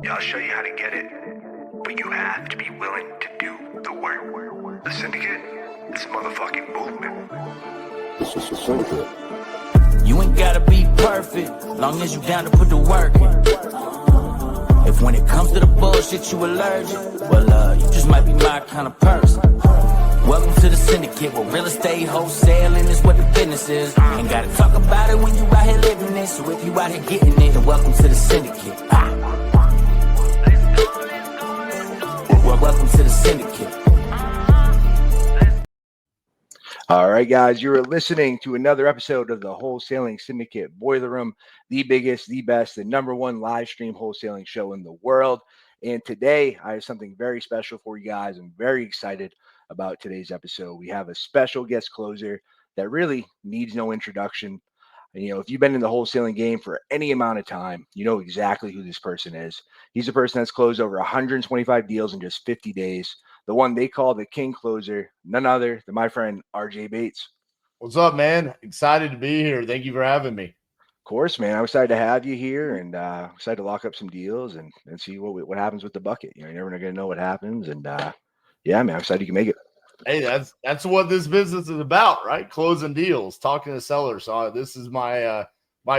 I'll show you how to get it, but you have to be willing to do the work. The Syndicate, it's a motherfucking movement. It's just a syndicate. You ain't gotta be perfect, long as you down to put the work in. If when it comes to the bullshit you allergic, well, you just might be my kind of person. Welcome to the Syndicate, where real estate wholesaling is what the business is. Ain't gotta talk about it when you out here living it, so if you out here getting it, then welcome to the Syndicate. Well, welcome to the Syndicate. All right, guys, you're listening to another episode of the Wholesaling Syndicate Boiler Room, the biggest, the best, the number one live stream wholesaling show in the world. And today, I have something very special for you guys. I'm very excited about today's episode. We have a special guest closer that really needs no introduction. You know, if you've been in the wholesaling game for any amount of time, you know exactly who this person is. He's a person that's closed over 125 deals in just 50 days. The one they call the king closer, none other than my friend RJ Bates. What's up, man? Excited to be here. Thank you for having me. Of course, man. I'm excited to have you here and excited to lock up some deals and see what happens with the bucket. You know, you're never going to know what happens. And yeah, man, I'm excited you can make it. Hey, that's what this business is about, right? Closing deals, talking to sellers. So this is my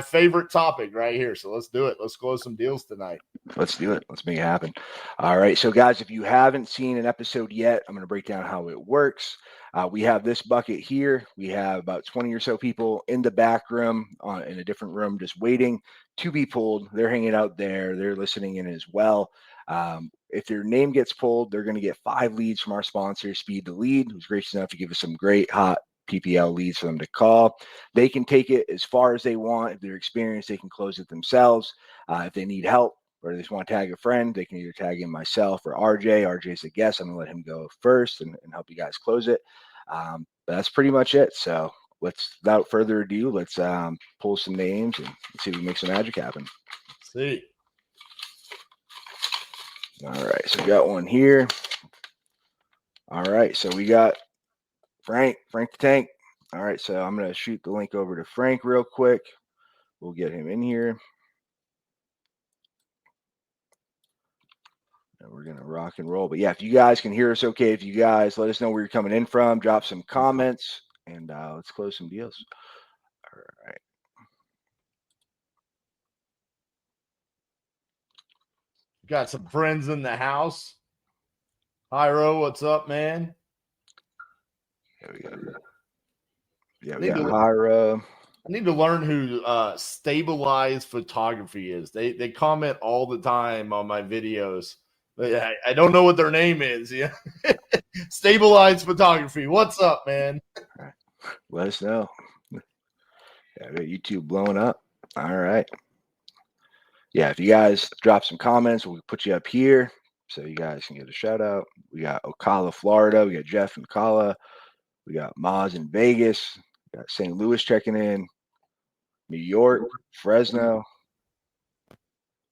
favorite topic right here. So let's do it. Let's close some deals tonight. Let's do it. Let's make it happen. All right. So, guys, if you haven't seen an episode yet, I'm going to break down how it works. We have this bucket here. We have about 20 or so people in the back room, in a different room, just waiting to be pulled. They're hanging out there. They're listening in as well. If their name gets pulled, they're going to get 5 leads from our sponsor, Speed to Lead, who's gracious enough to give us some great hot PPL leads for them to call. They can take it as far as they want. If they're experienced, they can close it themselves. If they need help or they just want to tag a friend, they can either tag in myself or RJ. RJ's the guest. I'm going to let him go first and help you guys close it. But that's pretty much it. So without further ado, let's pull some names and see if we can make some magic happen. Let's see. All right. So we got one here. All right. So we got Frank the Tank. All right, so I'm going to shoot the link over to Frank real quick. We'll get him in here. And we're going to rock and roll. But yeah, if you guys can hear us okay, if you guys let us know where you're coming in from, drop some comments, and let's close some deals. All right. Got some friends in the house. Hi, Ro. What's up, man? There we go. Yeah, we got Hira. I need to learn who Stabilized Photography is. They comment all the time on my videos. But I don't know what their name is. Yeah, Stabilized Photography. What's up, man? Right. Let us know. Yeah, we got YouTube blowing up. All right. Yeah, if you guys drop some comments, we'll put you up here so you guys can get a shout out. We got Ocala, Florida. We got Jeff and Ocala. We got Maz in Vegas. We got St. Louis checking in. New York, Fresno.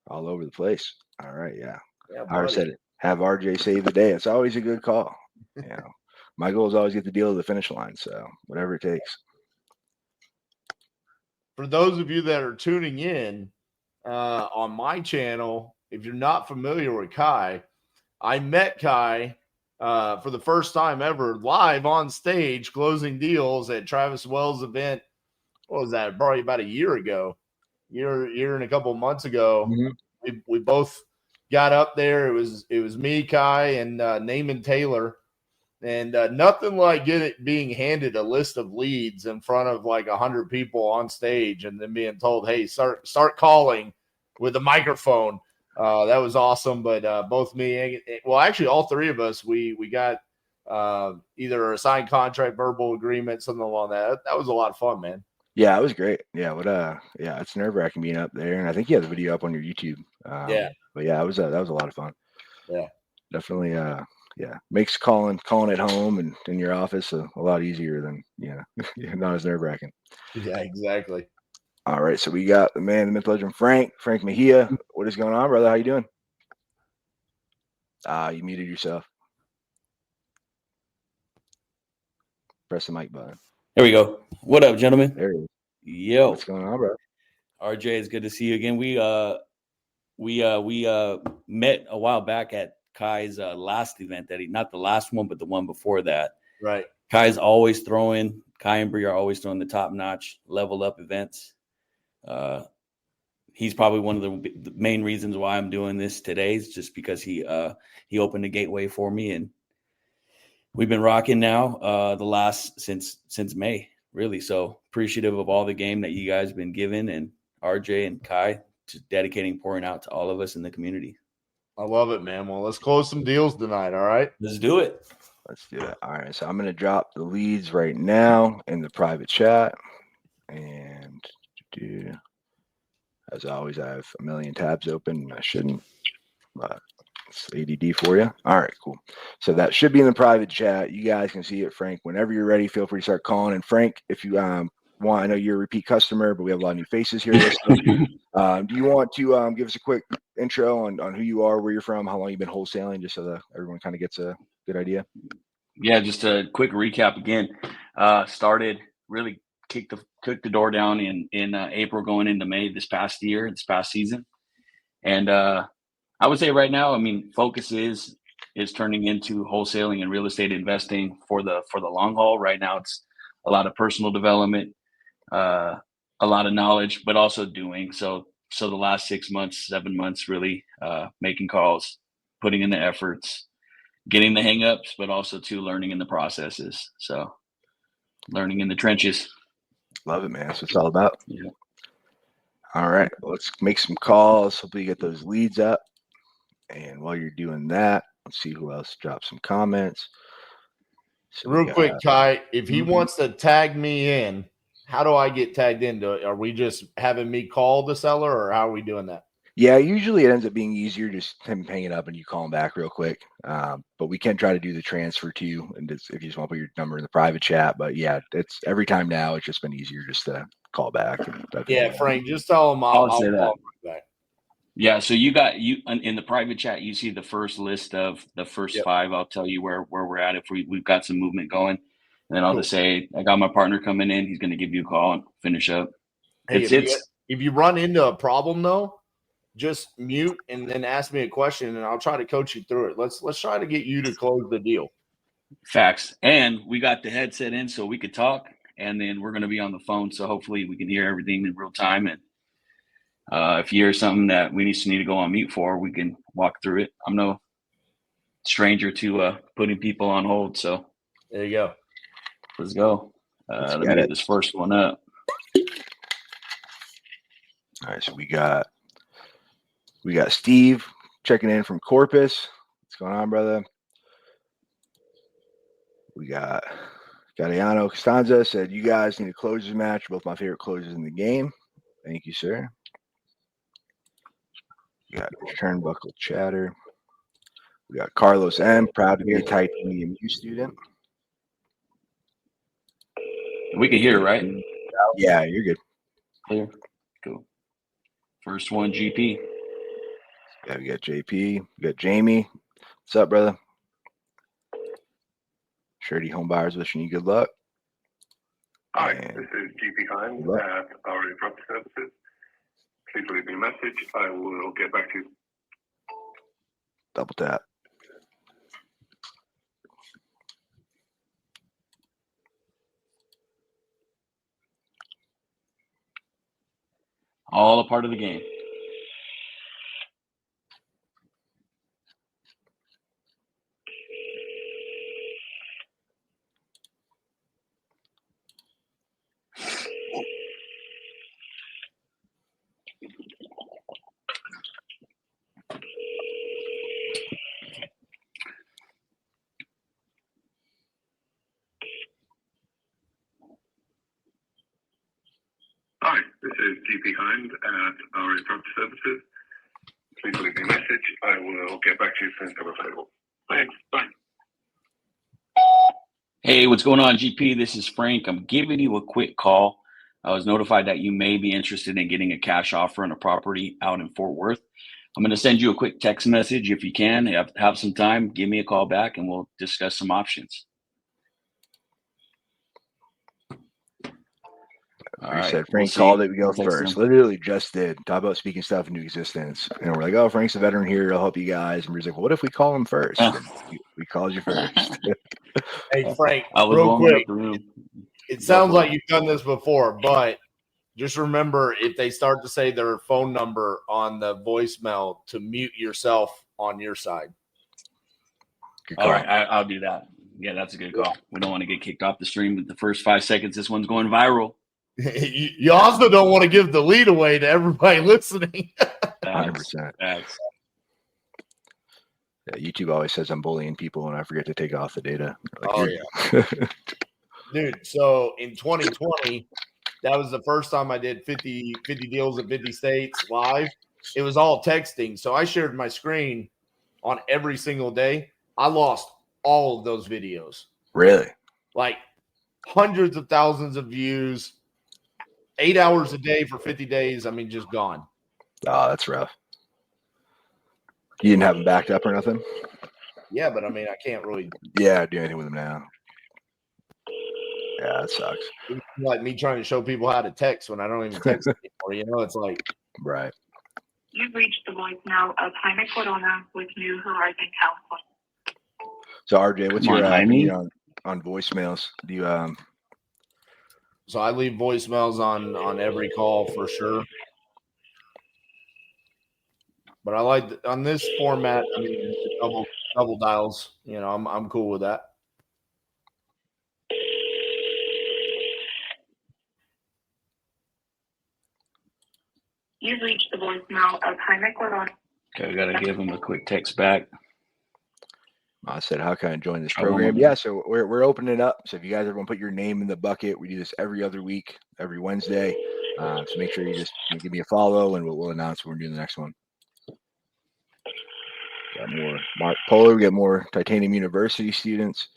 All over the place. All right, yeah. I said it. Have RJ save the day. It's always a good call. You know, my goal is always get the deal to the finish line. So whatever it takes. For those of you that are tuning in on my channel, if you're not familiar with Ky, I met Ky for the first time ever live on stage closing deals at Travis Wells' event. What was that? Probably about a year ago, year and a couple of months ago. Mm-hmm. We both got up there. It was me, Ky, and Naaman Taylor, and nothing like being handed a list of leads in front of like 100 people on stage and then being told, "Hey, start calling with a microphone." That was awesome. But both me, well, actually all 3 of us, we got either a signed contract, verbal agreement, something along that. That was a lot of fun, man. Yeah, it was great. Yeah, yeah, it's nerve-wracking being up there, and I think you have the video up on your YouTube. Yeah, but yeah, that was a lot of fun. Yeah, definitely. Yeah, makes calling at home and in your office a lot easier than not as nerve-wracking. Yeah, exactly. All right, so we got the man, the myth, legend, Frank Mejia. What is going on, brother? How you doing? You muted yourself. Press the mic button. There we go. What up, gentlemen? There it is. Yo, what's going on, bro? RJ, it's good to see you again. met a while back at Ky's last event not the last one, but the one before that. Right. Ky's always throwing. Ky and Bree are always throwing the top-notch level up events. He's probably one of the main reasons why I'm doing this today is just because he opened the gateway for me, and we've been rocking now since May, really. So appreciative of all the game that you guys have been giving, and RJ and Ky just dedicating, pouring out to all of us in the community. I love it, man. Well, let's close some deals tonight. All right. Let's do it. Let's do it. All right. So I'm going to drop the leads right now in the private chat. And as always, I have a million tabs open. I shouldn't. It's ADD for you. All right, cool. So that should be in the private chat. You guys can see it, Frank. Whenever you're ready, feel free to start calling. And Frank, if you want, I know you're a repeat customer, but we have a lot of new faces here. Do you want to give us a quick intro on who you are, where you're from, how long you've been wholesaling, just so that everyone kind of gets a good idea? Yeah, just a quick recap again. Started really kicked the door down in April going into May this past season. And I would say right now, I mean, focus is turning into wholesaling and real estate investing for the long haul. Right now, it's a lot of personal development, a lot of knowledge, but also doing. So the last 6 months, 7 months, really making calls, putting in the efforts, getting the hang-ups, but also learning in the processes. So learning in the trenches. Love it, man. That's what it's all about. Yeah. All right. Let's make some calls. Hopefully you get those leads up. And while you're doing that, let's see who else dropped some comments. So real quick, Ky, if he wants to tag me in, how do I get tagged into it? Are we just having me call the seller, or how are we doing that? Yeah, usually it ends up being easier just him hanging up and you call him back real quick. But we can try to do the transfer to you, and if you just want to put your number in the private chat. But yeah, it's every time now. It's just been easier just to call back. Yeah, Frank, just tell him I'll say that. call back. Yeah, so you in the private chat, you see the first list of the first 5. I'll tell you where we're at if we've got some movement going. And then I'll just say, I got my partner coming in. He's going to give you a call and finish up. Hey, if you run into a problem, though, just mute and then ask me a question, and I'll try to coach you through it. Let's try to get you to close the deal. Facts. And we got the headset in so we could talk, and then we're going to be on the phone. So hopefully we can hear everything in real time. And if you hear something that we need to go on mute for, we can walk through it. I'm no stranger to putting people on hold. So there you go. Let's go. Let me get this first one up. All right, so we got Steve checking in from Corpus. What's going on, brother? We got Gadiano Costanza said, you guys need a closers match. Both my favorite closers in the game. Thank you, sir. We got Turnbuckle Chatter. We got Carlos M. Proud to be a tight medium U student. We can hear, right? Yeah, you're good. Clear. Cool. First one, GP. Yeah, we got JP. We got Jamie. What's up, brother? Surety Home Buyers wishing you good luck. Hi, this is GP Hines at RA Property Services. Please leave me a message. I will get back to you. Double tap. All a part of the game. Hi, this is GP Hines at RA Property Services. Please leave me a message. I will get back to you as soon as I'm available. Thanks. Bye. Hey, what's going on, GP? This is Frank. I'm giving you a quick call. I was notified that you may be interested in getting a cash offer on a property out in Fort Worth. I'm going to send you a quick text message. If you can, have some time, give me a call back and we'll discuss some options. All We right. said We'll Frank see. called it. We go We'll text first. him. Literally just did. Talk about speaking stuff into existence. And we're like, oh, Frank's a veteran here. He'll help you guys. And we're like, well, what if we call him first? And we called you first. Hey, Frank, I was real warming quick. up the room. It Go sounds for like it. you've done this before, but just remember if they start to say their phone number on the voicemail to mute yourself on your side. Good All call. right, I'll do that. Yeah, that's a good call. We don't want to get kicked off the stream with the first 5 seconds. This one's going viral. You also don't want to give the lead away to everybody listening. 100%. Facts. Yeah, YouTube always says I'm bullying people and I forget to take off the data. Like, Oh, yeah. Dude, so in 2020, that was the first time I did 50 deals at 50 states live. It was all texting. So I shared my screen on every single day. I lost all of those videos. Really? Like hundreds of thousands of views, 8 hours a day for 50 days. I mean, just gone. Oh, that's rough. You didn't have them backed up or nothing? Yeah, but I mean, I can't really do anything with them now. Yeah, that sucks. it's like me trying to show people how to text when I don't even text anymore. You know, it's like Right. You've reached the voicemail of Jaime Corona with New Horizon Counsel. So RJ, what's Come your on, Jaime. on voicemails? Do you so I leave voicemails on every call for sure. But I like on this format. I mean, double dials. You know, I'm cool with that. You've reached the voicemail of Jaime Corona. Okay, we got to give him a quick text back. I said, how can I join this Try one program? more. Yeah, so we're opening it up. So if you guys ever want to put your name in the bucket, we do this every other week, every Wednesday. So make sure you just give me a follow, and we'll announce when we're doing the next one. Got more Mark Polar. We got more Titanium University students.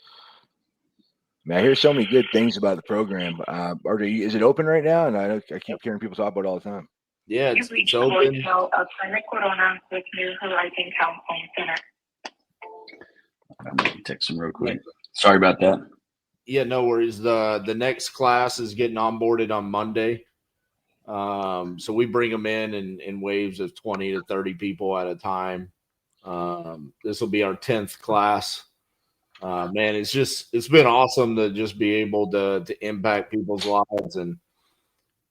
Man, I hear so many good things about the program. RJ, is it open right now? And I keep hearing people talk about it all the time. Yeah, You've it's reached the open. voicemail of Jaime Corona with New Horizon Counseling Center. I'm going to text him real quick. Sorry about that. Yeah, no worries. The next class is getting onboarded on Monday. So we bring them in waves of 20 to 30 people at a time. This will be our 10th class. Man, it's been awesome to just be able to impact people's lives. And,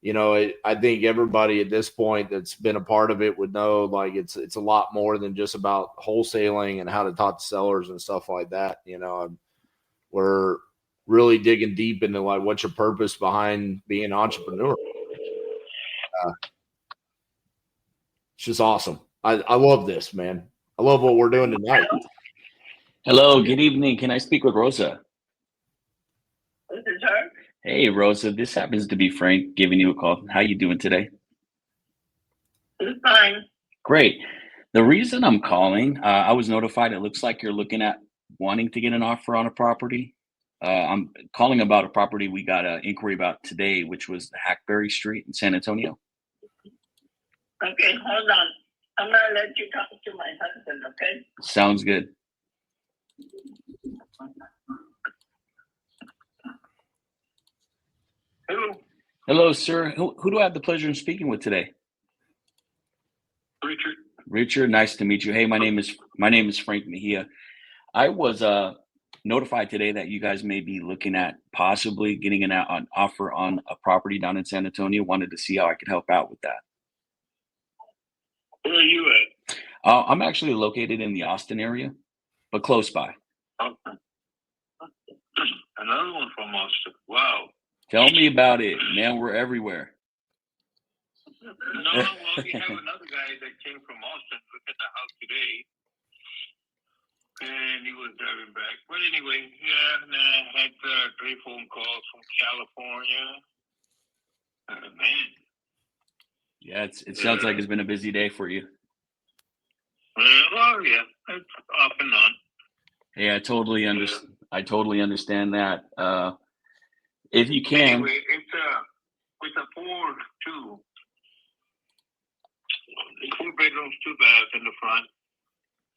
you know, I think everybody at this point that's been a part of it would know, like, it's a lot more than just about wholesaling and how to talk to sellers and stuff like that. You know, we're really digging deep into, like, what's your purpose behind being an entrepreneur? It's just awesome. I love this, man. I love what we're doing tonight. Hello, good evening. Can I speak with Rosa? This is her. Hey, Rosa. This happens to be Frank giving you a call. How you doing today? It's fine. Great. The reason I'm calling, I was notified. It looks like you're looking at wanting to get an offer on a property. I'm calling about a property we got an inquiry about today, which was the Hackberry Street in San Antonio. Okay, hold on. I'm going to let you talk to my husband, okay? Sounds good. Hello, Hello, sir. Who do I have the pleasure of speaking with today? Richard. Richard, nice to meet you. Hey, my name is Frank Mejia. I was notified today that you guys may be looking at possibly getting an offer on a property down in San Antonio. Wanted to see how I could help out with that. Where are you at? I'm actually located in the Austin area, but close by. Okay. Another one from Austin. Wow. Tell me about it, man. We're everywhere. No, well, we have another guy that came from Austin. Look at the house today. And he was driving back. But anyway, I had 3 phone calls from California. Man. Yeah, it sounds like it's been a busy day for you. Well, yeah, it's off and on. Yeah, I totally understand that. If you can, Anyway, it's a 4-2. 4 bedrooms, 2 baths in the front.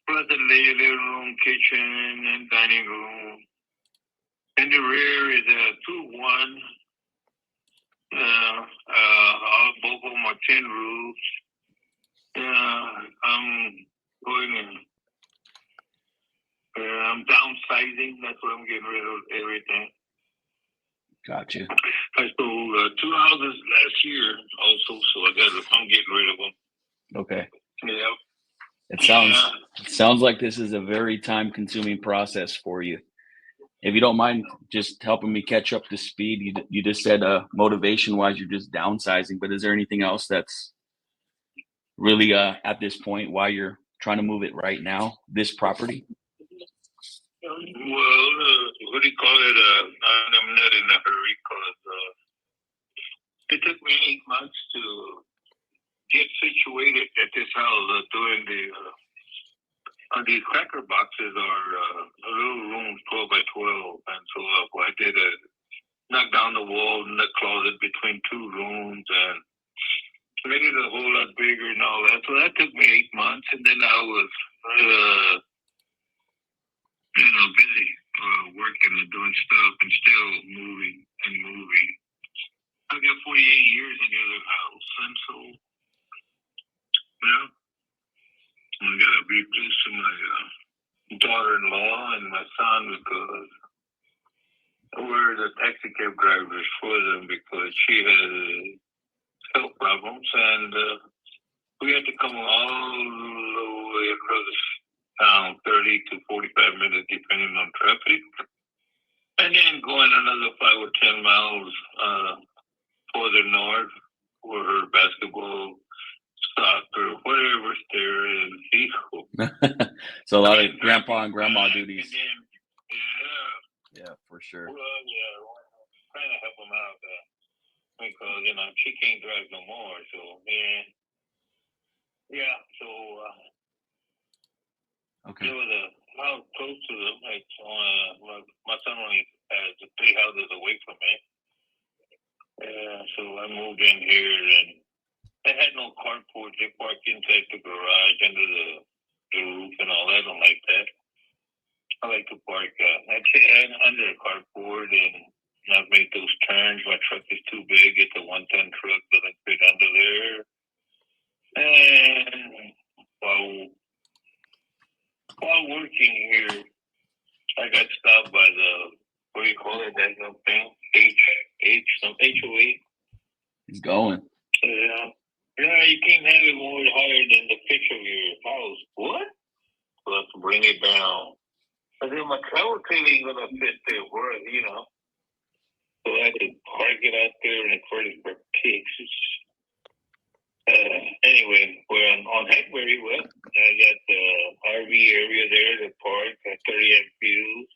Plus a living room, kitchen, and dining room. In the rear is a 2-1. Both of them are 10 roofs. I'm going in. I'm downsizing. That's why I'm getting rid of everything. Gotcha. I sold 2 houses last year also, so I'm getting rid of them. Okay. Yeah. It sounds like this is a very time-consuming process for you. If you don't mind just helping me catch up to speed, you just said motivation-wise, you're just downsizing, but is there anything else that's really at this point why you're trying to move it right now, this property? Well, what do you call it? I'm not in a hurry because it took me 8 months to get situated at this house. Doing these cracker boxes are little rooms, 12 by 12, and so I did knock down the wall and the closet between 2 rooms and made it a whole lot bigger and all that. So that took me 8 months, and then I was busy working and doing stuff and still moving and moving. I got 48 years in the other house, and so yeah, I gotta be close to my daughter-in-law and my son because we're the taxi cab drivers for them because she has health problems, and we had to come all the way across town, 30 to 45 minutes depending on traffic, and then going another 5 or 10 miles further north for her basketball, soccer, whatever's there in Seafood. So a lot of grandpa and grandma duties. Yeah. Yeah, for sure. Well, yeah, I'm trying to help them out because she can't drive no more. So yeah. So Okay. there was a house close to them. My son only has 3 houses away from me. So I moved in here, and they had no carport. They parked inside the garage under the roof and all that. I don't like that. I like to park under a carport, and I've made those turns. My truck is too big. It's a 1-ton truck. Doesn't fit under there. And while working here, I got stopped by what do you call it? That little thing? HOA. He's going. Yeah, you can't have it more higher than the pitch of your house. What? So let's bring it down. I said, my travel trailer ain't gonna fit there, So I had to park it out there and for kicks. Anyway, we're on Hackberry. Well, I got the RV area there, the park, 30 amp views,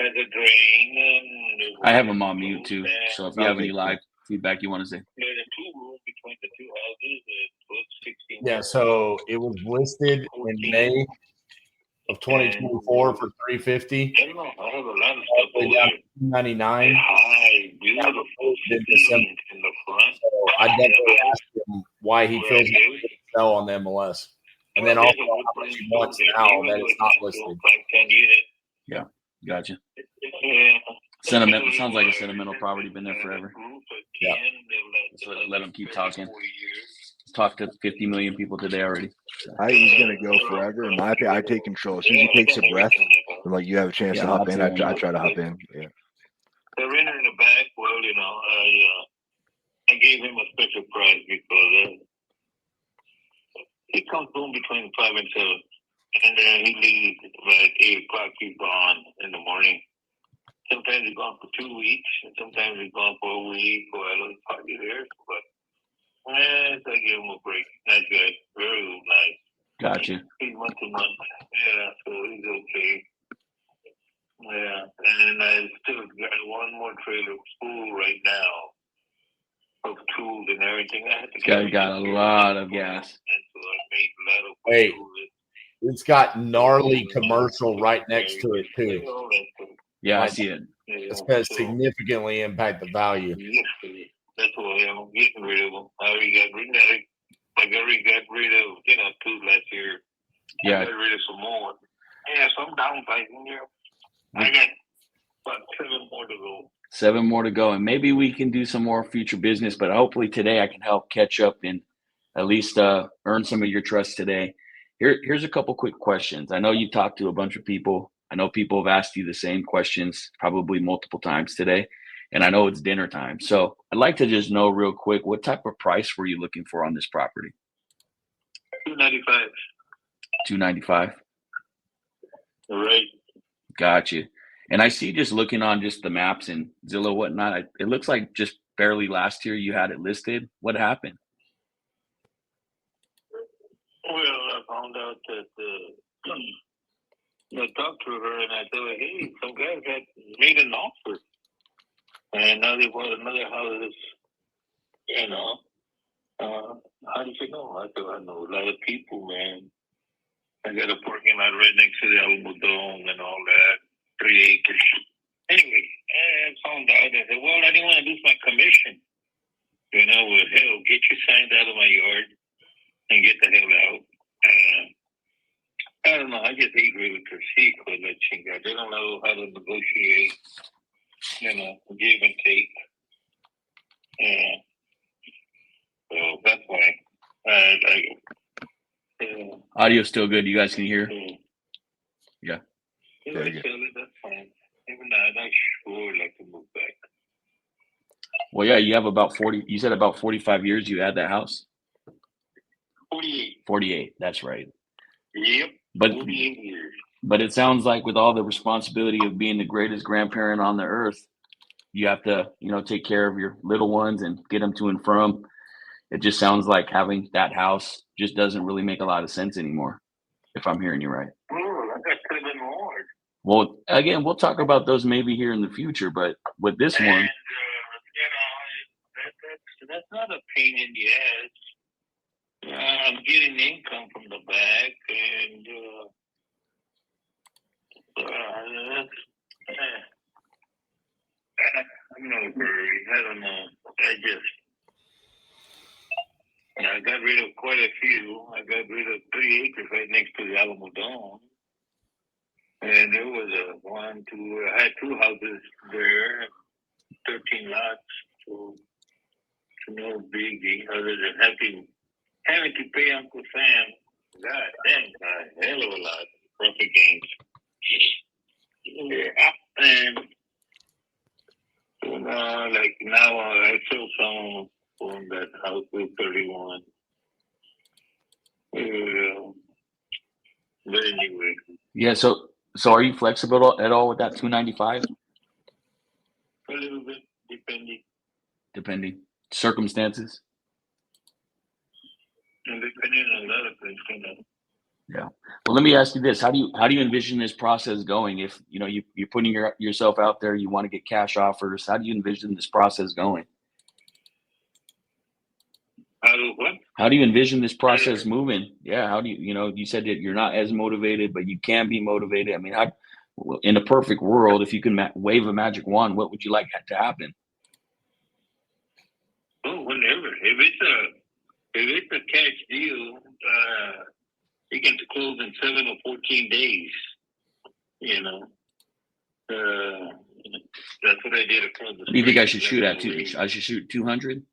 has a drain. I have him on mute too. So if you have any live feedback you want to say. There's a 2 room between the 2 houses. It's 16. Yeah, so it was listed in May of 2024 for $350. I don't know. I have a lot of stuff over there. $299. High, beautiful In December. in the front. So I definitely asked him why he feels like he can sell on the MLS. And then also how much he wants now that it's not listed. Yeah, gotcha. Yeah. Sentimental. Sounds like a sentimental property. Been there forever. Yeah. Let him keep talking. Talked to 50 million people today already. I think he's gonna go forever. In my opinion, I take control. As soon as he takes a breath, I'm like, you have a chance to hop in. I try to hop in. Yeah. The renter in the back, well, I gave him a special price because he comes home between 5 and 7, and then he leaves about 8 o'clock. He's gone in the morning. Sometimes he's gone for 2 weeks, and sometimes he's gone for a week, or I don't party there. But I give him a break. Nice guy, very nice. Gotcha. He's month to month. Yeah, so he's okay. Yeah, and I still got 1 more trailer full right now of tools and everything. I had to Got a lot of gas. And so I made a lot of Hey, it's got gnarly commercial right next to it too. Yeah, I see it. It's going to significantly impact the value. That's why I'm getting rid of them. I already got rid of 2 last year. Yeah. I got rid of some more. Yeah, so I'm downsizing here. I got about 7 more to go. 7 more to go, and maybe we can do some more future business. But hopefully today I can help catch up and at least earn some of your trust today. Here's a couple quick questions. I know you talked to a bunch of people. I know people have asked you the same questions probably multiple times today, and I know it's dinner time. So I'd like to just know real quick, what type of price were you looking for on this property? $295. $295. Right. Got you. And I see, just looking on just the maps and Zillow, whatnot, it looks like just barely last year you had it listed. What happened? Well, I found out that I talked to her and I told her, hey, some guys had made an offer. And now they bought another house, you know. How did you know? I said, I know a lot of people, man. I got a parking lot right next to the Alamo Dome and all that, 3 acres. Anyway, I found out. I said, well, I didn't want to lose my commission. You know, well, hell, get your signs out of my yard and get the hell out. I don't know. I just hate realtors. He quit that chinga. They don't know how to negotiate, you know, give and take. So that's why Audio's still good. You guys can hear? Yeah. If I sell it, that's fine. Even though I sure like to move back. Well, yeah, you have about 40. You said about 45 years you had that house? 48. 48. That's right. Yep. But 48 years. But it sounds like with all the responsibility of being the greatest grandparent on the earth, you have to, take care of your little ones and get them to and from. It just sounds like having that house just doesn't really make a lot of sense anymore, if I'm hearing you right. Oh, I got 7 more. Well, again, we'll talk about those maybe here in the future, but with this one, And, that's not a pain in the ass. I'm getting income from the back, and I'm not worried. I don't know. I got rid of quite a few. I got rid of 3 acres right next to the Alamo Dome. And there was I had 2 houses there, 13 lots. So no biggie other than having to pay Uncle Sam. God damn, a hell of a lot. Profit gains. Yeah. And like now I sell some on that house with 31. But anyway. yeah. So are you flexible at all with that 295? A little bit, Depending circumstances. And depending on a lot of things, Yeah. Well, let me ask you this: How do you envision this process going? If you're putting yourself out there, you want to get cash offers. How do you envision this process going? How do you envision this process moving? Yeah. How do you said that you're not as motivated, but you can be motivated. I mean, in a perfect world, if you can wave a magic wand, what would you like to happen? Oh, whenever. If it's a cash deal, you can close in 7 or 14 days. That's what I did across the What do you think I should street. shoot at too? I should shoot 200.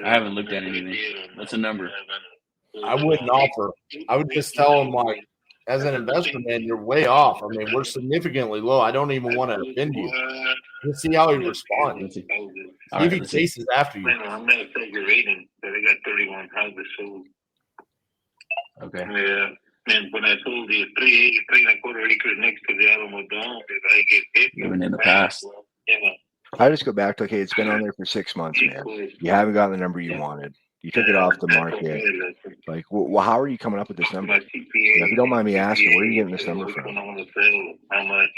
I haven't looked at anything. What's a number? I wouldn't offer. I would just tell them, like, as an investor, man, you're way off. I mean, we're significantly low. I don't even want to offend you. Let's see how he responds. See if he chases after you. I'm not exaggerating, but I got 31 houses sold. Okay. Yeah. And when I sold the 3.25 acres next to the Alamo Dome, if I get hit, even in the past. I just go back to, okay, it's been on there for 6 months, man. You haven't gotten the number you wanted. You took it off the market. Like, well, how are you coming up with this number? If you don't mind me asking, where are you getting this number from? How much?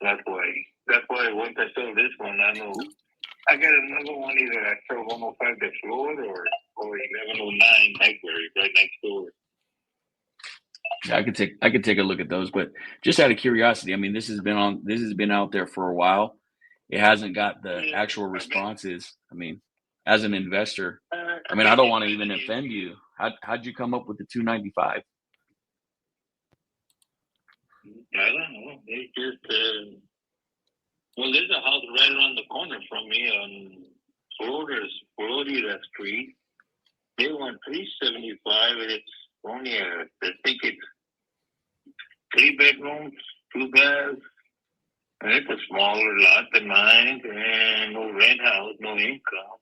That's why once I sell this one, I know I got another one. Either I sell 105 to Floyd or 1109 Hackberry right next door. Yeah, I could take a look at those, but just out of curiosity, I mean, this has been out there for a while. It hasn't got the actual responses. I mean, as an investor, I mean, I don't want to even offend you. How'd you come up with the 295? I don't know. It's just Well, there's a house right around the corner from me on Florida Street. They want $375, and it's only I think it's 3 bedrooms, 2 baths, and it's a smaller lot than mine, and no rent house, no income.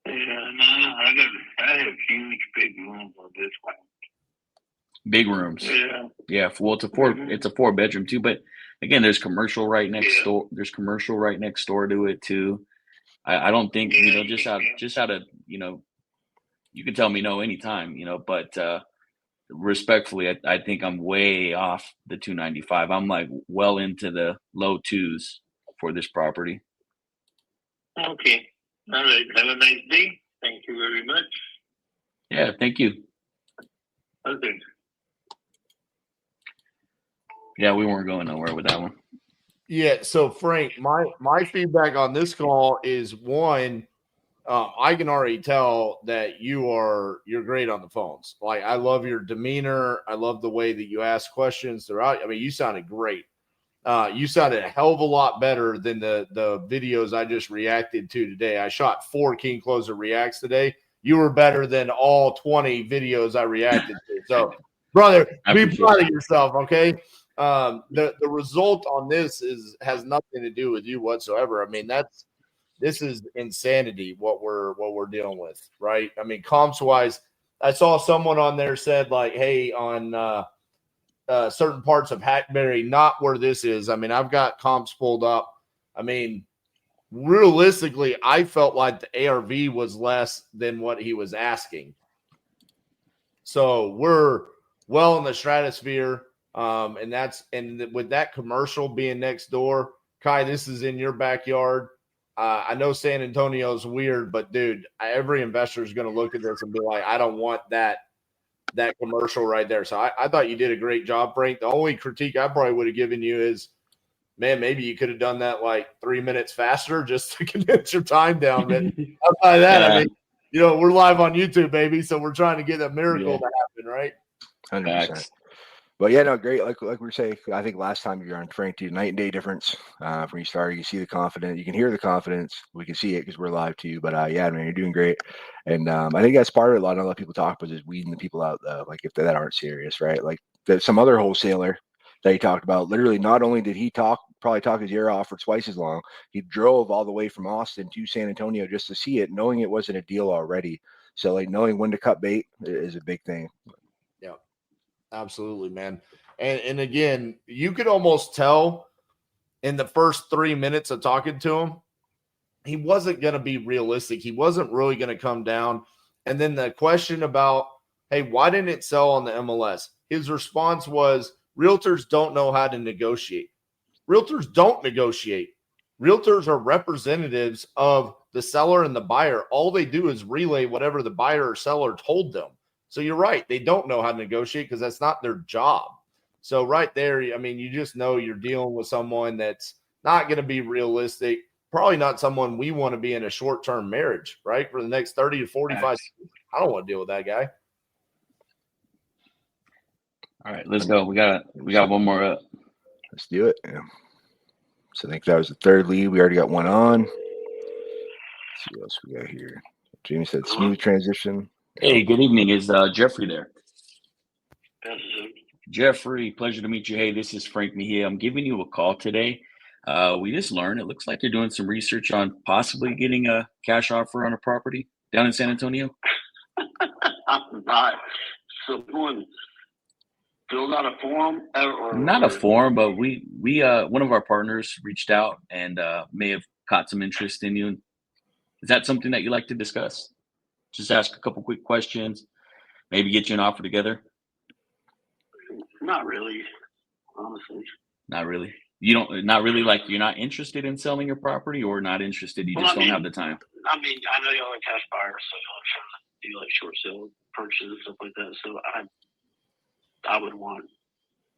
And I have huge big rooms on this one. Big rooms. Yeah. Yeah. Well, it's a 4-bedroom too, but again, there's commercial right next door. There's commercial right next door to it too. I don't think, just out of, you can tell me no anytime, but respectfully, I think I'm way off the 295. I'm like well into the low 2s for this property. Okay. All right. Have a nice day. Thank you very much. Yeah. Thank you. Okay. Yeah. We weren't going nowhere with that one. Yeah. So Frank, my feedback on this call is one, I can already tell that you're great on the phones. Like, I love your demeanor. I love the way that you ask questions throughout. I mean, you sounded great. You sounded a hell of a lot better than the videos I just reacted to today. I shot 4 King Closer reacts today. You were better than all 20 videos I reacted to. So, brother, be proud of yourself, okay? The result on this has nothing to do with you whatsoever. I mean, this is insanity what we're dealing with, right? I mean, comps wise, I saw someone on there said like, hey, on certain parts of Hackberry, not where this is. I mean, I've got comps pulled up. I mean, realistically, I felt like the ARV was less than what he was asking. So we're well in the stratosphere. And with that commercial being next door, Ky, this is in your backyard. I know San Antonio's weird, but dude, every investor is going to look at this and be like, I don't want that commercial right there. So I thought you did a great job, Frank. The only critique I probably would have given you is, man, maybe you could have done that like 3 minutes faster just to condense your time down. But outside of that, I mean, we're live on YouTube, baby. So we're trying to get a miracle to happen, right? 100%. But yeah, no, great. Like we were saying, I think last time you were on, Frank, dude, night and day difference from you started. You see the confidence, you can hear the confidence. We can see it because we're live too. But yeah, man, you're doing great. And I think that's part of it. A lot of people talk about is weeding the people out, like if that aren't serious, right? Like some other wholesaler that he talked about. Literally, not only did he probably talk his ear off for twice as long, he drove all the way from Austin to San Antonio just to see it, knowing it wasn't a deal already. So like knowing when to cut bait is a big thing. Yeah. Absolutely, man. And again, you could almost tell in the first 3 minutes of talking to him, he wasn't going to be realistic. He wasn't really going to come down. And then the question about, hey, why didn't it sell on the MLS? His response was, realtors don't know how to negotiate. Realtors don't negotiate. Realtors are representatives of the seller and the buyer. All they do is relay whatever the buyer or seller told them. So you're right. They don't know how to negotiate because that's not their job. So right there, I mean, you just know you're dealing with someone that's not going to be realistic, probably not someone we want to be in a short-term marriage, right? For the next 30 to 45 years. I don't want to deal with that guy. All right, let's go. We got one more up. Let's do it. Yeah. So I think that was the third lead. We already got one on. Let's see what else we got here. Jamie said smooth transition. Hey, good evening. Is Jeffrey there? Jeffrey, pleasure to meet you. Hey, this is Frank Mejia. I'm giving you a call today. We just learned it looks like you're doing some research on possibly getting a cash offer on a property down in San Antonio. I'm not. So filled out a form? Not a form, but we one of our partners reached out and may have caught some interest in you. Is that something that you like to discuss? Just ask a couple quick questions, maybe get you an offer together. Not really, honestly. Not really. Not really. Like you're not interested in selling your property, or not interested. You just don't have the time. I mean, I know y'all are cash buyers, so y'all are trying to do like short sale purchases and stuff like that. So I would want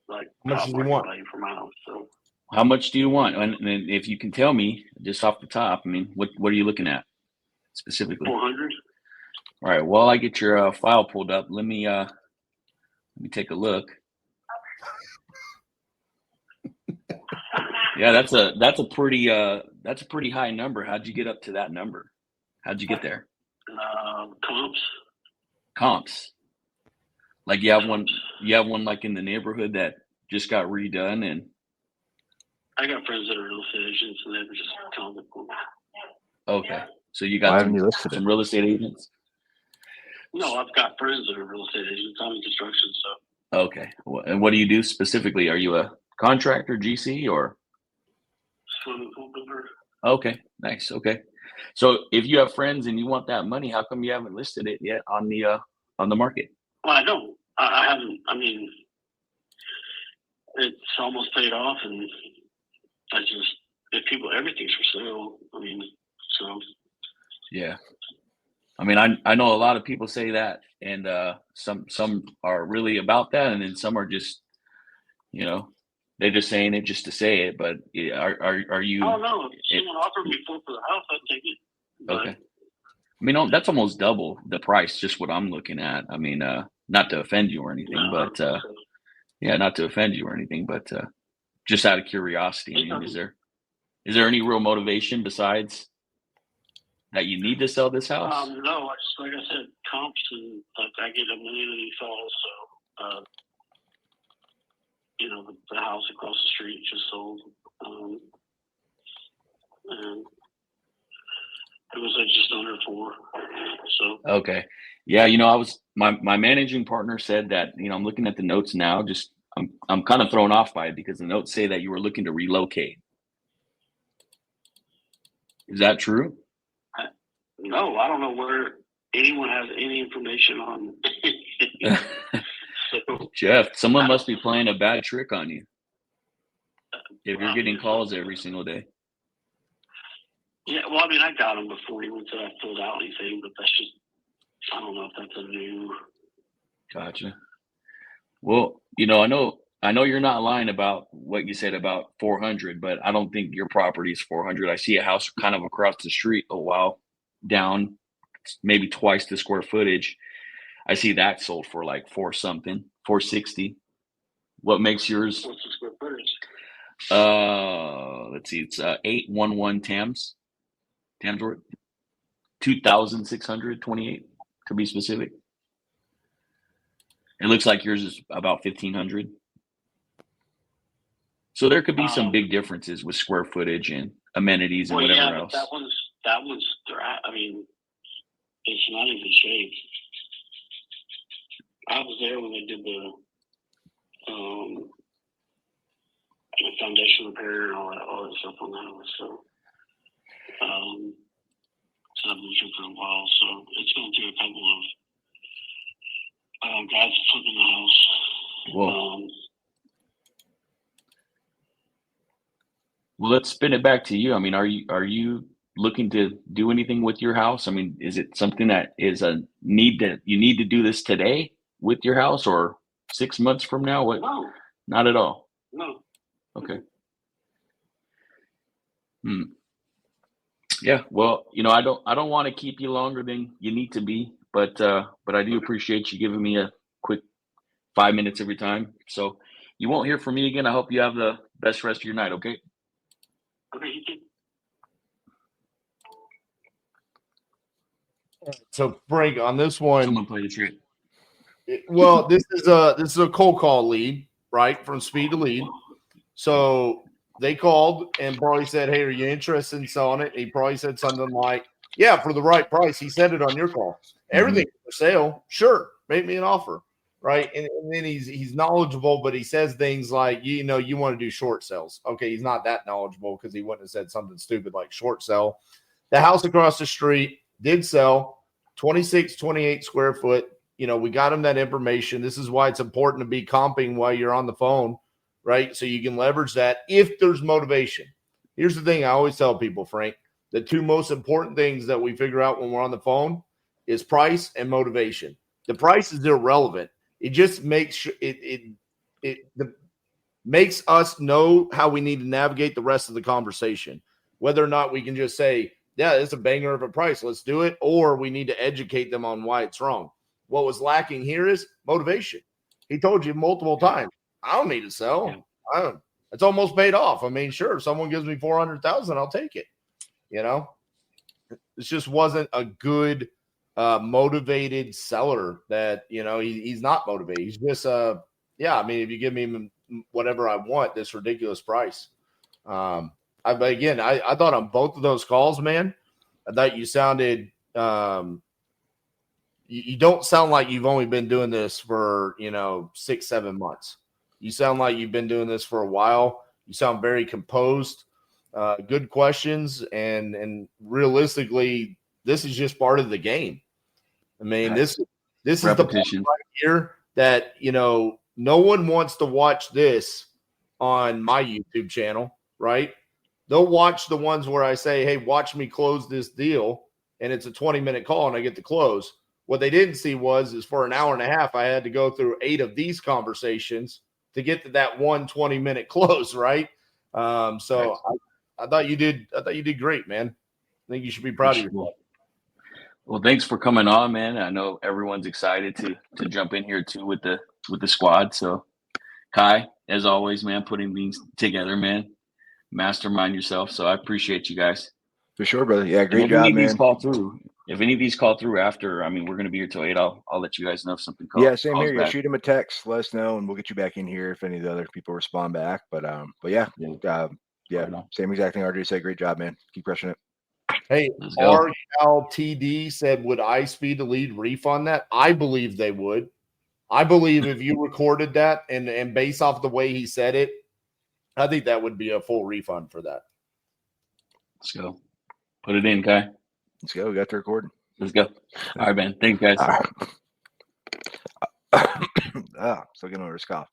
like how much do you want for my house. So how much do you want? And if you can tell me just off the top, I mean, what are you looking at specifically? 400. All right. While I get your file pulled up, let me take a look. Yeah, that's a pretty high number. How'd you get up to that number? How'd you get there? Comps. Comps. Like you have one like in the neighborhood that just got redone, and I got friends that are real estate agents, and they were just telling me. okay. So you Why got haven't you listed it? some real estate agents? No, I've got friends that are real estate agents. I'm in construction, so. Okay. And what do you do specifically? Are you a contractor, GC, or? Swimming pool builder. Okay, nice. Okay. So if you have friends and you want that money, how come you haven't listed it yet on the market? Well, I don't. I haven't. I mean, it's almost paid off, and I just if people everything's for sale. I mean, so. Yeah. I mean, I know a lot of people say that, and some are really about that, and then some are just, they're just saying it just to say it. But are you? Oh no! If someone offered me $4 for the house, I'd take it. But, okay. I mean, that's almost double the price. Just what I'm looking at. I mean, not to offend you or anything, but not to offend you or anything, but just out of curiosity. I mean, is there any real motivation besides that you need to sell this house? No, like I said, comps, and like I get $1 million in falls, so the house across the street just sold, and it was just under 4. So okay, yeah, I was my managing partner said that I'm looking at the notes now. Just I'm kind of thrown off by it because the notes say that you were looking to relocate. Is that true? No, I don't know where anyone has any information on. So, Jeff, someone must be playing a bad trick on you if you're getting calls every single day. Yeah, well, I mean, I got them before anyone said I filled out anything, but that's just, I don't know if that's a new. Gotcha. Well, I know you're not lying about what you said about 400, but I don't think your property is 400. I see a house kind of across the street a while down, maybe twice the square footage. I see that sold for like 460. What makes yours? What's the square footage? Let's see, it's 811 Tamsworth, 2,628 to be specific. It looks like yours is about 1,500. So there could be some big differences with square footage and amenities and whatever else. That one's. I mean, it's not even shaped. I was there when they did the foundation repair and all that stuff on the house. So, I've been here for a while. So it's going through a couple of guys flipping the house. Well, let's spin it back to you. I mean, are you looking to do anything with your house? I mean, is it something that is you need to do this today with your house, or 6 months from now? What? No. Not at all. No. Okay. Yeah. Well, I don't want to keep you longer than you need to be, but I do appreciate you giving me a quick 5 minutes every time. So you won't hear from me again. I hope you have the best rest of your night. Okay. Okay, you can. So Frank, on this one, Someone play the trick. Well, this is a cold call lead, right? From Speed to Lead. So they called and probably said, "Hey, are you interested in selling it?" He probably said something like, "Yeah, for the right price." He said it on your call. Everything for sale, sure. Make me an offer, right? And then he's knowledgeable, but he says things like, you want to do short sales. Okay, he's not that knowledgeable because he wouldn't have said something stupid like short sell. The house across the street did sell, 26, 28 square foot. We got him that information. This is why it's important to be comping while you're on the phone, right? So you can leverage that if there's motivation. Here's the thing I always tell people, Frank, the two most important things that we figure out when we're on the phone is price and motivation. The price is irrelevant. It just makes makes us know how we need to navigate the rest of the conversation. Whether or not we can just say, yeah, it's a banger of a price, let's do it, or we need to educate them on why it's wrong. What was lacking here is motivation. He told you multiple times, I don't need to sell. It's almost paid off. I mean, sure, if someone gives me 400,000, I'll take it. You know, it just wasn't a good motivated seller that, you know, he's not motivated. He's just yeah, I mean, if you give me whatever I want, this ridiculous price. I thought on both of those calls, man, I thought you sounded you don't sound like you've only been doing this for, 6-7 months. You sound like you've been doing this for a while. You sound very composed, good questions, and realistically, this is just part of the game. I mean, this is the part right here that, no one wants to watch this on my YouTube channel, right? They'll watch the ones where I say, hey, watch me close this deal, and it's a 20-minute call and I get to close. What they didn't see is for an hour and a half, I had to go through 8 of these conversations to get to that 20-minute close, right? I thought you did great, man. I think you should be proud of yourself. Well, thanks for coming on, man. I know everyone's excited to jump in here too with the squad. So, Ky, as always, man, putting things together, man. Mastermind yourself. So I appreciate you guys. For sure, brother. Yeah, great job, man. If any of these call through after, I mean, we're going to be here till 8. I'll let you guys know if something calls. Yeah, same here. Yeah, shoot him a text, let us know, and we'll get you back in here if any of the other people respond back. But yeah, same exact thing RJ said. Great job, man. Keep crushing it. Hey, RLTD said, would iSpeed Elite refund that? I believe they would. I believe if you recorded that and based off the way he said it, I think that would be a full refund for that. Let's go. Put it in, Ky. Let's go. We got the recording. Let's go. All right, man. Thanks, guys. Still getting over this cough.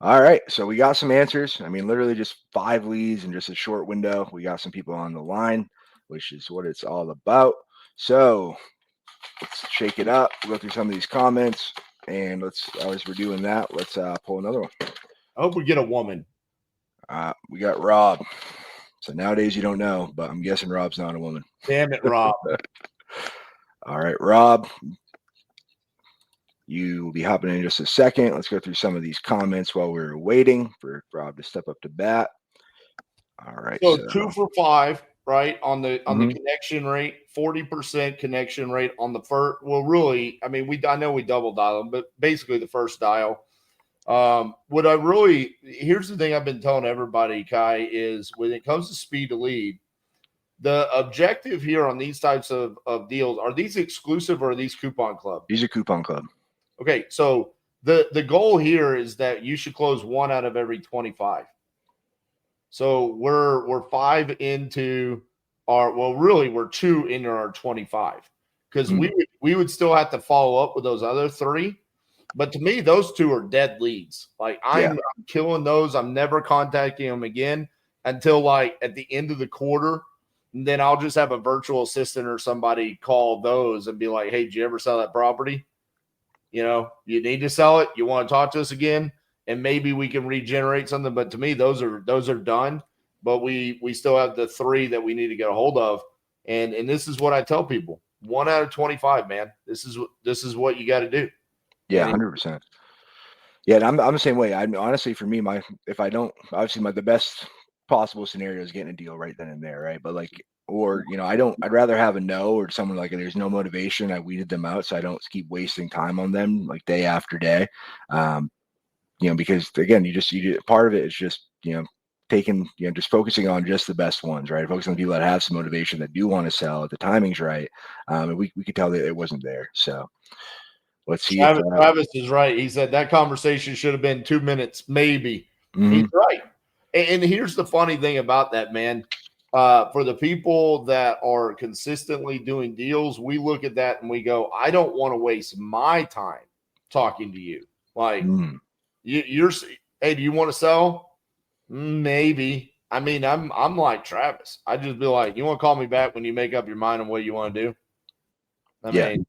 All right. So we got some answers. I mean, literally just 5 leads in just a short window. We got some people on the line, which is what it's all about. So let's shake it up. We'll go through some of these comments, and as we're doing that, let's pull another one. I hope we get a woman. We got Rob. So nowadays you don't know, but I'm guessing Rob's not a woman. Damn it, Rob. All right, Rob. You will be hopping in just a second. Let's go through some of these comments while we're waiting for Rob to step up to bat. All right. So 2 for 5, right? On the connection rate, 40% connection rate on the first. Well, really, I mean, I know we double dial them, but basically the first dial. Here's the thing I've been telling everybody, Ky, is when it comes to speed to lead, the objective here on these types of deals, are these exclusive or are these coupon club? These are coupon club. Okay. So the goal here is that you should close 1 out of every 25. So we're 5 into we're 2 into our 25 because we would still have to follow up with those other 3. But to me, those 2 are dead leads. Like I'm killing those. I'm never contacting them again until like at the end of the quarter. And then I'll just have a virtual assistant or somebody call those and be like, hey, did you ever sell that property? You need to sell it. You want to talk to us again? And maybe we can regenerate something. But to me, those are done. But we still have the 3 that we need to get a hold of. And this is what I tell people. 1 out of 25, man. This is what you got to do. Yeah, 100%. Yeah, and I'm the same way. I honestly, for me, the best possible scenario is getting a deal right then and there, right? But I'd rather have a no or someone like there's no motivation. I weeded them out so I don't keep wasting time on them like day after day. Because again, part of it is just just focusing on just the best ones, right? Focusing on people that have some motivation that do want to sell if the timing's right. And we could tell that it wasn't there. So. Let's see. Travis is right. He said that conversation should have been 2 minutes, maybe. He's right. And here's the funny thing about that, man. For the people that are consistently doing deals, we look at that and we go, I don't want to waste my time talking to you. Like, you're hey, do you want to sell? Maybe. I mean, I'm like Travis. I just be like, you want to call me back when you make up your mind on what you want to do? I mean,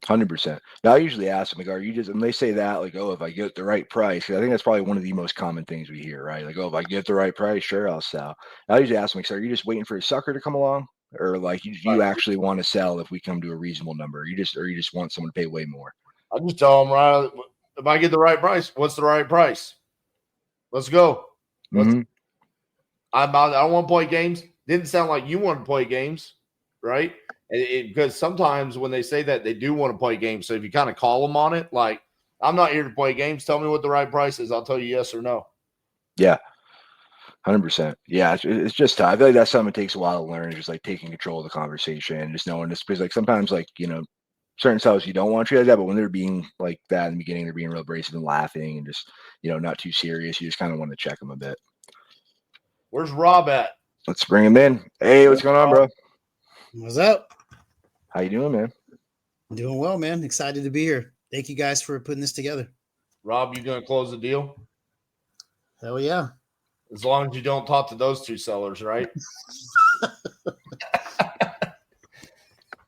100%. Now I usually ask them, like, are you just, and they say that, like, oh, if I get the right price, I think that's probably one of the most common things we hear, right? Like, oh, if I get the right price, sure, I'll sell. And I usually ask them, like, so are you just waiting for a sucker to come along? Or like, you actually want to sell if we come to a reasonable number? Or you just want someone to pay way more? I just tell them, right, if I get the right price, what's the right price? Let's go. Mhm. I don't want to play games. Didn't sound like you want to play games, right? Because sometimes when they say that, they do want to play games. So if you kind of call them on it, like, I'm not here to play games. Tell me what the right price is. I'll tell you yes or no. Yeah. 100%. Yeah, it's just tough. I feel like that's something that takes a while to learn, just like taking control of the conversation, just knowing this, because like sometimes, like, certain sellers you don't want to treat like that, but when they're being like that in the beginning, they're being real abrasive and laughing and just, not too serious. You just kind of want to check them a bit. Where's Rob at? Let's bring him in. Hey, what's going on, bro? What's up? How you doing, man? Doing well, man. Excited to be here. Thank you guys for putting this together. Rob, you going to close the deal? Hell yeah. As long as you don't talk to those two sellers, right?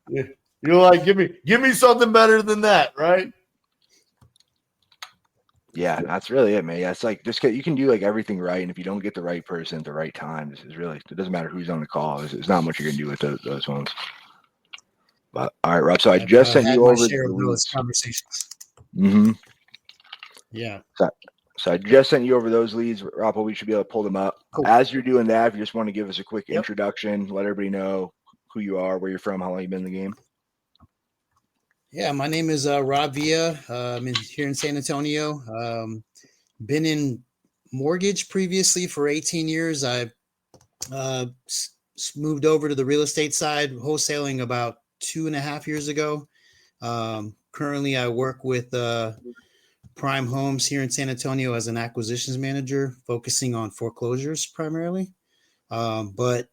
You're like, give me something better than that, right? Yeah, that's really it, man. Yeah, it's like just you can do like everything right, and if you don't get the right person at the right time, this is really, it doesn't matter who's on the call. There's not much you can do with those ones. But all right, Rob. So I just sent you over the leads. Conversations. Mm-hmm. Yeah. So I just sent you over those leads, Rob. We should be able to pull them up. Cool. As you're doing that, if you just want to give us a quick introduction, let everybody know who you are, where you're from, how long you've been in the game. Yeah, my name is Rob Villa. I'm here in San Antonio. Been in mortgage previously for 18 years. I moved over to the real estate side, wholesaling about 2.5 years ago. Currently, I work with Prime Homes here in San Antonio as an acquisitions manager, focusing on foreclosures primarily. But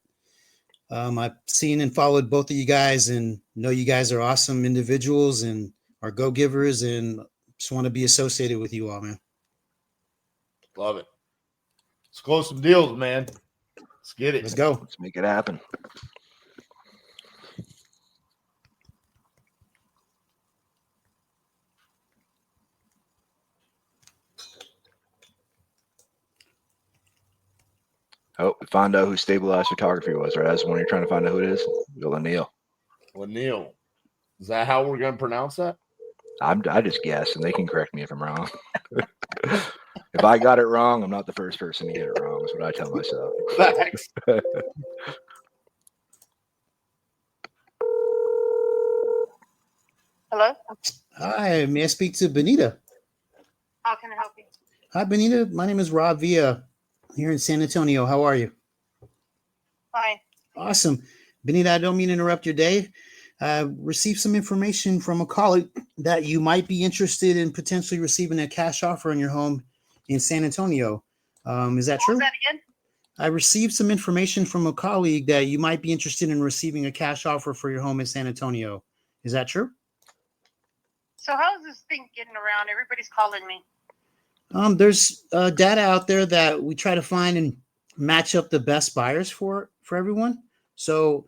I've seen and followed both of you guys and know you guys are awesome individuals and are go-givers, and just want to be associated with you all, man. Love it. Let's close some deals, man. Let's get it. Let's go. Let's make it happen. Oh, we found out who Stabilized Photography was, right? That's the one you're trying to find out who it is. Laniel. Laniel. Is that how we're going to pronounce that? I just guess, and they can correct me if I'm wrong. If I got it wrong, I'm not the first person to get it wrong. That's what I tell myself. Thanks. Hello? Hi, may I speak to Benita? How can I help you? Hi, Benita. My name is Rob Villa here in San Antonio. How are you? Fine. Awesome. Benita, I don't mean to interrupt your day. Received some information from a colleague that you might be interested in potentially receiving a cash offer on your home in San Antonio. Is that true? What was that again? I received some information from a colleague that you might be interested in receiving a cash offer for your home in San Antonio. Is that true? So how's this thing getting around? Everybody's calling me. There's data out there that we try to find and match up the best buyers for everyone. So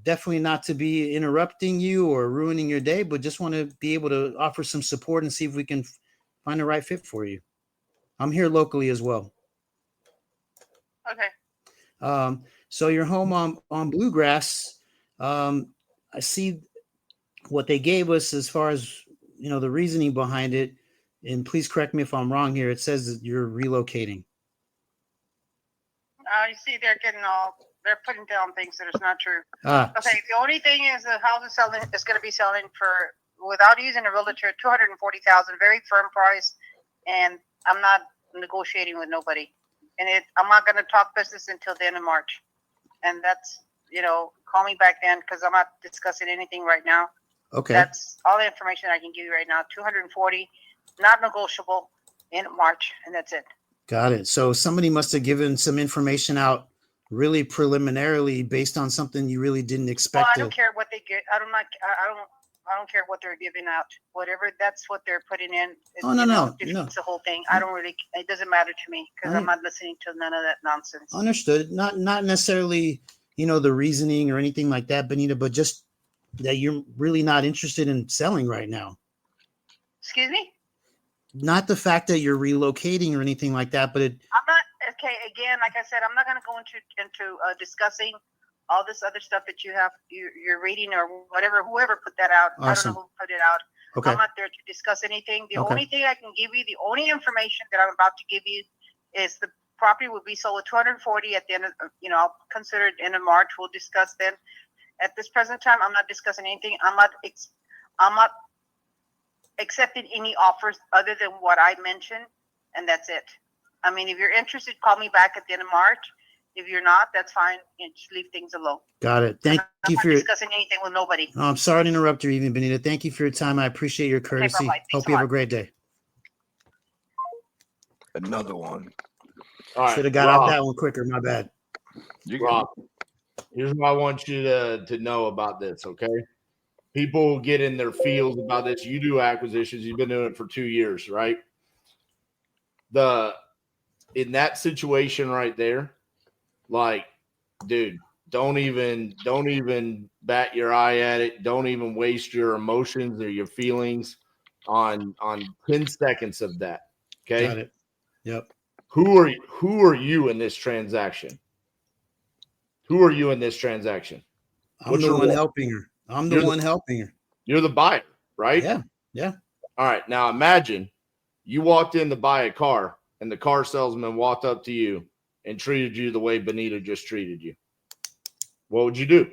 definitely not to be interrupting you or ruining your day, but just want to be able to offer some support and see if we can find the right fit for you. I'm here locally as well. Okay. So your home on Bluegrass, I see what they gave us as far as, the reasoning behind it. And please correct me if I'm wrong here. It says that you're relocating. You see, they're putting down things that is not true. Okay. The only thing is the house is going to be selling for, without using a realtor, $240,000, very firm price. And I'm not negotiating with nobody. And I'm not going to talk business until the end of March. And that's, call me back then, because I'm not discussing anything right now. Okay. That's all the information I can give you right now. 240, not negotiable, in March, and that's it. Got it. So somebody must have given some information out really preliminarily based on something you really didn't expect. Well, I don't care what they get. I don't care what they're giving out. Whatever, that's what they're putting in. No. It's the whole thing. It doesn't matter to me, because I'm not listening to none of that nonsense. Understood. Not necessarily, the reasoning or anything like that, Benita, but just that you're really not interested in selling right now. Excuse me? Not the fact that you're relocating or anything like that, but I'm not. Okay, again, like I said, I'm not going to go into discussing all this other stuff that you're reading or whatever. Whoever put that out, awesome. I don't know who put it out. Okay. I'm not there to discuss anything. The Okay. only thing I can give you, the only information that I'm about to give you, is the property will be sold at 240 at the end of, I'll consider it end of March. We'll discuss then. At this present time, I'm not discussing anything. I'm not accepting any offers other than what I mentioned, and that's it. I mean, if you're interested, call me back at the end of March. If you're not, that's fine. And just leave things alone. Got it. Thank you for discussing anything with nobody. Oh, I'm sorry to interrupt your evening, Benita. Thank you for your time. I appreciate your courtesy. bye-bye. Hope you have a great day. Another one. All right, Should have got Rob, out that one quicker. My bad. Rob, here's what I want you to know about this, okay? People get in their feels about this. You do acquisitions. You've been doing it for 2 years, right? In that situation right there, like, dude, don't even bat your eye at it. Don't even waste your emotions or your feelings on 10 seconds of that. Okay. Got it. Yep. Who are you in this transaction? Who are you in this transaction? I'm the one helping her. I'm the one helping her. You're the buyer, right? Yeah. Yeah. All right. Now imagine you walked in to buy a car and the car salesman walked up to you and treated you the way Benita just treated you. What would you do?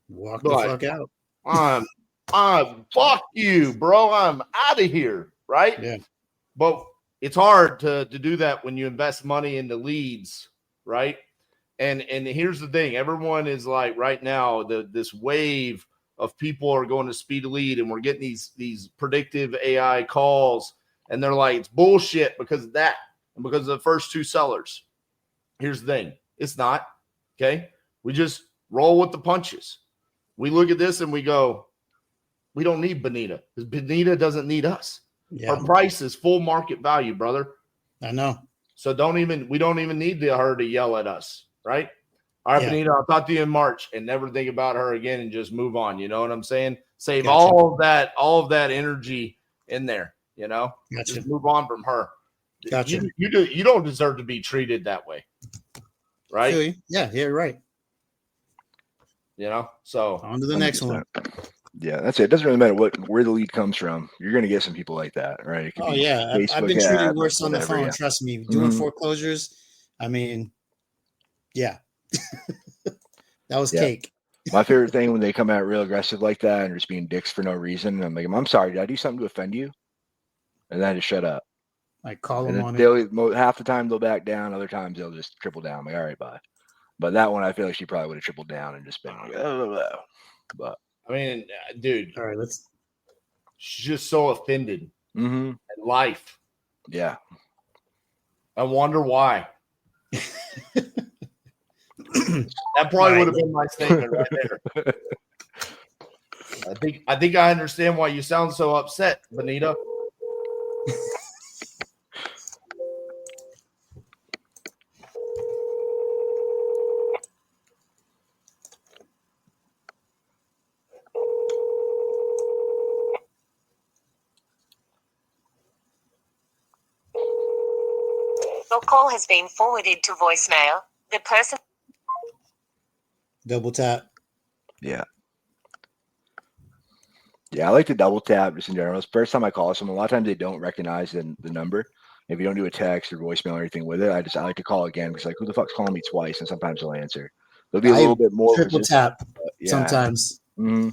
Walk the fuck out. I'm fuck you, bro. I'm out of here. Right? Yeah. But it's hard to do that when you invest money into leads, right? And here's the thing. Everyone is like right now, this wave of people are going to speed lead, and we're getting these predictive AI calls, and they're like, it's bullshit because of that and because of the first two sellers. Here's the thing. It's not. Okay. We just roll with the punches. We look at this and we go, we don't need Benita because Benita doesn't need us. Yeah. Our price is full market value, brother. I know. So we don't even need her to yell at us. Right. All right, yeah. Benita, I'll talk to you in March and never think about her again and just move on. You know what I'm saying? Save all of that energy in there, you know, just move on from her. Gotcha. You don't deserve to be treated that way. Right. Yeah. Yeah. Right. You know, so on to the next one. Yeah, that's it. It doesn't really matter where the lead comes from. You're going to get some people like that, right? Oh yeah, I've been treated worse on the phone. Yeah. Trust me, doing foreclosures. I mean, yeah, that was cake. My favorite thing when they come out real aggressive like that and just being dicks for no reason. I'm like, I'm sorry, did I do something to offend you? And then just shut up. I call them on it. Half the time they'll back down. Other times they'll just triple down. I'm like, all right, bye. But that one, I feel like she probably would have tripled down and just been like, oh. But I mean, dude. All right, she's just so offended at life. Yeah. I wonder why. That probably would have been my statement right there. I think I understand why you sound so upset, Benita. Your call has been forwarded to voicemail. The person. Double tap. Yeah. Yeah, I like to double tap just in general. It's the first time I call someone. A lot of times they don't recognize the number. If you don't do a text or voicemail or anything with it, I like to call again because like, who the fuck's calling me twice? And sometimes they'll answer. They'll be a little bit more triple tap sometimes. Mm-hmm.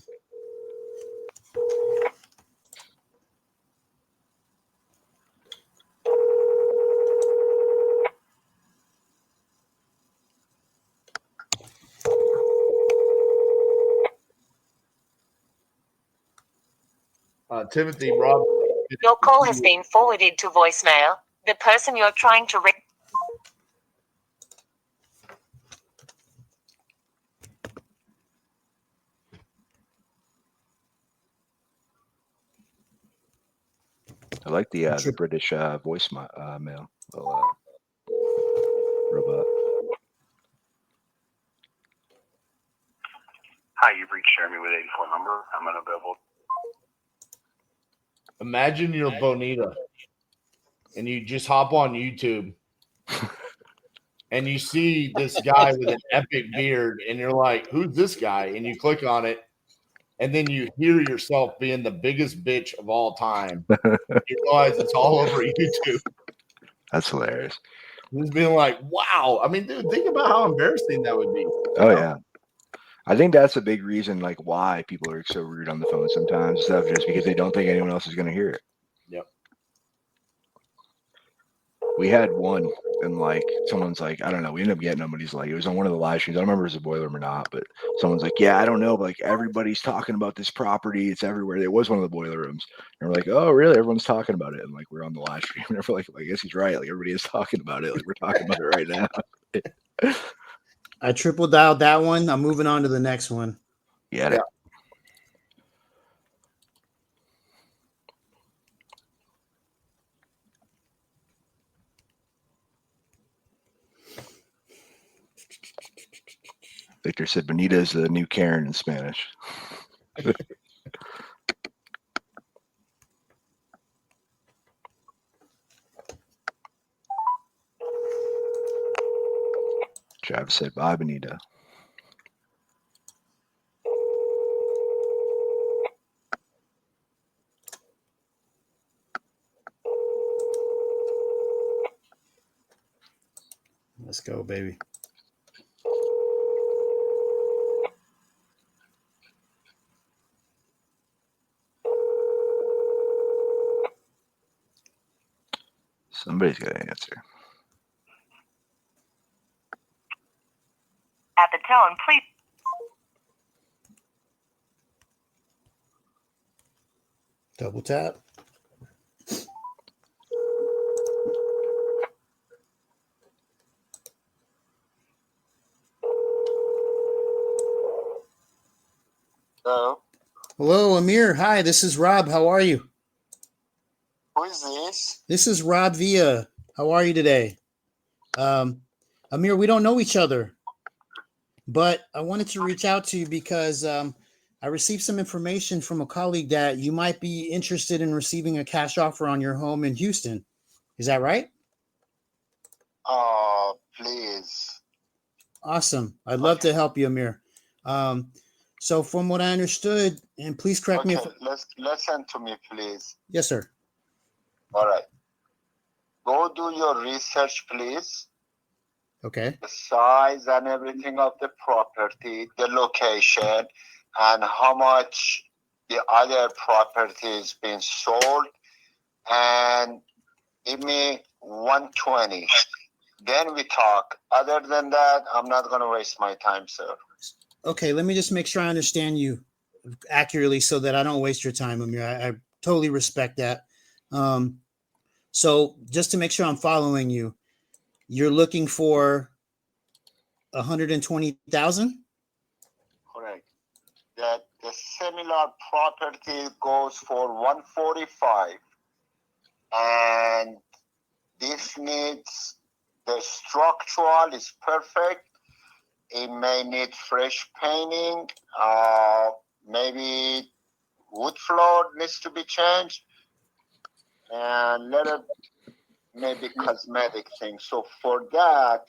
Timothy, Rob. Your call has been forwarded to voicemail. The person you're trying to reach. I like the British voice mail. Robot. Hi, you've reached Jeremy with 84 number. I'm unavailable. Imagine you're Bonita and you just hop on YouTube and you see this guy with an epic beard and you're like, who's this guy? And you click on it and then you hear yourself being the biggest bitch of all time. You realize it's all over YouTube. That's hilarious. Just being like, wow. I mean, dude, think about how embarrassing that would be. Oh yeah. I think that's a big reason, like, why people are so rude on the phone sometimes, stuff just because they don't think anyone else is going to hear it. Yep. We had one, and like, someone's like, I don't know. We ended up getting them, but he's like, it was on one of the live streams. I don't remember if it was a boiler room or not, but someone's like, yeah, I don't know, but like, everybody's talking about this property. It's everywhere. It was one of the boiler rooms, and we're like, oh, really? Everyone's talking about it, and like, we're on the live stream, and we're like, I guess he's right. Like, everybody is talking about it. Like, we're talking about it right now. I triple dialed that one. I'm moving on to the next one. Yeah. Victor said Bonita is the new Karen in Spanish. Travis said, bye, Bonita. Let's go, baby. Somebody's got to answer. At the tone, please. Double tap. Hello. Hello, Amir. Hi, this is Rob. How are you? Who is this? This is Rob Villa. How are you today? Amir, we don't know each other, but I wanted to reach out to you because I received some information from a colleague that you might be interested in receiving a cash offer on your home in Houston. Is that right? Please. Awesome. I'd love to help you, Amir. So from what I understood, and please correct me if... Listen to me, please. Yes, sir. All right. Go do your research, please. Okay. The size and everything of the property, the location, and how much the other property is being sold, and give me 120. Then we talk. Other than that, I'm not going to waste my time, sir. Okay, let me just make sure I understand you accurately so that I don't waste your time, Amir. I totally respect that. So just to make sure I'm following you, you're looking for 120,000? Correct. That the similar property goes for 145, and this needs the structural is perfect. It may need fresh painting. Maybe wood floor needs to be changed, and little maybe cosmetic things. So for that,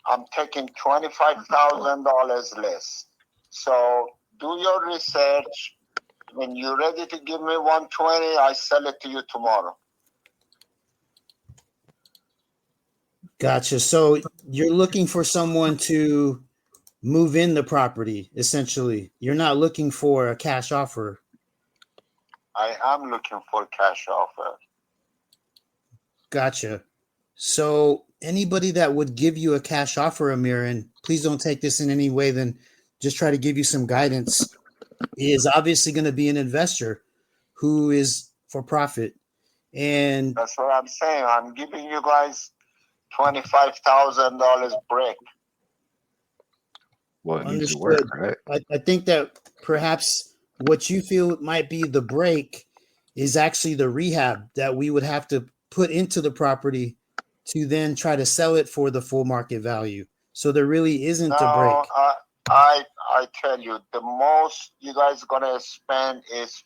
I'm taking $25,000 less. So do your research. When you're ready to give me 120, I sell it to you tomorrow. Gotcha. So you're looking for someone to move in the property, essentially. You're not looking for a cash offer. I am looking for cash offer. Gotcha. So anybody that would give you a cash offer, Amir, and please don't take this in any way, then just try to give you some guidance, is obviously going to be an investor who is for profit. And that's what I'm saying. I'm giving you guys $25,000 break. Well, it needs to work, right? I think that perhaps what you feel might be the break is actually the rehab that we would have to put into the property to then try to sell it for the full market value. So there really isn't a break. I tell you, the most you guys gonna spend is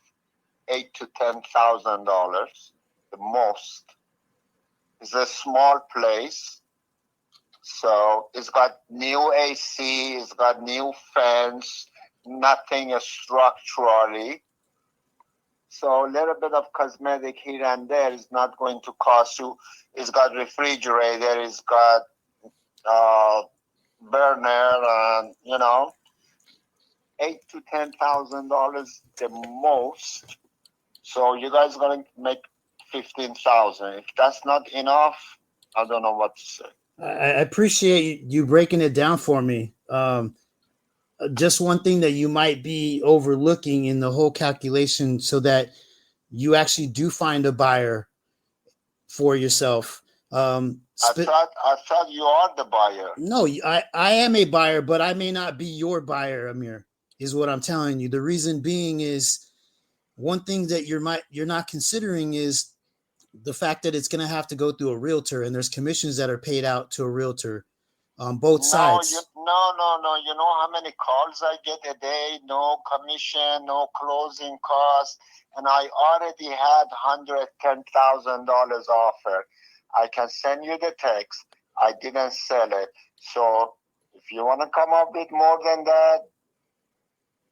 $8,000 to $10,000. The most. It's a small place, so it's got new AC, it's got new fence, nothing structurally. So a little bit of cosmetic here and there is not going to cost you. It's got refrigerator, it's got burner, and $8,000 to $10,000 the most. So you guys gonna make 15,000. If that's not enough, I don't know what to say. I appreciate you breaking it down for me. Just one thing that you might be overlooking in the whole calculation, so that you actually do find a buyer for yourself. I thought you are the buyer. No, I am a buyer, but I may not be your buyer, Amir, is what I'm telling you. The reason being is one thing that you're not considering is the fact that it's going to have to go through a realtor, and there's commissions that are paid out to a realtor on both sides. No. You know how many calls I get a day? No commission, no closing costs, and I already had $110,000 offer. I can send you the text. I didn't sell it. So if you want to come up with more than that,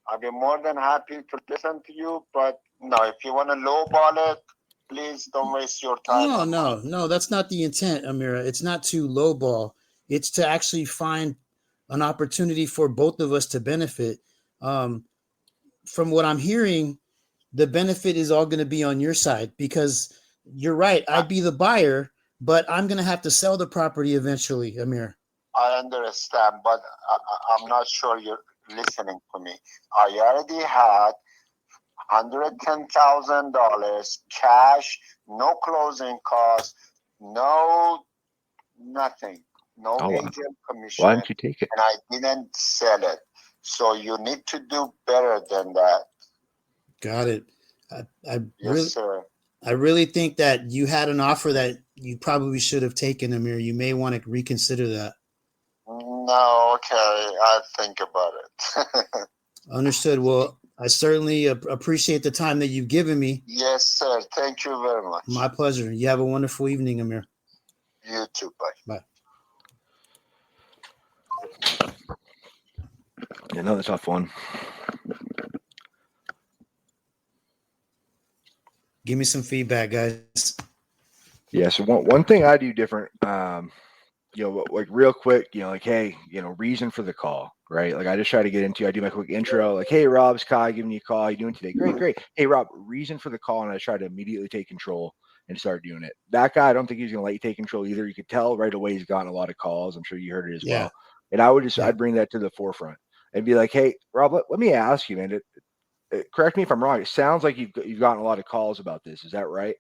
I'll be more than happy to listen to you. But no, if you want to lowball it, please don't waste your time. No, that's not the intent, Amira. It's not to lowball. It's to actually find an opportunity for both of us to benefit. From what I'm hearing, the benefit is all going to be on your side, because you're right. I'd be the buyer, but I'm going to have to sell the property eventually, Amir. I understand, but I'm not sure you're listening to me. I already had $110,000 cash, no closing costs, no nothing, no agent commission. Why didn't you take it? And I didn't sell it. So you need to do better than that. Got it. Yes, sir. I really think that you had an offer that you probably should have taken, Amir. You may want to reconsider that. No, okay. I'll think about it. Understood. Well, I certainly appreciate the time that you've given me. Yes, sir. Thank you very much. My pleasure. You have a wonderful evening, Amir. You too. Bye. Bye. Another tough one. Give me some feedback, guys. Yeah. So one thing I do different, like real quick, like, hey, reason for the call, right? Like I just try to get into, I do my quick intro, like, hey, Rob, it's Ky giving you a call. How you doing today? Great. Hey, Rob, reason for the call. And I try to immediately take control and start doing it. That guy, I don't think he's going to let you take control either. You could tell right away he's gotten a lot of calls. I'm sure you heard it as well. And I'd bring that to the forefront and be like, hey, Rob, let me ask you, man, correct me if I'm wrong. It sounds like you've gotten a lot of calls about this. Is that right?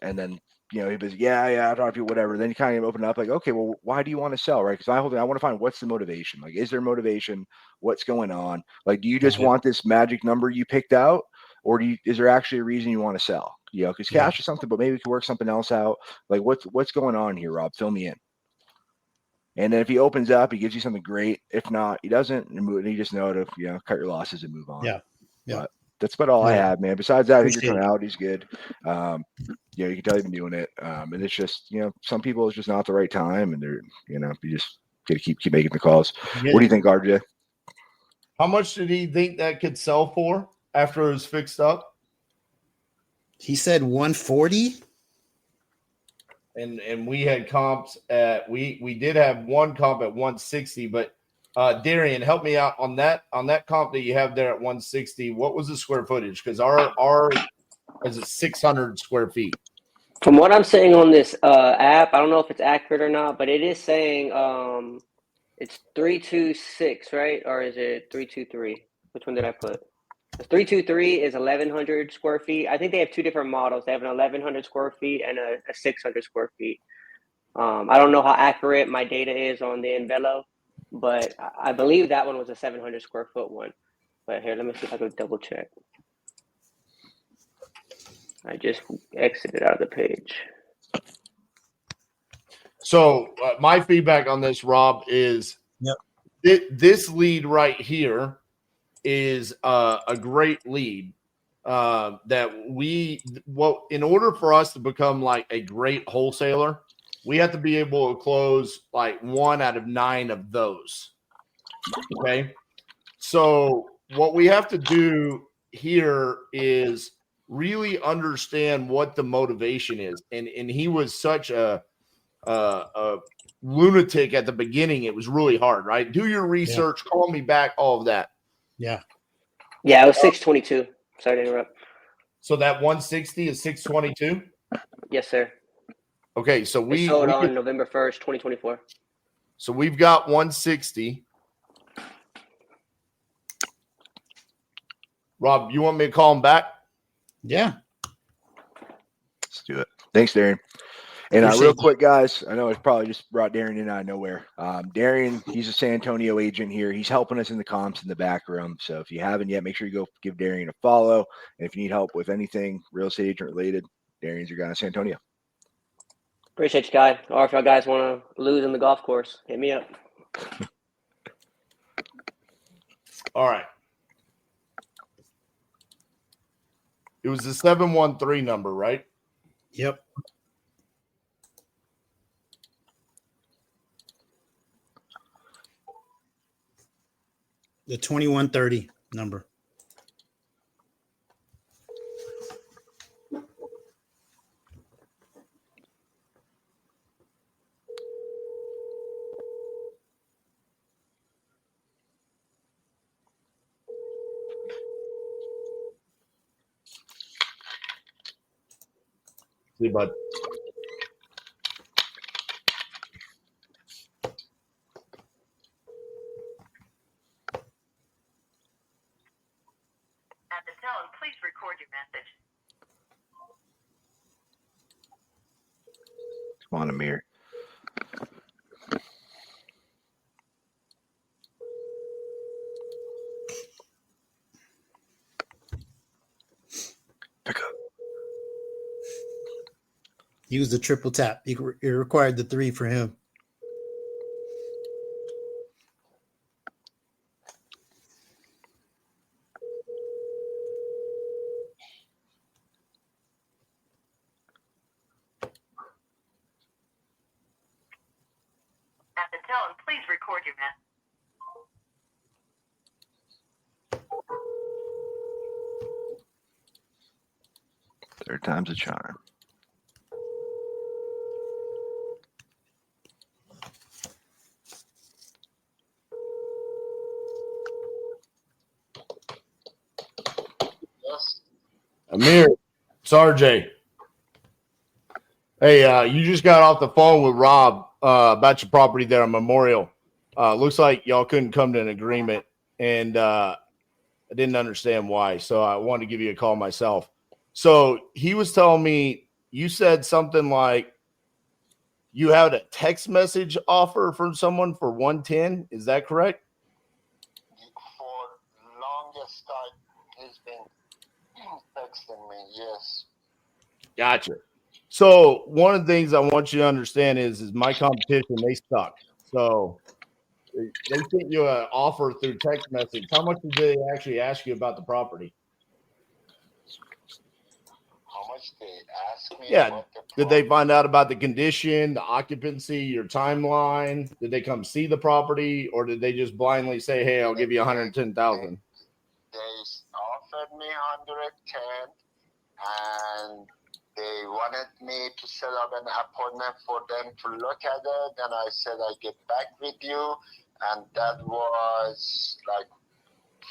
And then, he was, yeah, I'll talk to you, whatever. Then you kind of open up like, okay, well, why do you want to sell, right? Because I want to find what's the motivation. Like, is there motivation? What's going on? Like, do you just want this magic number you picked out? Or is there actually a reason you want to sell? Because cash is something, but maybe we could work something else out. Like, what's going on here, Rob? Fill me in. And then if he opens up, he gives you something great. If not, he doesn't. And you just know to, cut your losses and move on. Yeah. But that's about all I have, man. Besides that, I think your tonality's good. You can tell you've been doing it. And it's just, some people it's just not the right time, and they're, you just got to keep making the calls. What do you think, RJ? How much did he think that could sell for after it was fixed up? He said 140. And we had comps at we did have one comp at 160, but Darian, help me out on that comp that you have there at 160. What was the square footage? Because our is it 600 square feet? From what I'm saying on this app, I don't know if it's accurate or not, but it is saying it's 326, right? Or is it 323? Which one did I put? 323 is 1,100 square feet. I think they have two different models. They have an 1,100 square feet and a 600 square feet. I don't know how accurate my data is on the Envelo, but I believe that one was a 700 square foot one. But here, let me see if I can double check. I just exited out of the page. So my feedback on this, Rob, is this lead right here is a great lead that in order for us to become like a great wholesaler, we have to be able to close like 1 out of 9 of those. Okay. So what we have to do here is really understand what the motivation is. And he was such a lunatic at the beginning. It was really hard, right? Do your research, call me back, all of that. Yeah. Yeah, it was 622. Sorry to interrupt. So that 160 is 622? Yes, sir. Okay, so We sold on November 1st, 2024. So we've got 160. Rob, you want me to call him back? Yeah. Let's do it. Thanks, Darian. And real quick, guys, I know it's probably just brought Darian in out of nowhere. Darian, he's a San Antonio agent here. He's helping us in the comps in the back room. So if you haven't yet, make sure you go give Darian a follow. And if you need help with anything real estate agent related, Darian's your guy in San Antonio. Appreciate you, Guy. Or if y'all guys want to lose in the golf course, hit me up. All right. It was the 713 number, right? Yep. The 2130 number. See, bud. At the tone, please record your message. Come on, Amir. Pick up. He was the triple tap. It required the 3 for him. At the tone, please record your message. Third time's a charm. Amir, it's RJ. Hey, you just got off the phone with Rob about your property there on Memorial. Looks like y'all couldn't come to an agreement, and I didn't understand why, so I wanted to give you a call myself. So he was telling me you said something like you had a text message offer from someone for 110. Is that correct? For longest time, he's been texting me. Yes. Gotcha. So one of the things I want you to understand is my competition, they suck. So they sent you an offer through text message. How much did they actually ask you about the property? How much they ask me? Yeah. About the Did they find out about the condition, the occupancy, your timeline? Did they come see the property, or did they just blindly say, "Hey, I'll give you 110,000"? They offered me 110, and they wanted me to set up an appointment for them to look at it. And I said I'd get back with you, and that was like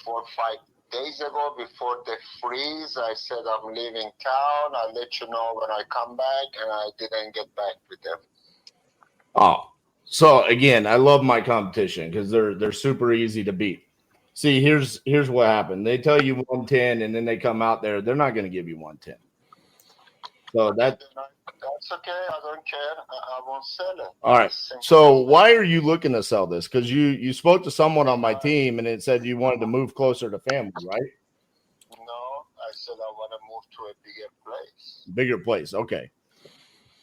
4 or 5 days ago before the freeze. I said I'm leaving town. I'll let you know when I come back, and I didn't get back with them. Oh, so again, I love my competition because they're super easy to beat. See, here's what happened. They tell you 110, and then they come out there. They're not going to give you 110. So that's okay. I don't care. I won't sell it. All right. So why are you looking to sell this? Because you spoke to someone on my team, and it said you wanted to move closer to family, right? No, I said I want to move to a bigger place. Bigger place. Okay.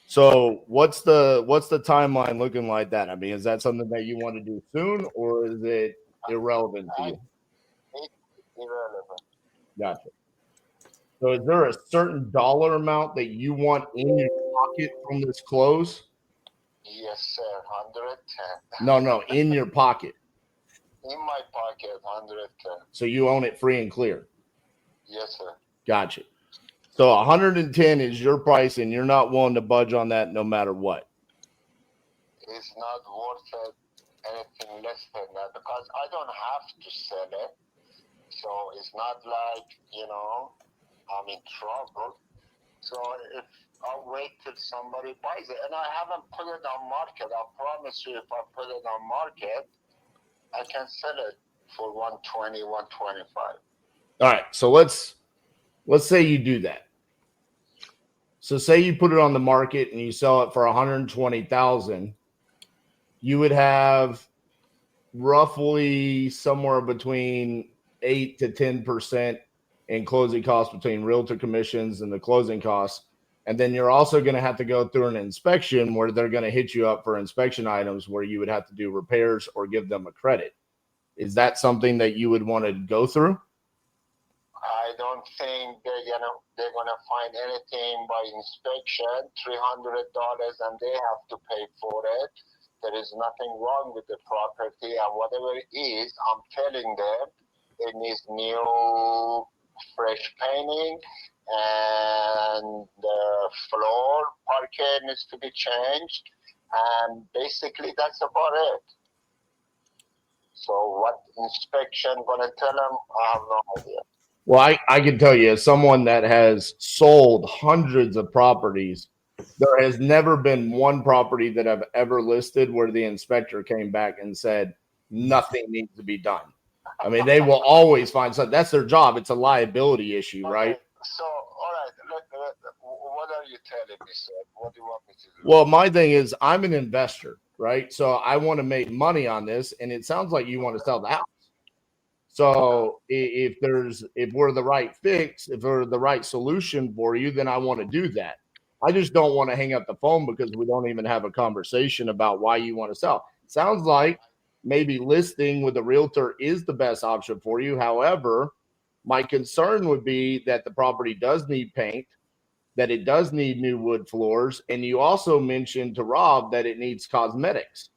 So what's the timeline looking like that? I mean, is that something that you want to do soon, or is it irrelevant to you? It's irrelevant. Gotcha. So is there a certain dollar amount that you want in your pocket from this close? Yes, sir. 110. No, in your pocket. In my pocket, 110. So you own it free and clear. Yes, sir. Gotcha. So 110 is your price, and you're not willing to budge on that no matter what. It's not worth it anything less than that because I don't have to sell it. So it's not like, I'm in trouble. So if I wait till somebody buys it, and I haven't put it on market, I promise you, if I put it on market, I can sell it for 120, 125. All right. So let's say you do that. So say you put it on the market and you sell it for 120,000, you would have roughly somewhere between 8 to 10% in closing costs between realtor commissions and the closing costs. And then you're also going to have to go through an inspection where they're going to hit you up for inspection items where you would have to do repairs or give them a credit. Is that something that you would want to go through? I don't think they're gonna find anything by inspection, $300, and they have to pay for it. There is nothing wrong with the property, and whatever it is, I'm telling them it needs new fresh painting, and the floor parquet needs to be changed, and basically that's about it. So what inspection gonna tell them? I have no idea. Well, I can tell you, as someone that has sold hundreds of properties, there has never been one property that I've ever listed where the inspector came back and said nothing needs to be done. I mean, they will always find something. That's their job. It's a liability issue, right? Okay, so, all right, what are you telling me, sir? What do you want me to do? Well, my thing is I'm an investor, right? So I want to make money on this, and it sounds like you want to sell the house. So if we're the right fix, if we're the right solution for you, then I want to do that. I just don't want to hang up the phone because we don't even have a conversation about why you want to sell. Sounds like maybe listing with a realtor is the best option for you. However, my concern would be that the property does need paint, that it does need new wood floors, and you also mentioned to Rob that it needs cosmetics.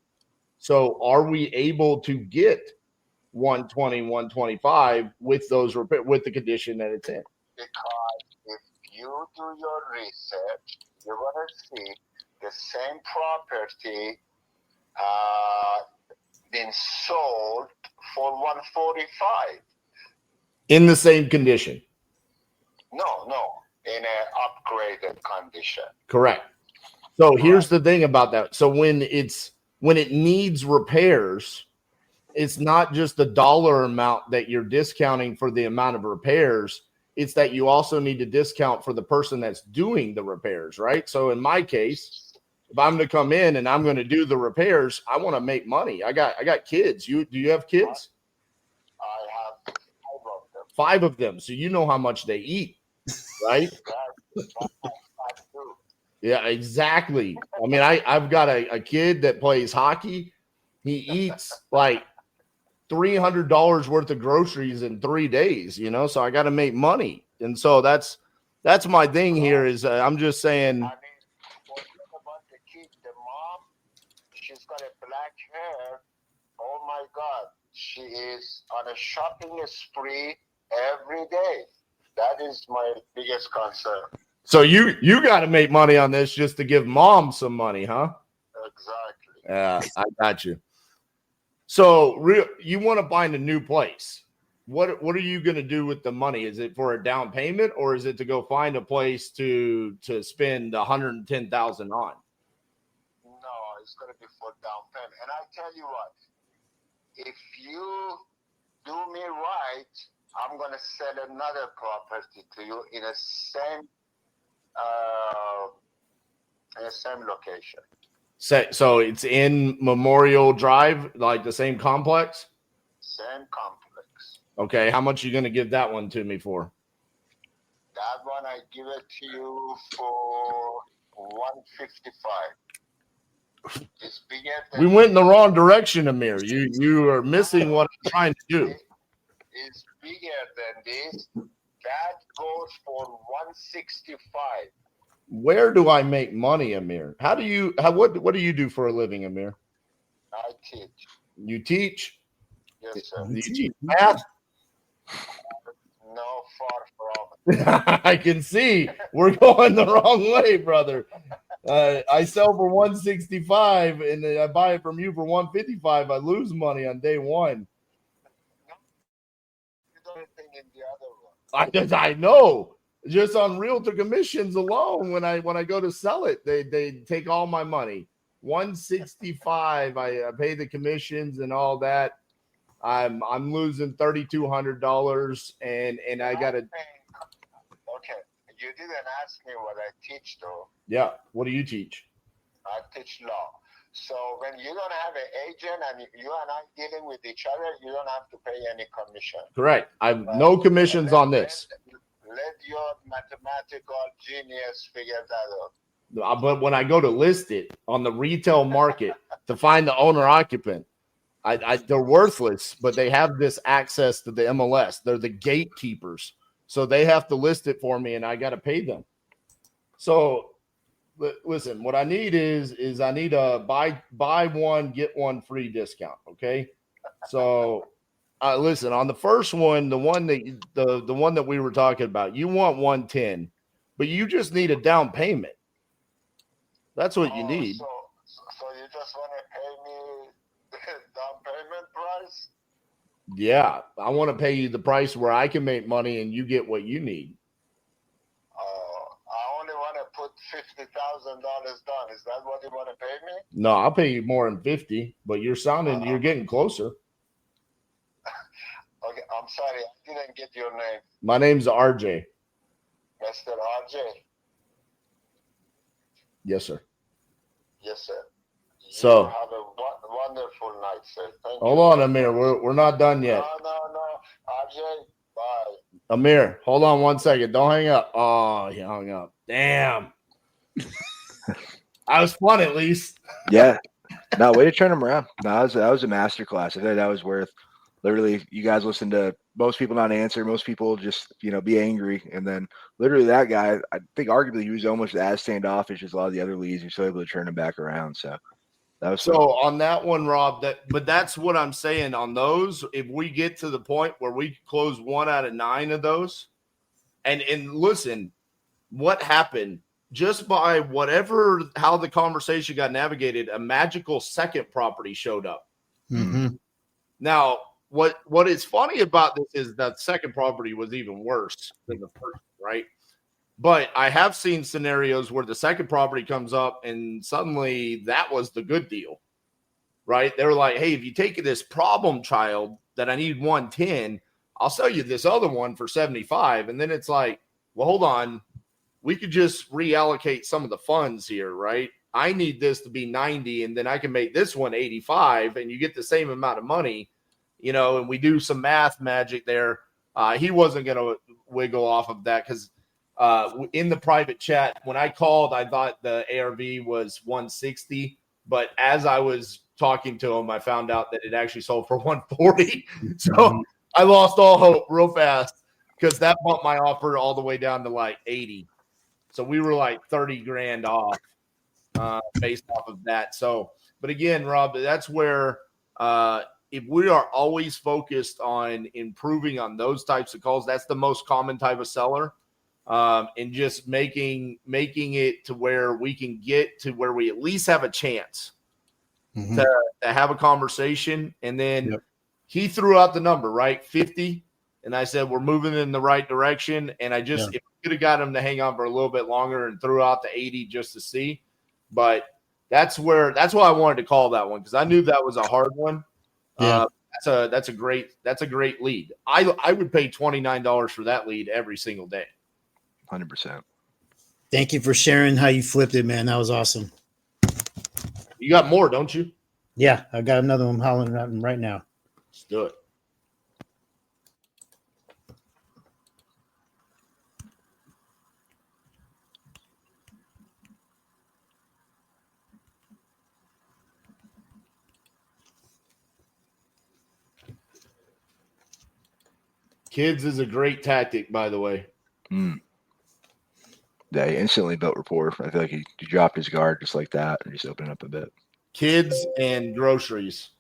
So are we able to get 120, 125 with those with the condition that it's in? Because if you do your research, you're going to see the same property being sold for 145. In the same condition? No, in an upgraded condition. Correct. So here's the thing about that. So when it needs repairs, it's not just the dollar amount that you're discounting for the amount of repairs. It's that you also need to discount for the person that's doing the repairs, right? So in my case, if I'm going to come in and I'm going to do the repairs, I want to make money. I got kids. Do you have kids? I have 5 of them. So you know how much they eat, right? Yeah, exactly. I mean, I've got a kid that plays hockey. He eats like $300 worth of groceries in 3 days, so I got to make money. And so that's my thing here is I'm just saying. I mean, what about the kid, the mom? She's got a black hair. Oh my God. She is on a shopping spree every day. That is my biggest concern. So you got to make money on this just to give mom some money, huh? Exactly. Yeah, I got you. So you want to find a new place. What are you going to do with the money? Is it for a down payment or is it to go find a place to spend $110,000 on? No, it's going to be for down payment. And I tell you what, if you do me right, I'm going to sell another property to you in the same location. So it's in Memorial Drive, like the same complex? Same complex. Okay, how much are you going to give that one to me for? That one I give it to you for $155. It's bigger than we went in the wrong direction, Amir. You are missing what I'm trying to do. It's bigger than this. That goes for $165. Where do I make money, Amir? What do you do for a living, Amir? I teach. You teach? Yes, sir. You teach math? No, far from. I can see we're going the wrong way, brother. I sell for 165 and then I buy it from you for 155. I lose money on day one. I know. Just on realtor commissions alone, when I go to sell it, they take all my money. 165. I pay the commissions and all that. I'm losing $3,200, and I got to. Okay, you didn't ask me what I teach, though. Yeah, what do you teach? I teach law. So when you don't have an agent and you and I dealing with each other, you don't have to pay any commission. Correct. I've no commissions on this. Let your mathematical genius figure that out. But when I go to list it on the retail market to find the owner occupant, they're worthless, but they have this access to the MLS. They're the gatekeepers. So they have to list it for me and I got to pay them. So listen, what I need is I need a buy one, get one free discount. Okay. So listen, on the first one, the one that we were talking about, you want 110, but you just need a down payment. That's what you need. So you just want to pay me the down payment price? Yeah, I want to pay you the price where I can make money and you get what you need. I only want to put $50,000 down. Is that what you want to pay me? No, I'll pay you more than 50, but you're getting closer. Okay, I'm sorry, I didn't get your name. My name's RJ. Mr. RJ? Yes, sir. Yes, sir. So have a wonderful night, sir. Thank hold you. on, Amir. We're not done yet. No. RJ, bye. Amir, hold on 1 second. Don't hang up. Oh, he hung up. Damn. I was fun at least. Yeah. No, way to turn him around. No, that was a masterclass. I think that was worth. Literally, you guys listen to most people not answer, most people just, be angry. And then literally that guy, I think arguably he was almost as standoffish as a lot of the other leads. You're still able to turn him back around. So that was so on that one, Rob, but that's what I'm saying on those. If we get to the point where we close 1 out of 9 of those, and listen, what happened just by how the conversation got navigated, a magical second property showed up. Mm-hmm. Now, what is funny about this is that second property was even worse than the first, right? But I have seen scenarios where the second property comes up and suddenly that was the good deal, right? They're like, hey, if you take this problem child that I need 110, I'll sell you this other one for 75. And then it's like, well, hold on. We could just reallocate some of the funds here, right? I need this to be 90 and then I can make this one 85 and you get the same amount of money. And we do some math magic there. He wasn't going to wiggle off of that because in the private chat, when I called, I thought the ARV was 160. But as I was talking to him, I found out that it actually sold for 140. So I lost all hope real fast because that bumped my offer all the way down to like 80. So we were like 30 grand off based off of that. So, but again, Rob, that's where if we are always focused on improving on those types of calls, that's the most common type of seller. And just making it to where we can get to where we at least have a chance to have a conversation. And then he threw out the number, right? 50. And I said, we're moving in the right direction. And I just, if we could have got him to hang on for a little bit longer and threw out the 80 just to see. But that's why I wanted to call that one because I knew that was a hard one. Yeah. That's a great lead. I would pay $29 for that lead every single day. 100%. Thank you for sharing how you flipped it, man. That was awesome. You got more, don't you? Yeah, I got another one hollering at him right now. Let's do it. Kids is a great tactic, by the way. Yeah, he instantly built rapport. I feel like he dropped his guard just like that and just opened up a bit. Kids and groceries.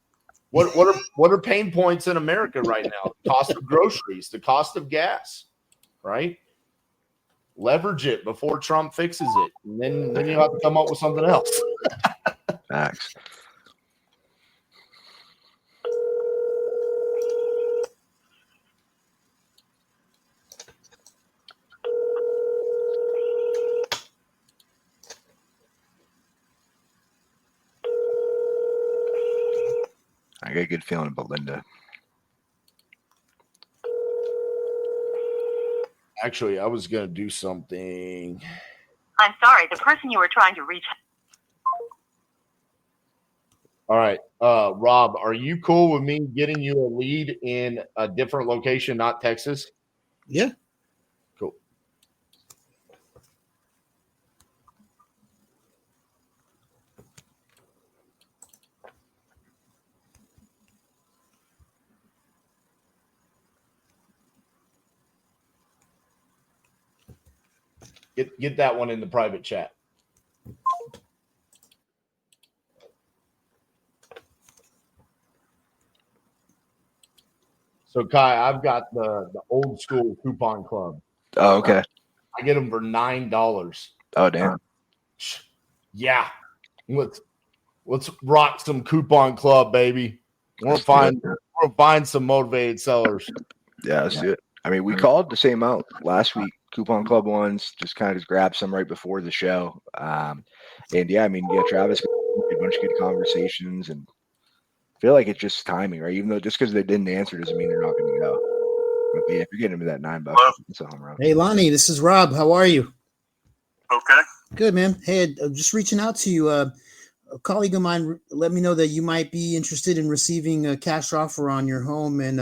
What are pain points in America right now? The cost of groceries, the cost of gas, right? Leverage it before Trump fixes it. And then you have to come up with something else. Facts. I got a good feeling about Linda. Actually, I was going to do something. I'm sorry, the person you were trying to reach. All right. Rob, are you cool with me getting you a lead in a different location, not Texas? Yeah. Cool. Get that one in the private chat. So Kai, I've got the old school coupon club. Oh, okay. I get them for $9. Oh, damn. Yeah. Let's rock some coupon club, baby. We're gonna find some motivated sellers. Yeah, let's do it. I mean, we called the same amount last week. Coupon club ones, just kind of grabbed some right before the show. And yeah, I mean, yeah, Travis, a bunch of good conversations, and I feel like it's just timing, right? Even though just because they didn't answer doesn't mean they're not going to go. But yeah, if you're getting into that $9, it's a home run. Hey, Lonnie, this is Rob. How are you? Okay. Good, man. Hey, I'm just reaching out to you. A colleague of mine let me know that you might be interested in receiving a cash offer on your home in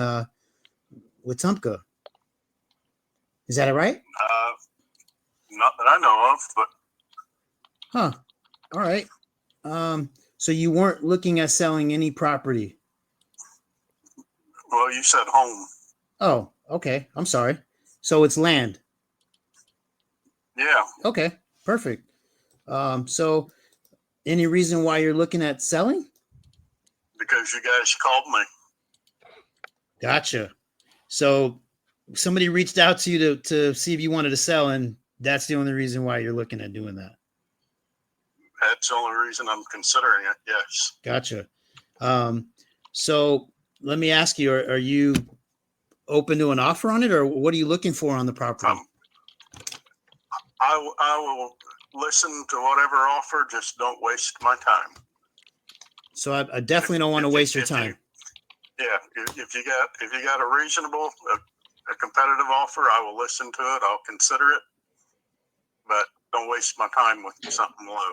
Wetumpka. Is that right? Not that I know of, but Huh. All right. So you weren't looking at selling any property? well, you said home. Oh, okay. I'm sorry. So it's land. Yeah. Okay, perfect. So any reason why you're looking at selling? Because you guys called me. Gotcha. So somebody reached out to you to see if you wanted to sell, and that's the only reason why you're looking at doing that. That's the only reason I'm considering it. Yes. Gotcha. So let me ask you, are you open to an offer on it, or what are you looking for on the property? I will listen to whatever offer. Just don't waste my time. So I definitely don't want to waste your time. If you got a reasonable, a competitive offer, I will listen to it. I'll consider it, but don't waste my time with something low.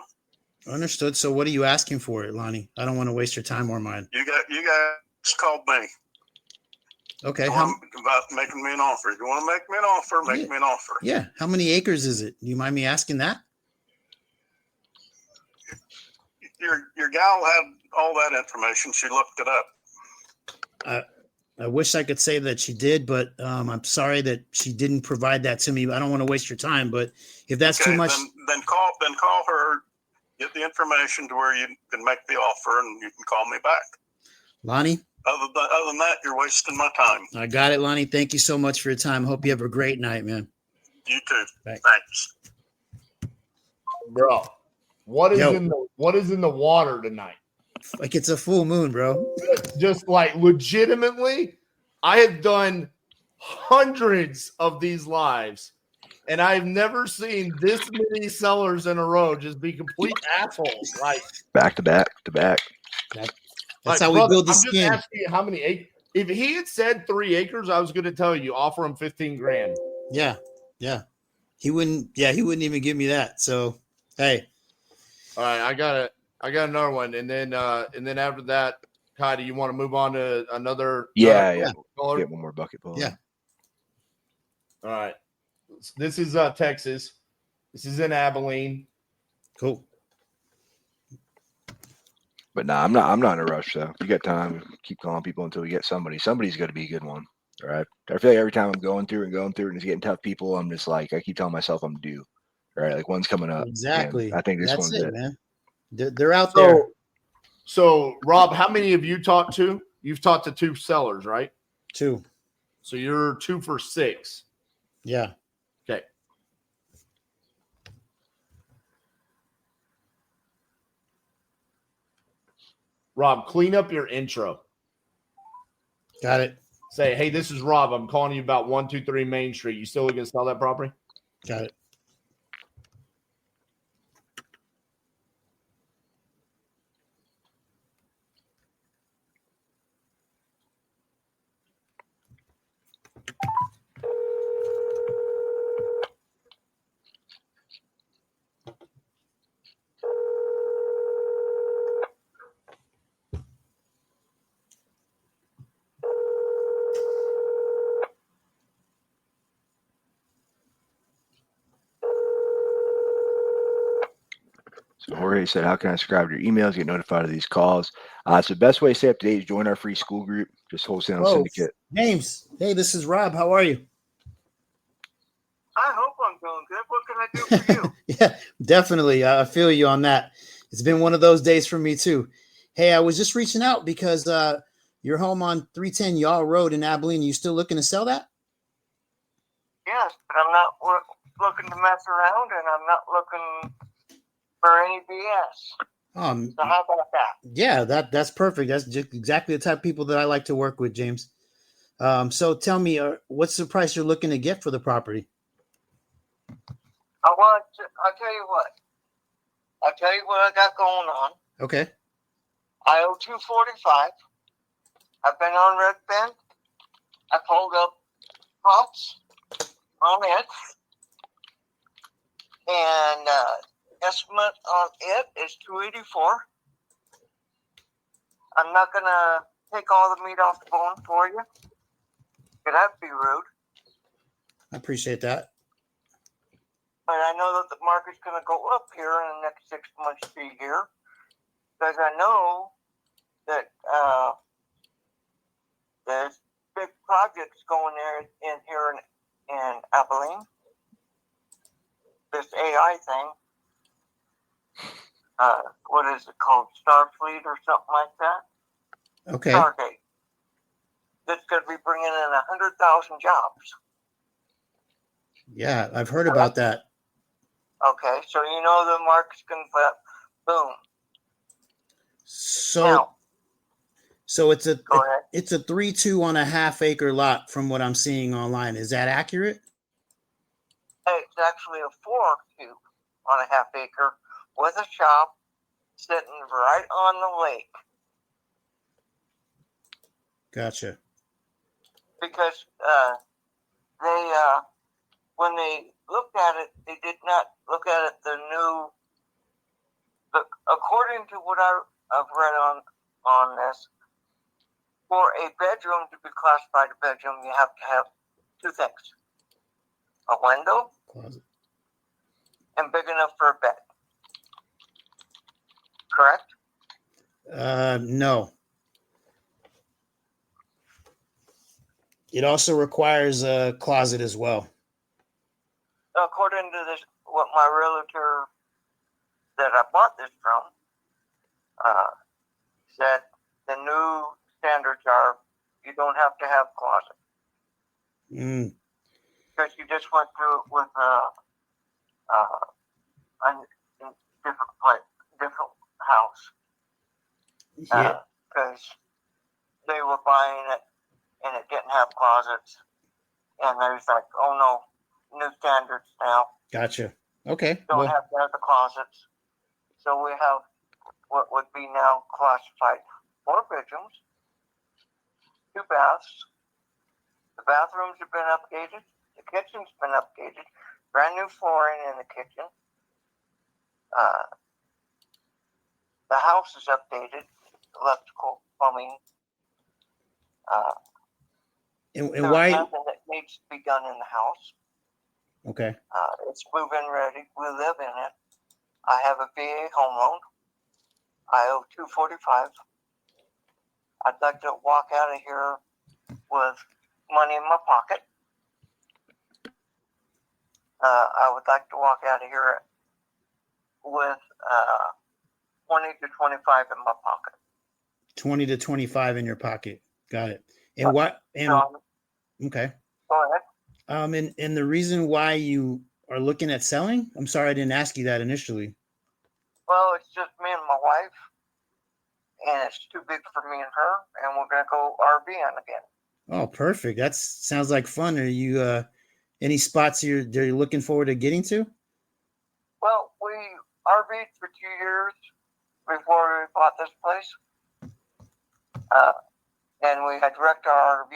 Understood. So what are you asking for it, Lonnie? I don't want to waste your time or mine. You guys called me. Okay. About making me an offer. If you want to make me an offer, make me an offer. Yeah. How many acres is it? Do you mind me asking that? Your gal had all that information. She looked it up. I wish I could say that she did, but I'm sorry that she didn't provide that to me. I don't want to waste your time, but if that's too much, then call her. Get the information to where you can make the offer, and you can call me back. Lonnie. Other than that, you're wasting my time. I got it, Lonnie. Thank you so much for your time. Hope you have a great night, man. You too. Thanks. Bro, what is in the water tonight? Like it's a full moon, bro. Just like legitimately, I have done hundreds of these lives, and I've never seen this many sellers in a row just be complete assholes. Like back to back to back. That's how we build the I'm skin. just asking you how many acres. If he had said 3 acres, I was going to tell you offer him $15,000. Yeah. He wouldn't even give me that. So hey. All right, I got another one, and then after that, Kai, do you want to move on to another? Yeah. Get one more bucket pull. Yeah. All right. This is Texas. This is in Abilene. Cool. But no, I'm not in a rush though. You got time. Keep calling people until we get somebody. Somebody's got to be a good one. All right. I feel like every time I'm going through and it's getting tough people, I'm just like, I keep telling myself I'm due. All right. Like one's coming up. Exactly. I think this That's one's it, it. man. They're out there. So Rob, how many have you talked to? you've talked to 2 sellers, right? 2. So you're 2 for 6. Yeah. Okay. Rob, clean up your intro. Got it. Say, hey, this is Rob. I'm calling you about 123 Main Street. You still looking to sell that property? Got it. So Jorge said, how can I subscribe to your emails, get notified of these calls? So the best way to stay up to date is join our free school group, just Wholesaling Whoa, Syndicate. James. Hey, this is Rob. How are you? I hope I'm doing good. What can I do for you? Yeah, definitely. I feel you on that. It's been one of those days for me too. Hey, I was just reaching out because your home on 310 Y'all Road in Abilene. You still looking to sell that? Yes, but I'm not looking to mess around, and I'm not looking for any BS. So how about that? Yeah, that's perfect. That's just exactly the type of people that I like to work with, James. So tell me, what's the price you're looking to get for the property? I'll tell you what. I'll tell you what I got going on. Okay. I owe $245. I've been on Red Bend. I pulled up props on it, and estimate on it is $284. I'm not gonna take all the meat off the bone for you. That'd be rude. I appreciate that. But I know that the market's going to go up here in the next 6 months to a year, because I know that there's big projects going there in here in Abilene. This AI thing, what is it called? Starfleet or something like that? Okay. Stargate. That's going to be bringing in 100,000 jobs. Yeah, I've heard about that. Okay, so you know the market's going to boom. So it's a Go ahead. it's a 3.2 acre lot from what I'm seeing online. Is that accurate? It's actually a 4.2 acre with a shop sitting right on the lake. Gotcha. Because they when they looked at it, they did not look at it according to what I've read on this. For a bedroom to be classified a bedroom, you have to have 2 things: a window, closet, and big enough for a bed. Correct? No. It also requires a closet as well. According to this, what my realtor that I bought this from said, the new standards are you don't have to have a closet. Because you just went through it with a different house. Yeah. Because they were buying it and it didn't have closets. And there's like, oh no, new standards now. Gotcha. Okay. Don't have to have the closets. So we have what would be now classified 4 bedrooms, 2 baths. The bathrooms have been updated. The kitchen's been updated. Brand new flooring in the kitchen. The house is updated. Electrical, plumbing. And there's why? nothing that needs to be done in the house. Okay. It's move-in ready. We live in it. I have a VA home loan. I owe $245. I'd like to walk out of here with money in my pocket. I would like to walk out of here with 20 to 25 in my pocket. 20 to 25 in your pocket. Got it. And what? And okay. Go ahead. And the reason why you are looking at selling? I'm sorry I didn't ask you that initially. Well, it's just me and my wife, and it's too big for me and her, and we're gonna go RVing again. Oh, perfect. That sounds like fun. Are you any spots you're looking forward to getting to? Well, we RV'd for 2 years before we bought this place. And we had wrecked our RV,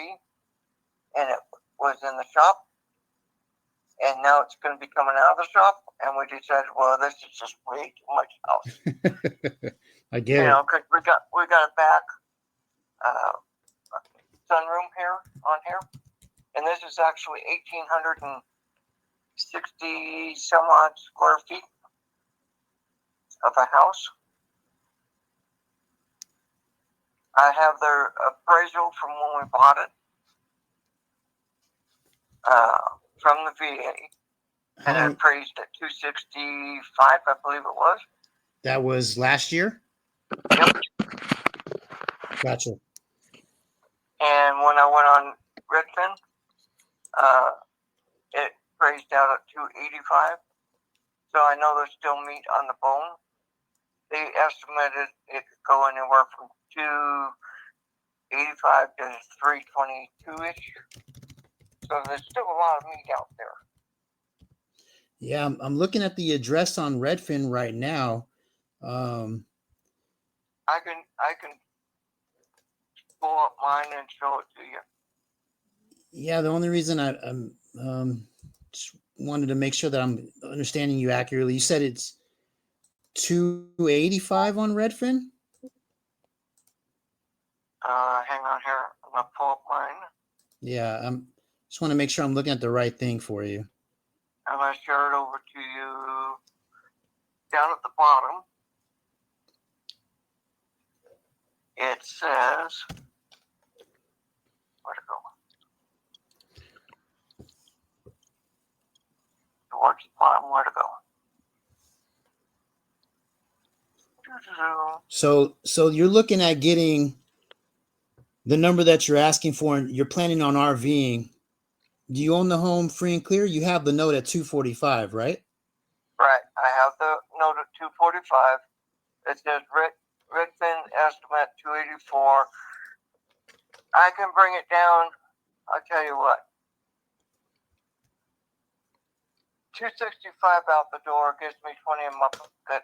and it was in the shop. And now it's going to be coming out of the shop, and we decided, well, this is just way too much house. I get it. Because we got a back sunroom here on here, and this is actually 1,860 some odd square feet of a house. I have their appraisal from when we bought it, from the VA, and it appraised at 265, I believe it was. That was last year? Yep. Gotcha. And when I went on Redfin, it appraised out at 285. So I know there's still meat on the bone. They estimated it could go anywhere from 285 to 322-ish. So there's still a lot of meat out there. Yeah, I'm looking at the address on Redfin right now. I can pull up mine and show it to you. Yeah, the only reason I'm just wanted to make sure that I'm understanding you accurately. You said it's 285 on Redfin? Hang on here. I'm gonna pull up mine. Yeah, just want to make sure I'm looking at the right thing for you. I'm gonna share it over to you down at the bottom. It says, where'd it go? Towards the bottom, where'd it go? So you're looking at getting the number that you're asking for, and you're planning on RVing. Do you own the home free and clear? You have the note at 245, right? Right. I have the note at 245. It says Redfin estimate 284. I can bring it down. I'll tell you what. 265 out the door gives me 20 in my pocket,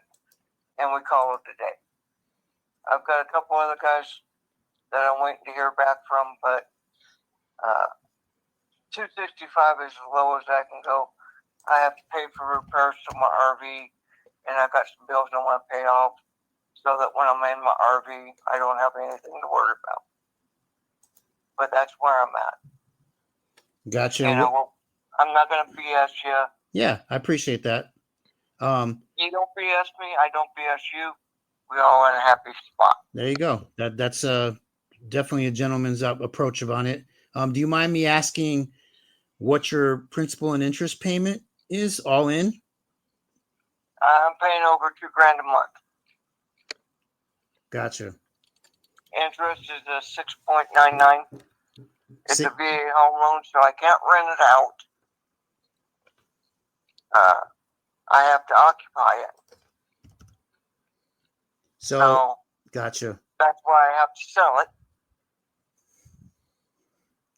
and we call it a day. I've got a couple other guys that I'm waiting to hear back from, but 265 is as low as I can go. I have to pay for repairs to my RV, and I've got some bills I want to pay off so that when I'm in my RV, I don't have anything to worry about. But that's where I'm at. Gotcha. I'm not going to BS you. Yeah, I appreciate that. You don't BS me, I don't BS you. We all in a happy spot. There you go. That's definitely a gentleman's approach on it. Do you mind me asking what your principal and interest payment is all in? I'm paying over $2,000 a month. Gotcha. Interest is a 6.99. It's a VA home loan, so I can't rent it out. I have to occupy it. So gotcha. That's why I have to sell it.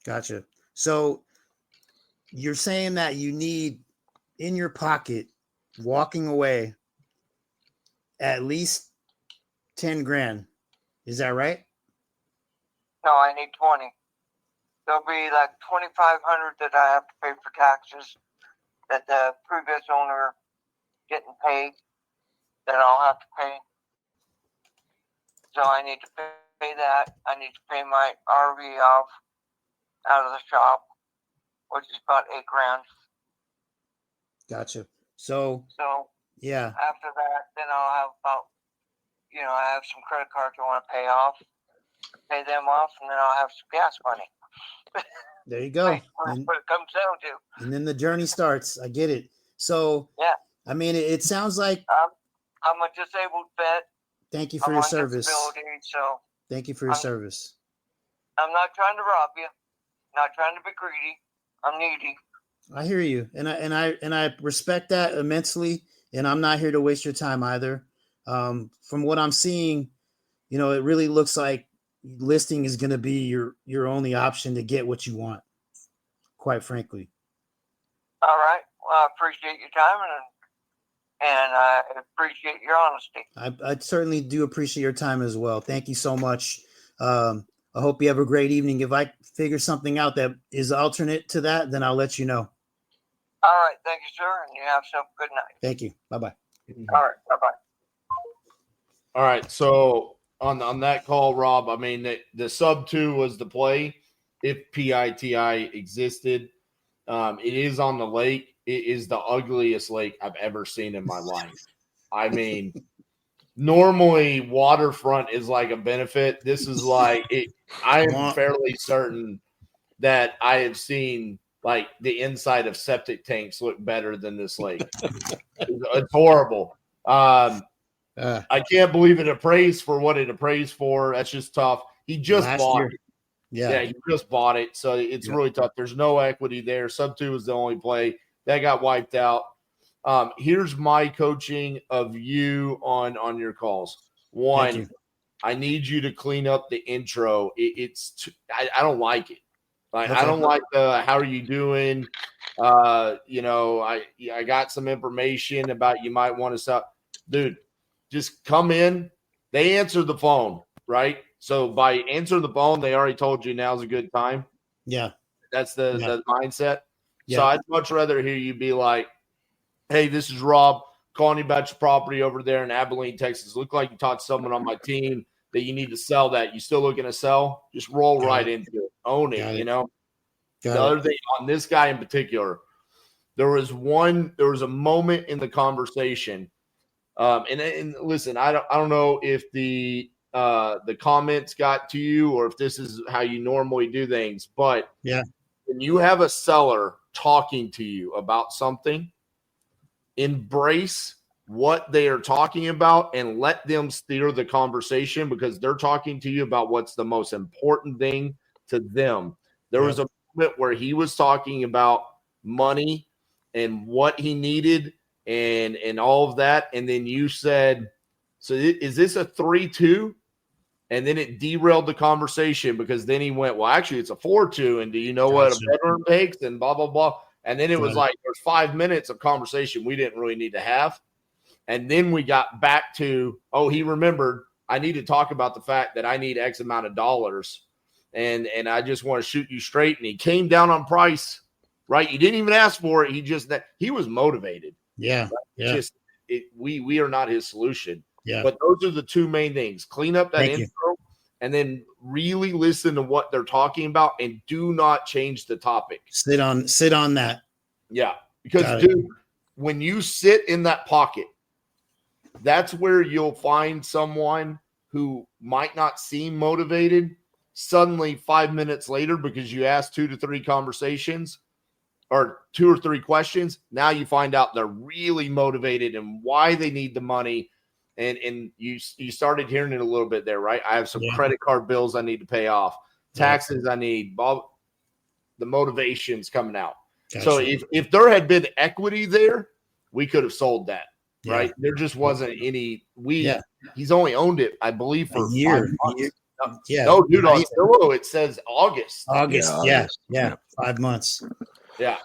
Gotcha. So you're saying that you need in your pocket, walking away, at least 10 grand. Is that right? No, I need 20. There'll be like 2,500 that I have to pay for taxes that the previous owner didn't pay, that I'll have to pay. So I need to pay that. I need to pay my RV off out of the shop, which is about $8,000. Gotcha. So yeah. After that, then I'll have about, I have some credit cards I want to pay off, pay them off, and then I'll have some gas money. There you go. That's what it comes down to. And then the journey starts. I get it. So yeah. I mean, it sounds like I'm a disabled vet. Thank you for your service. Disability, so Thank you for your service. I'm not trying to rob you. Not trying to be greedy. I'm needy. I hear you, and I respect that immensely. And I'm not here to waste your time either. From what I'm seeing, it really looks like listing is going to be your only option to get what you want. Quite frankly. All right. Well, I appreciate your time and I appreciate your honesty. I certainly do appreciate your time as well. Thank you so much. I hope you have a great evening. If I figure something out that is alternate to that, then I'll let you know. All right. Thank you, sir. And you have yourself a good night. Thank you. Bye-bye. All right. Bye-bye. All right. So on that call, Rob, I mean, the sub 2 was the play if PITI existed. It is on the lake. It is the ugliest lake I've ever seen in my life. I mean, normally waterfront is like a benefit. This is like it. I am fairly certain that I have seen like the inside of septic tanks look better than this lake. It's horrible. I can't believe it appraised for what it appraised for. That's just tough. He just bought it. Yeah, he just bought it. So it's really tough. There's no equity there. Sub 2 is the only play. That got wiped out. Here's my coaching of you on your calls. One, I need you to clean up the intro. I don't like it. Like, I don't like the how are you doing? I got some information about you might want to stop. Dude, just come in. They answer the phone, right? So by answering the phone, they already told you now's a good time. Yeah. That's the mindset. Yeah. So I'd much rather hear you be like, hey, this is Rob calling you about your property over there in Abilene, Texas. Look like you talked to someone on my team that you need to sell that. You still looking to sell? Just roll right into it. Own it, The other thing on this guy in particular, there was a moment in the conversation. And listen, I don't know if the comments got to you or if this is how you normally do things, but when you have a seller talking to you about something, embrace what they are talking about and let them steer the conversation because they're talking to you about what's the most important thing to them. There was a moment where he was talking about money and what he needed and all of that. And then you said, so is this a 3-2? And then it derailed the conversation because then he went, well, actually it's a 4-2. And do you know what a bedroom takes? And blah, blah, blah. And then it was like, there's 5 minutes of conversation we didn't really need to have. And then we got back to, he remembered I need to talk about the fact that I need X amount of dollars. And I just want to shoot you straight. And he came down on price, right? You didn't even ask for it. He was motivated. Yeah. Right? Yeah. We are not his solution. Yeah. But those are the two main things. Clean up that intro and then really listen to what they're talking about and do not change the topic. Sit on that. Yeah. Because, dude, when you sit in that pocket, that's where you'll find someone who might not seem motivated. Suddenly 5 minutes later, because you asked 2 to 3 conversations or 2 or 3 questions, now you find out they're really motivated and why they need the money. And you started hearing it a little bit there, right? I have some credit card bills I need to pay off, taxes I need, the motivation's coming out. Gotcha. So if there had been equity there, we could have sold that, right? There just wasn't any. He's only owned it, I believe, for a year. 5 months. No, dude, on Zillow it says August. August. 5 months. Yeah.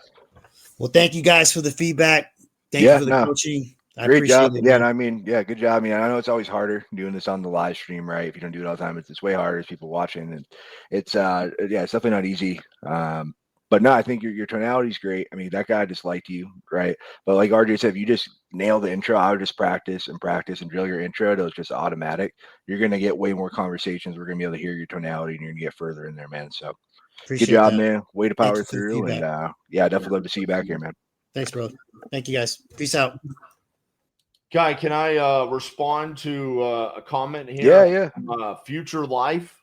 Well, thank you guys for the feedback. Thank you for the coaching. Great job. Good job. I mean, I know it's always harder doing this on the live stream, right? If you don't do it all the time, it's way harder. There's people watching, and it's definitely not easy. But no, I think your tonality is great. I mean, that guy just liked you, right? But like RJ said, if you just nail the intro, I would just practice and drill your intro. It'll just automatic. You're going to get way more conversations. We're going to be able to hear your tonality and you're going to get further in there, man. So good job, man. Way to power through. And definitely love to see you back here, man. Thanks, bro. Thank you guys. Peace out. Guy, can I respond to a comment here? Yeah. Future Life.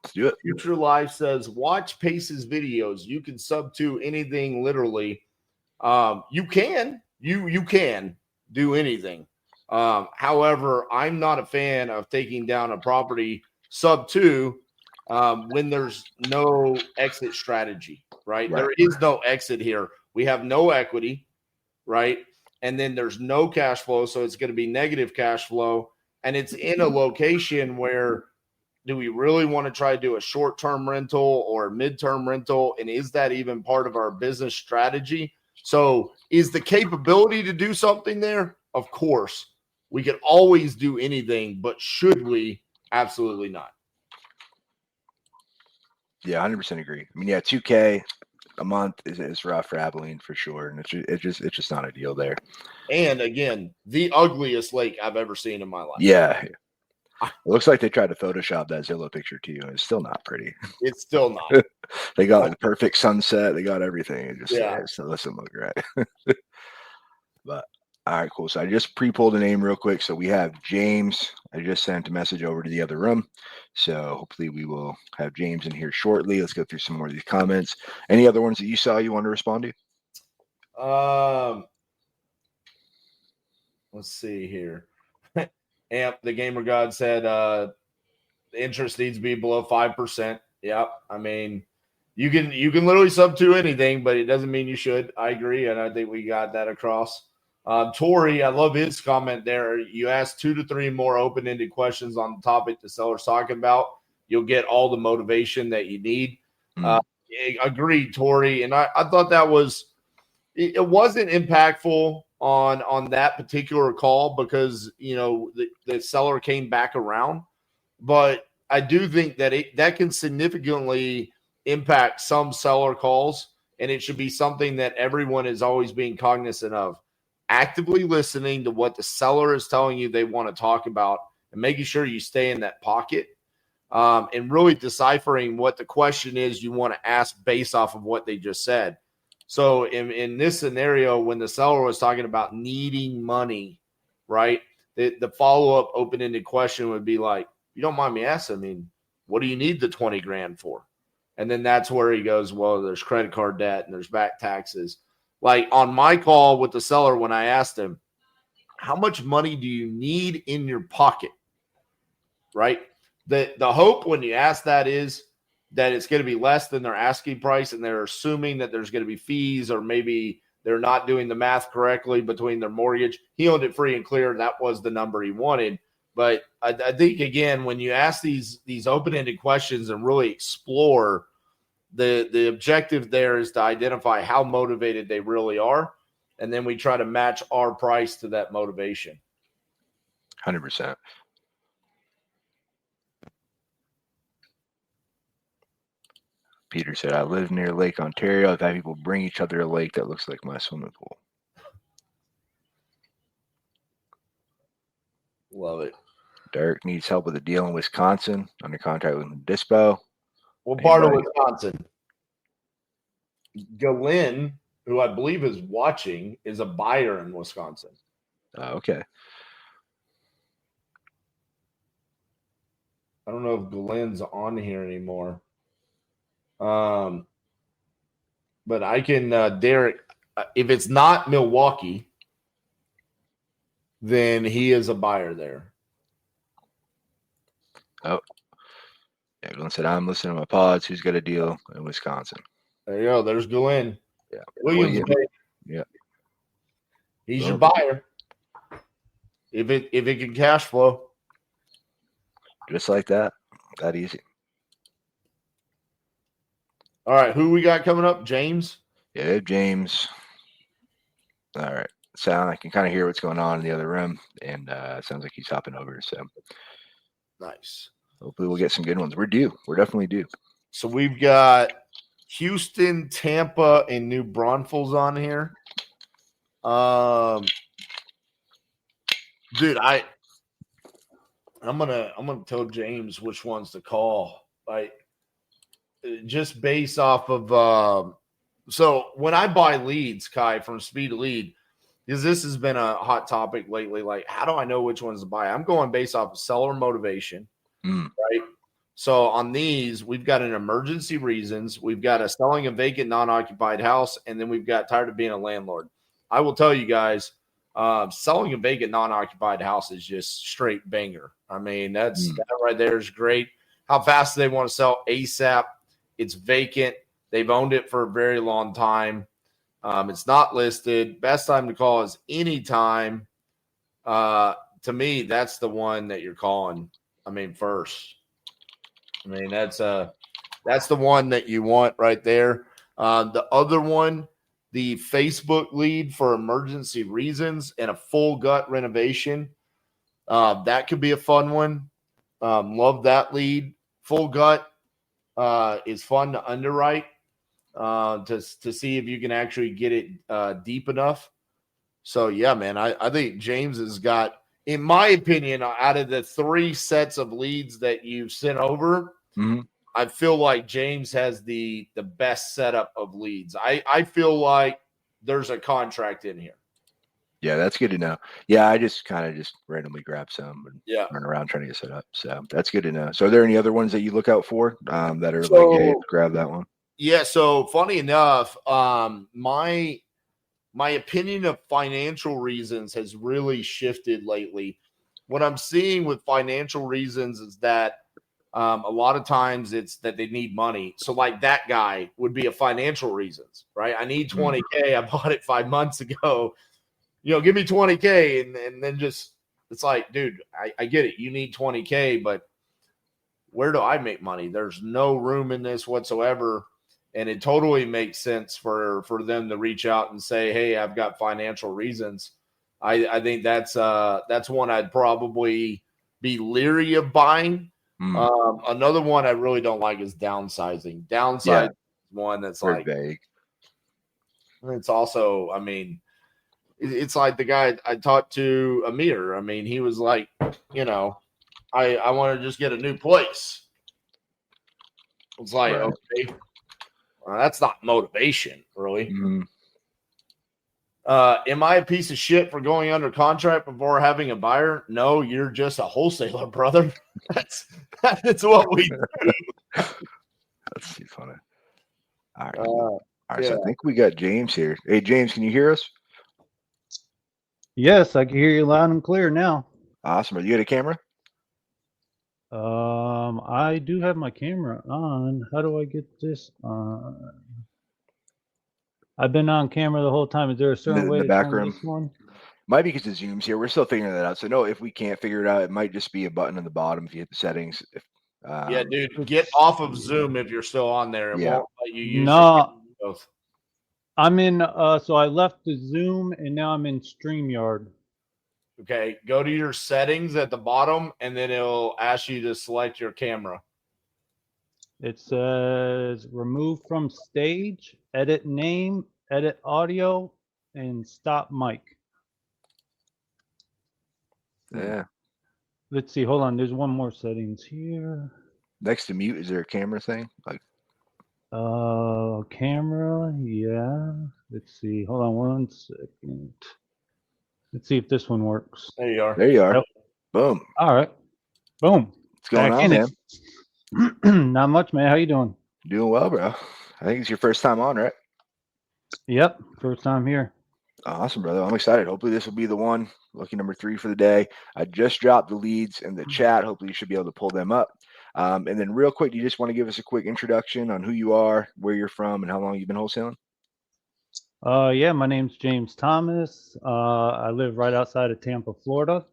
Let's do it. Future Life says, watch Pace's videos. You can sub to anything literally. You can do anything. However, I'm not a fan of taking down a property sub 2 when there's no exit strategy, right? There is no exit here. We have no equity, right? And then there's no cash flow, so it's going to be negative cash flow. And it's in a location where, do we really want to try to do a short-term rental or a mid-term rental? And is that even part of our business strategy? So is the capability to do something there? Of course. We could always do anything, but should we? Absolutely not. Yeah, 100% agree. I mean, yeah, 2K a month is rough for Abilene for sure, and it's just not a deal there. And again, the ugliest lake I've ever seen in my life. Yeah. It looks like they tried to Photoshop that Zillow picture to you, and it's still not pretty. It's still not. They got the perfect sunset. They got everything. It just Yeah. it still doesn't look right. But all right, cool. So I just pre-pulled a name real quick. So we have James. I just sent a message over to the other room. So hopefully we will have James in here shortly. Let's go through some more of these comments. Any other ones that you saw you want to respond to? Let's see here. Amp, the gamer god said the interest needs to be below 5%. Yep. I mean, you can literally sub to anything, but it doesn't mean you should. I agree, and I think we got that across. Tori, I love his comment there. You ask 2 to 3 more open-ended questions on the topic the seller's talking about. You'll get all the motivation that you need. Agreed, Tori. And I thought that was – it wasn't impactful on that particular call because, you know, the seller came back around. But I do think that that can significantly impact some seller calls, and it should be something that everyone is always being cognizant of. Actively listening to what the seller is telling you they want to talk about and making sure you stay in that pocket, and really deciphering what the question is you want to ask based off of what they just said. So in this scenario, when the seller was talking about needing money, right, the follow-up open-ended question would be like, you don't mind me asking, I mean, what do you need the 20 grand for? And then that's where he goes, well, there's credit card debt and there's back taxes. Like on my call with the seller, when I asked him, how much money do you need in your pocket? Right? The hope when you ask that is that it's going to be less than their asking price, and they're assuming that there's going to be fees, or maybe they're not doing the math correctly between their mortgage. He owned it free and clear. That was the number he wanted. But I think, again, when you ask these open-ended questions and really explore, the objective there is to identify how motivated they really are, and then we try to match our price to that motivation. 100%. Peter said, I live near Lake Ontario. I've had people bring each other a lake that looks like my swimming pool. Love it. Derek needs help with a deal in Wisconsin under contract with Dispo. What part of Wisconsin? Galen, who I believe is watching, is a buyer in Wisconsin. Okay. I don't know if Galen's on here anymore. But I can, Derek, if it's not Milwaukee, then he is a buyer there. Oh, yeah. Glenn said, I'm listening to my pods. Who's got a deal in Wisconsin? There you go. There's Glenn. Yeah. Williams. Yeah. He's your buyer. If it can cash flow. Just like that. That easy. All right. Who we got coming up? James? Yeah, James. All right. I can kind of hear what's going on in the other room, and it sounds like he's hopping over. So nice. Hopefully we'll get some good ones. We're due. We're definitely due. So we've got Houston, Tampa, and New Braunfels on here. Dude, I'm gonna tell James which ones to call. Like, just based off of so when I buy leads, Ky, from Speed Lead, because this has been a hot topic lately. Like, how do I know which ones to buy? I'm going based off of seller motivation, right? So on these, we've got an emergency reasons, we've got a selling a vacant non-occupied house, and then we've got tired of being a landlord. I will tell you guys, selling a vacant non-occupied house is just straight banger. I mean, that right there is great. how fast they want to sell ASAP. It's vacant. They've owned it for a very long time. It's not listed. Best time to call is anytime. To me, that's the one that you're calling. First. That's the one that you want right there. The other one, the Facebook lead for emergency reasons and a full gut renovation. That could be a fun one. Love that lead. Full gut is fun to underwrite to see if you can actually get it deep enough. So, yeah, man, I think James has got, in my opinion, out of the 3 sets of leads that you've sent over, I feel like James has the best setup of leads. I feel like there's a contract in here. Yeah, that's good to know. Yeah, I just kind of randomly grab some and run around trying to get set up. So that's good to know. So are there any other ones that you look out for that are like, hey, grab that one? Yeah, so funny enough, my opinion of financial reasons has really shifted lately. What I'm seeing with financial reasons is that a lot of times it's that they need money. So like that guy would be a financial reasons, right? I need 20K. I bought it 5 months ago. Give me 20K. And then just, it's like, dude, I get it. You need 20K, but where do I make money? There's no room in this whatsoever. And it totally makes sense for them to reach out and say, hey, I've got financial reasons. I think that's one I'd probably be leery of buying. Another one I really don't like is downsizing. Downsizing is one that's very like vague. It's also, it's like the guy I talked to, Amir. He was like, I want to just get a new place. It's like, okay, well, that's not motivation, really. Am I a piece of shit for going under contract before having a buyer? No, you're just a wholesaler, brother. That's what we do. That's too funny. All right, so I think we got James here. Hey, James, can you hear us? Yes, I can hear you loud and clear now. Awesome. Are you at a camera? I do have my camera on. How do I get this on? I've been on camera the whole time. Is there a certain way the to back turn room? This one? Might be because the Zoom's here. We're still figuring that out. So no, if we can't figure it out, it might just be a button on the bottom if you hit the settings. Yeah, dude, get off of Zoom if you're still on there. It won't let you use both. I'm in. So I left the Zoom and now I'm in StreamYard. Okay, go to your settings at the bottom, and then it'll ask you to select your camera. It says remove from stage, edit name, edit audio, and stop mic. Yeah. Let's see. Hold on. There's one more settings here. Next to mute, is there a camera thing? Like camera. Yeah. Let's see. Hold on 1 second. Let's see if this one works. There you are. There you are. Yep. Boom. All right. Boom. What's going on, man? Not much, man. How you doing? Doing well, bro. I think it's your first time on, right? Yep. First time here. Awesome, brother. I'm excited. Hopefully this will be the one. Lucky number 3 for the day. I just dropped the leads in the chat. Hopefully you should be able to pull them up. And then real quick, do you just want to give us a quick introduction on who you are, where you're from, and how long you've been wholesaling? Yeah, my name's James Thomas. I live right outside of Tampa, Florida.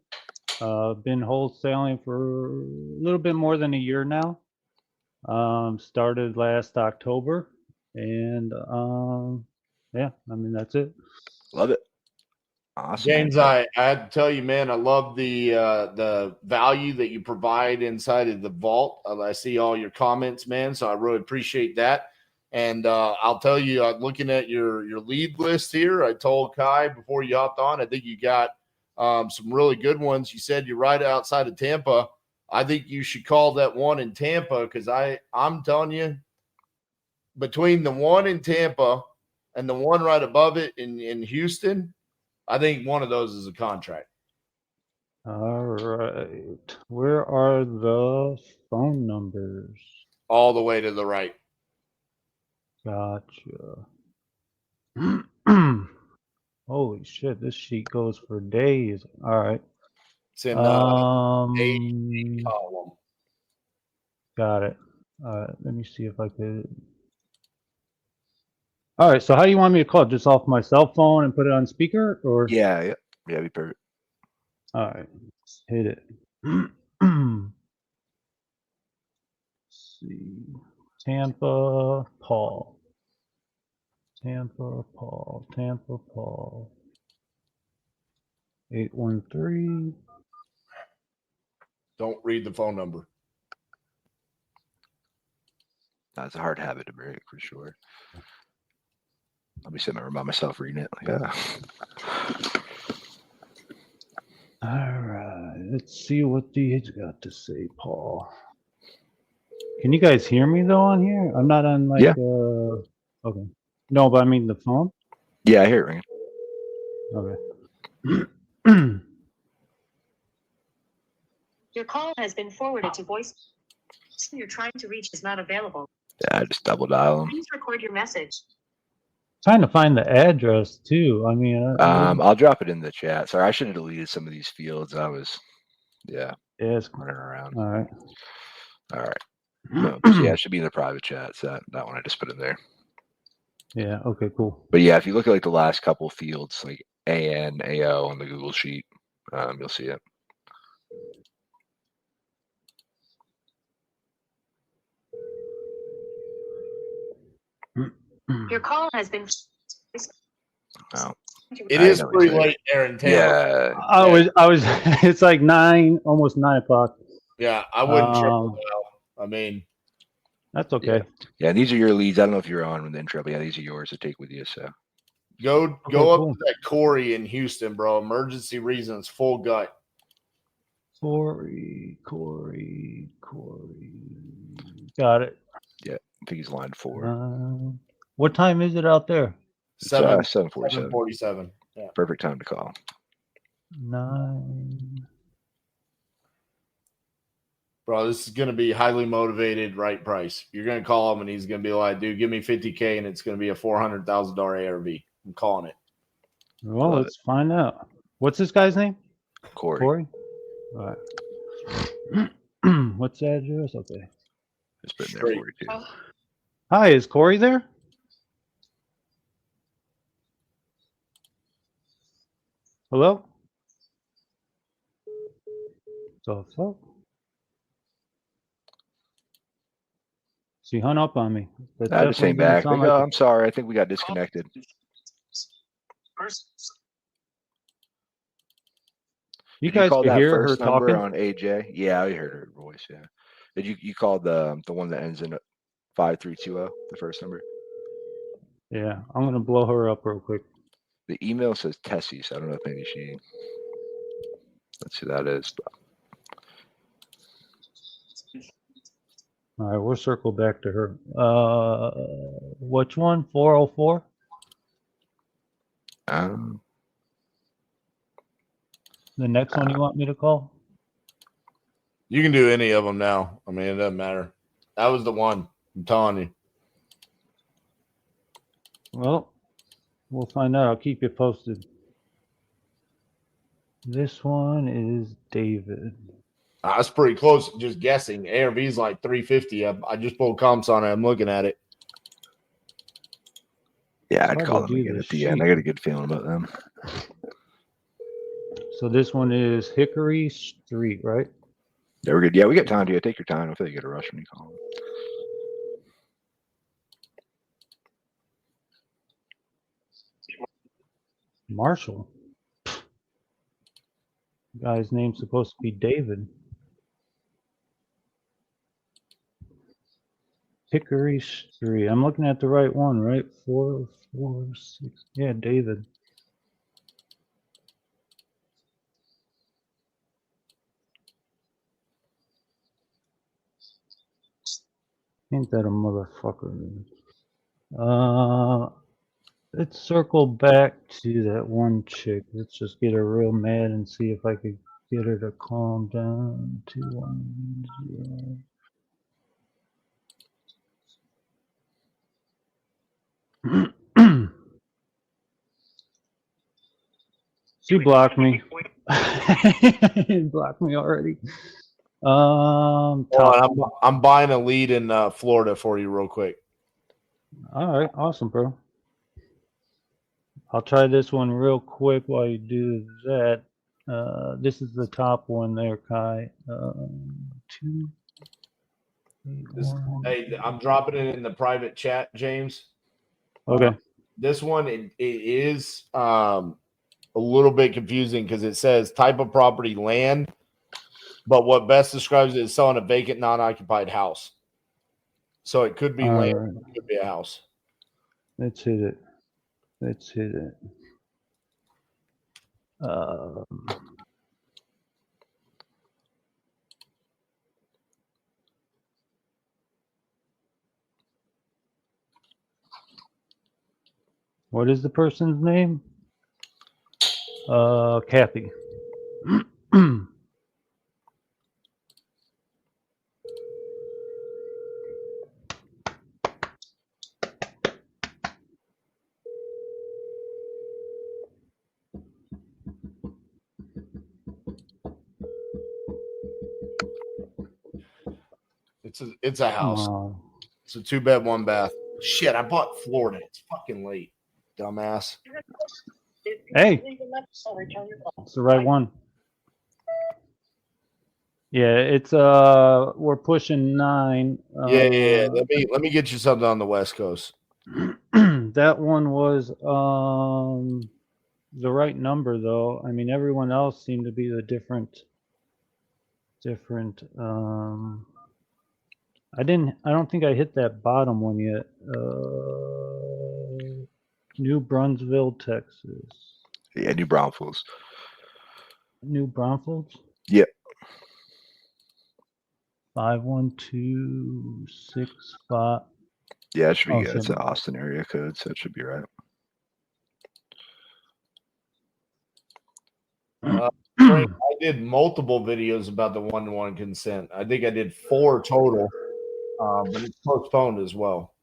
Been wholesaling for a little bit more than a year now. Started last October, and yeah, that's it. Love it. Awesome, James, I had to tell you, man, I love the value that you provide inside of the vault. I see all your comments, man, so I really appreciate that. And I'll tell you, looking at your lead list here, I told Ky before you hopped on, I think you got some really good ones. You said you're right outside of Tampa. I think you should call that one in Tampa because I'm telling you, between the one in Tampa and the one right above it in Houston, I think one of those is a contract. All right. Where are the phone numbers? All the way to the right. Gotcha. Holy shit, this sheet goes for days. All right. It's in A column. Got it. Let me see if I could. All right. So how do you want me to call? Just off my cell phone and put it on speaker, or? Yeah, be perfect. All right. Let's hit it. See. Tampa Paul. Tampa Paul. 813. Don't read the phone number. That's a hard habit to break for sure. I'll be sitting there by myself reading it. Yeah. All right. Let's see what he's got to say, Paul. Can you guys hear me though on here? I'm not on like okay. No, but I mean the phone? Yeah, I hear it ringing. Okay. Your call has been forwarded to voice. You're trying to reach is not available. Yeah, I just double dial them. Please record your message. Trying to find the address too. I mean, I'll drop it in the chat. Sorry, I should have deleted some of these fields. I was, it's running around. All right. So, yeah, it should be in the private chat. So that one I just put in there. Yeah. Okay. Cool. But yeah, if you look at like the last couple fields, like AN, AO on the Google sheet, you'll see it. Your call has been. Oh. It is pretty late there in Tampa. Yeah. I was. It's like 9, almost 9 o'clock. Yeah, I wouldn't triple dial. I mean, that's okay. Yeah, these are your leads. I don't know if you're on with the intro, but yeah, these are yours to take with you. So go up to that Corey in Houston, bro. Emergency reasons, full gut. Corey. Got it. Yeah, I think he's line 4. What time is it out there? 7:47. 7:47. Yeah. Perfect time to call. 9. Bro, this is going to be highly motivated, right price. You're going to call him, and he's going to be like, dude, give me $50K, and it's going to be a $400,000 ARV. I'm calling it. Well, let's find out. What's this guy's name? Corey. All right. What's the address? Okay. Just put in there for you, too. Hi, is Corey there? Hello? So, he hung up on me. I just came back. Like, oh, I'm sorry. I think we got disconnected. You guys could hear her talking on AJ? Yeah, I heard her voice. Yeah. Did you call the one that ends in 5320? The first number. Yeah, I'm gonna blow her up real quick. The email says Tessie, so I don't know if maybe she. Let's see who that is. All right, we'll circle back to her. Which one? 404? The next one you want me to call? You can do any of them now. I mean, it doesn't matter. That was the one. I'm telling you. Well, we'll find out. I'll keep you posted. This one is David. That's pretty close. Just guessing. ARV's like 350. I just pulled comps on it. I'm looking at it. Yeah, I'd call them again at the end. I got a good feeling about them. So this one is Hickory Street, right? Yeah, we're good. Yeah, we got time to you. Take your time. I feel you get a rush when you call them. Marshall. Guy's name's supposed to be David. Hickory Street. I'm looking at the right one, right? 446. Yeah, David. Ain't that a motherfucker? Let's circle back to that one chick. Let's just get her real mad and see if I could get her to calm down. 210. She blocked me. Blocked me already. Hold Top. on, I'm buying a lead in Florida for you real quick. All right, awesome, bro. I'll try this one real quick while you do that. This is the top one there, Ky. 2, 8, 1. Hey, I'm dropping it in the private chat, James. Okay. This one it is a little bit confusing because it says type of property land, but what best describes it is selling a vacant, non-occupied house. So it could be All land, right. it could be a house. Let's hit it. Let's hit it. What is the person's name? Kathy. It's a house. It's a 2-bed, 1-bath. Shit, I bought Florida. It's fucking late, dumbass. Hey, it's the right one. Yeah, it's we're pushing 9. Yeah. Let me get you something on the West Coast. That one was the right number though. I mean, everyone else seemed to be the different. I don't think I hit that bottom one yet. New Brunsville, Texas. Yeah, New Braunfels. New Braunfels? Yep. 51265. Yeah, it should be good. It's an Austin area code, so it should be right. Frank, I did multiple videos about the 1-to-1 consent. I think I did 4 total, but it's postponed as well.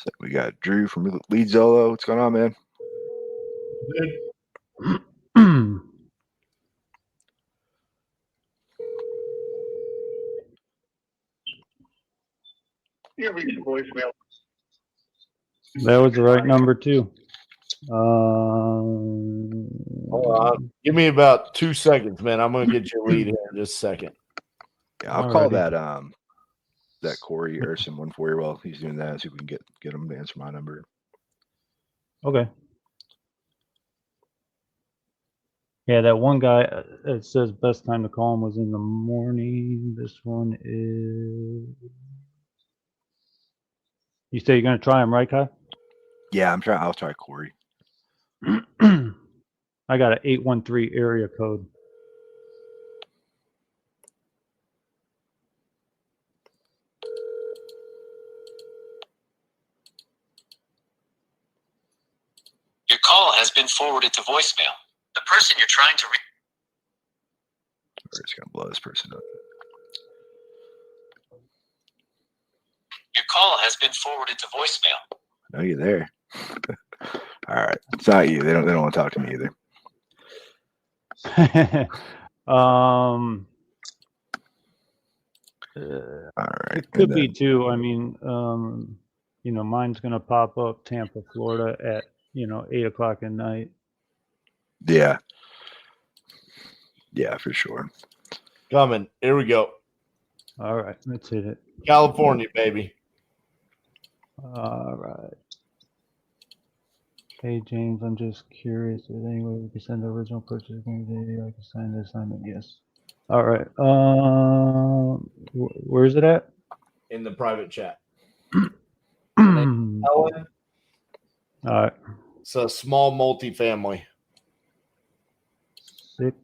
So we got Drew from Lead Zolo. What's going on, man? You reach a voicemail. That was the right number too. Give me about 2 seconds, man. I'm gonna get your lead here in just a second. Yeah, I'll call that Corey or someone for you while he's doing that, see if we can get him to answer my number. Okay. Yeah, that one guy, it says best time to call him was in the morning. This one is. You say you're gonna try him, right, Ky? Yeah, I'll try Corey. I got an 813 area code. Your call has been forwarded to voicemail. The person you're trying to reach. We're just gonna blow this person up. Your call has been forwarded to voicemail. No, you're there. All right, it's not you. They don't want to talk to me either. All right. It could be too. I mean, mine's gonna pop up Tampa, Florida at 8 o'clock at night. Yeah, for sure. Coming. Here we go. All right, let's hit it. California, baby. All right. Hey James, I'm just curious. Is there any way we can send the original purchase agreement? I can sign the assignment. Yes. All right. Where is it at? In the private chat. Ellen. All right. It's a small multifamily. 6.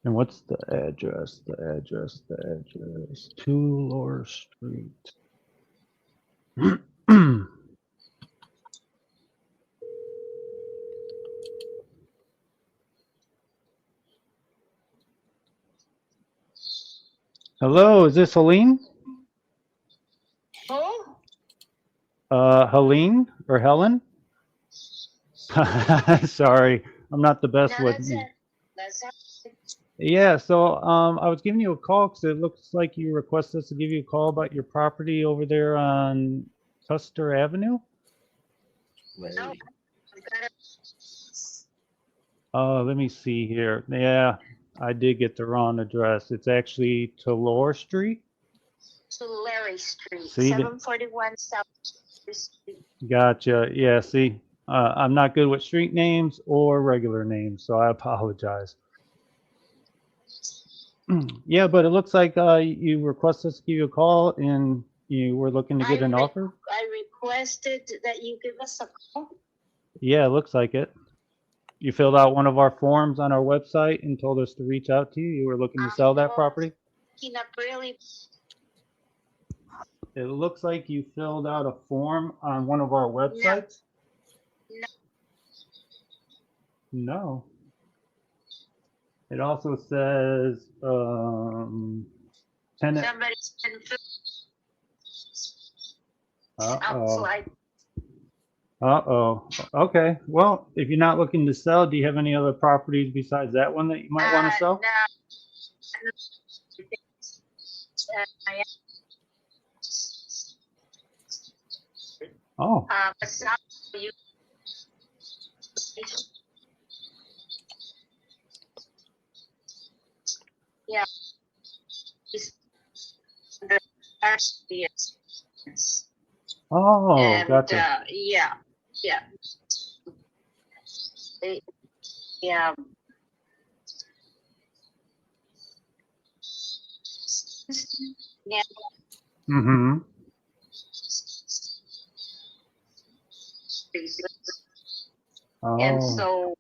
And what's the address? The address. 2 Lower Street. Hello, is this Helene? Who? Helene or Helen? Sorry, I'm not the best No, with. that's it. That's it. Yeah, so I was giving you a call because it looks like you requested us to give you a call about your property over there on Custer Avenue. No. Let me see here. Yeah, I did get the wrong address. It's actually Tulare Street. Tulare Street, See, 741 South Street. gotcha. Yeah, see, I'm not good with street names or regular names, so I apologize. Yeah, but it looks like you requested us to give you a call and you were looking to get an offer. I requested that you give us a call. Yeah, it looks like it. You filled out one of our forms on our website and told us to reach out to you. You were looking to sell that property. Not really. It looks like you filled out a form on one of our websites. No. It also says tenant. Somebody's been Uh-oh. Uh-oh. Okay. Well, if you're not looking to sell, do you have any other properties besides that one that you might want to sell? Oh. Yeah. Oh, And, gotcha. yeah. Yeah. Yeah. Mm-hmm. And Oh. so what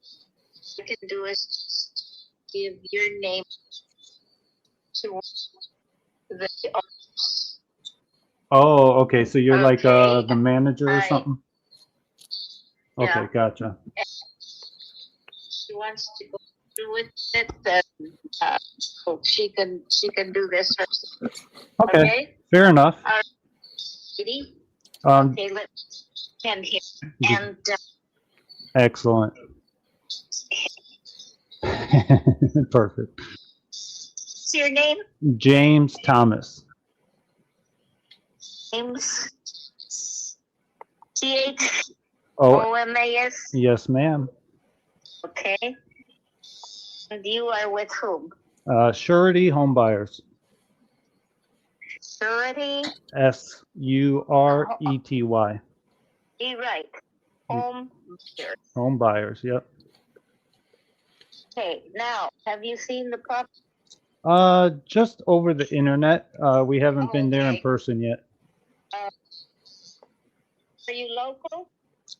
you can do is give your name to the Oh, okay. So you're like the manager or I- something? Yeah. Okay, gotcha. she wants to go through with it, then so she can do this first. Okay. Fair enough. Lady? Um, Okay, let and here and Excellent. Perfect. what's your name? James Thomas. James T-H Oh, O-M-A-S. yes, ma'am. Okay. And you are with whom? Surety Home Buyers. Surety? Surety. Be right. Home here. Home Buyers, yep. Okay, now, have you seen the property? Just over the internet. We haven't been there in person yet. Are you local?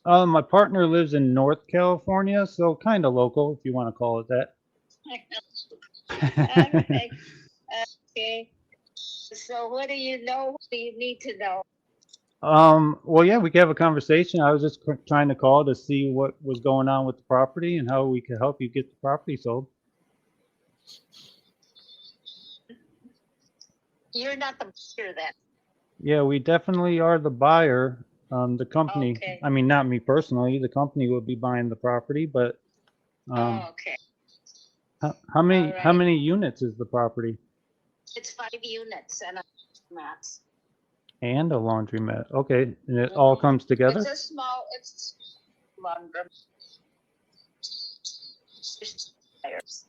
My partner lives in North California, so kind of local, if you want to call it that. Alright. Okay. So what do you know? What do you need to know? Well, yeah, we can have a conversation. I was just trying to call to see what was going on with the property and how we could help you get the property sold. You're not the buyer then. Yeah, we definitely are the buyer. The company, Okay. I mean, not me personally, the company would be buying the property, but Okay. how many units is the property? It's 5 units and a mat. And a laundromat. Okay, and it all comes together? It's a small, it's laundromat. Tires.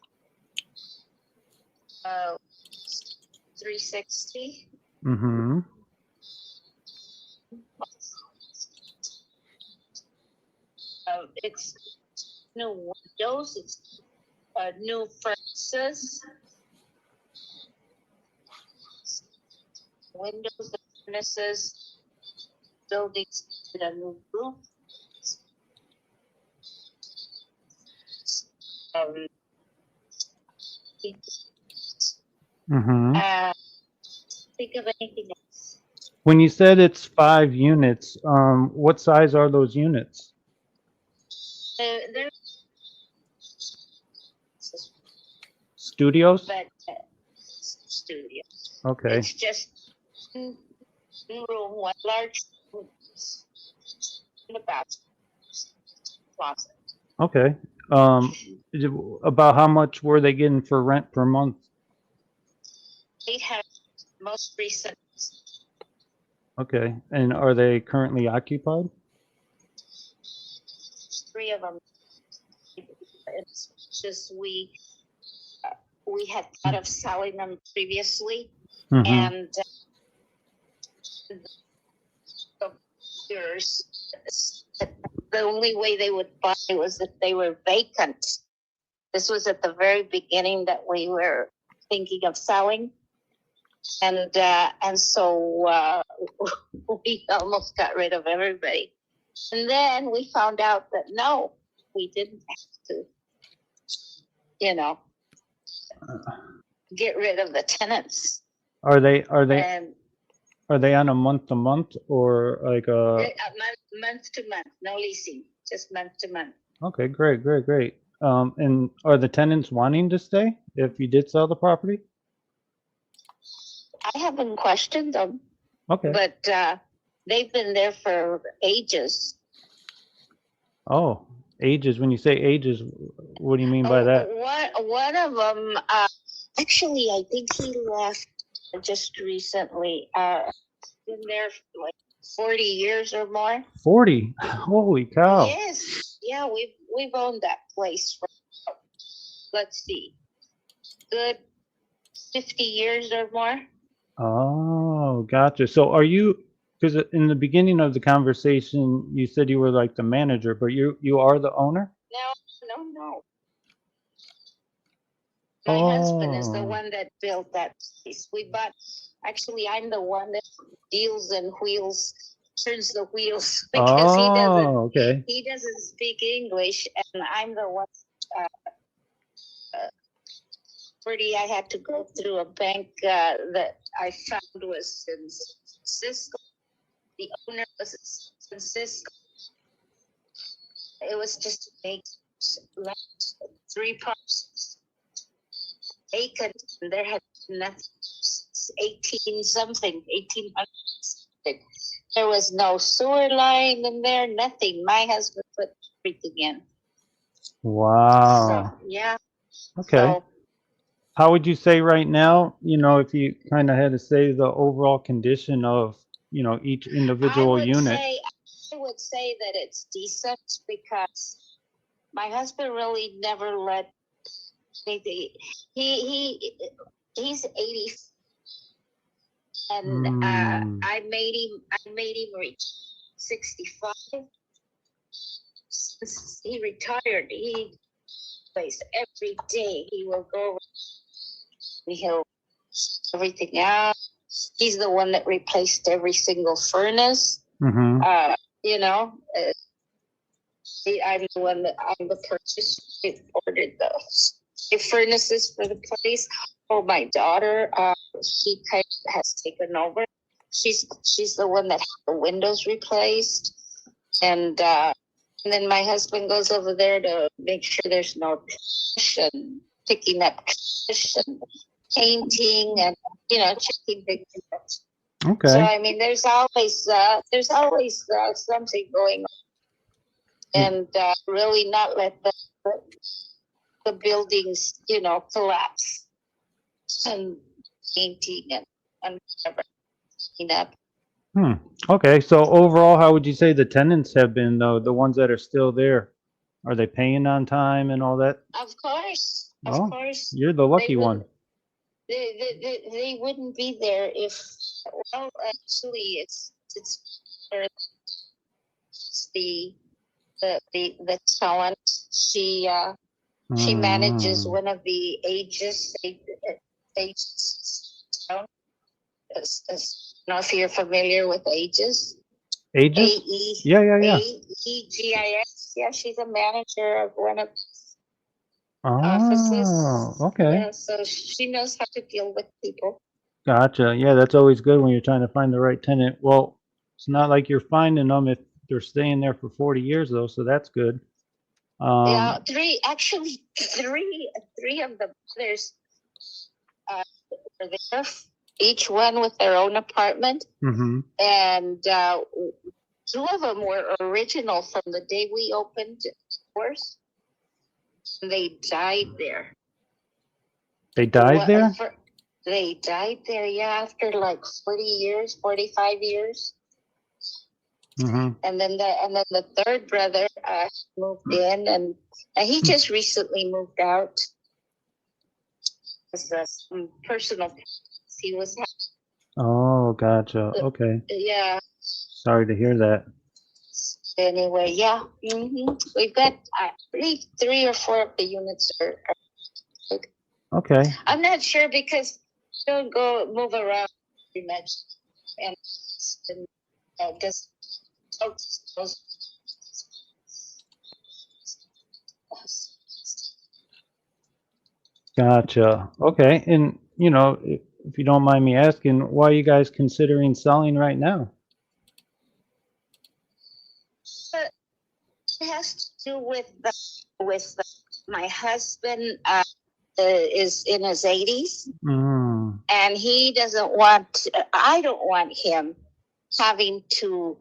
360. Mm-hmm. It's new windows. It's new furnaces. Windows, furnaces, buildings with a new roof. Mm-hmm. Think of anything else. When you said it's 5 units, what size are those units? They're Studios? but studio. Okay. It's just one room, one large room in the bathroom closet. Okay. About how much were they getting for rent per month? They have most recent Okay. And are they currently occupied? 3 of them. It's just we had thought of selling them previously, Mhm. and the only way they would buy was if they were vacant. This was at the very beginning that we were thinking of selling, and so we almost got rid of everybody. And then we found out that no, we didn't have to, get rid of the tenants. Are they And on a month to month or like a? month to month, no leasing, just month to month. Okay, great. And are the tenants wanting to stay if you did sell the property? I haven't questioned them, Okay. but they've been there for ages. Oh, ages. When you say ages, what do you mean by that? One of them, actually, I think he left just recently. Been there for like 40 years or more. 40. Holy cow. Yes, yeah, we've owned that place for, let's see, good 50 years or more. Oh, gotcha. So are you, because in the beginning of the conversation, you said you were like the manager, but you are the owner? No. My husband is the Oh. one that built that place. Actually, I'm the one that deals and wheels, turns the wheels because Okay. he doesn't speak English, and I'm the one. Pretty, I had to go through a bank that I found was in San Francisco. The owner was in San Francisco. It was just a 3 parcels. Vacant, and there had been nothing since 1800 something. There was no sewer line in there, nothing. My husband put everything in. Wow. So, yeah. Okay. So, How would you say right now, if you kind of had to say the overall condition of, each individual unit? I would say that it's decent because my husband really never let anything. He's 80, and I made him reach 65. Since he retired, he plays every day. He will go. He'll everything out. He's the one that replaced every single furnace. Mm-hmm. I'm the purchaser. He ordered the furnaces for the place. Oh, my daughter, she kind of has taken over. She's the one that had the windows replaced, and then my husband goes over there to make sure there's no trash and picking up trash and painting and checking things out. Okay. So I mean, there's always something going on, and really not let the buildings collapse and painting and whatever clean up. Okay. So overall, how would you say the tenants have been, though, the ones that are still there? Are they paying on time and all that? Of course. You're the lucky one. They wouldn't be there if. Well, actually, it's the talent. She manages one of the ages. I don't know if you're familiar with ages. Aegis? Yeah. AEGIS. Yeah, she's a manager of one of offices. Okay. Yeah, so she knows how to deal with people. Gotcha. Yeah, that's always good when you're trying to find the right tenant. Well, it's not like you're finding them if they're staying there for 40 years though, so that's good. Yeah, three of the brothers were there, each one with their own apartment, Mm-hmm. and two of them were original from the day we opened doors. They died there. They died there? They died there, yeah, after like 40 years, 45 years. Mm-hmm. And then the third brother moved in, and he just recently moved out. Some personal problems he was having. Oh, gotcha. Okay. Yeah. Sorry to hear that. Anyway, yeah. We've got, I believe, 3 or 4 of the units are Okay. I'm not sure because I don't go move around very much, and just Gotcha. Okay. And, you know, if you don't mind me asking, why are you guys considering selling right now? it has to do with my husband is in his 80s, and he doesn't want. I don't want him having to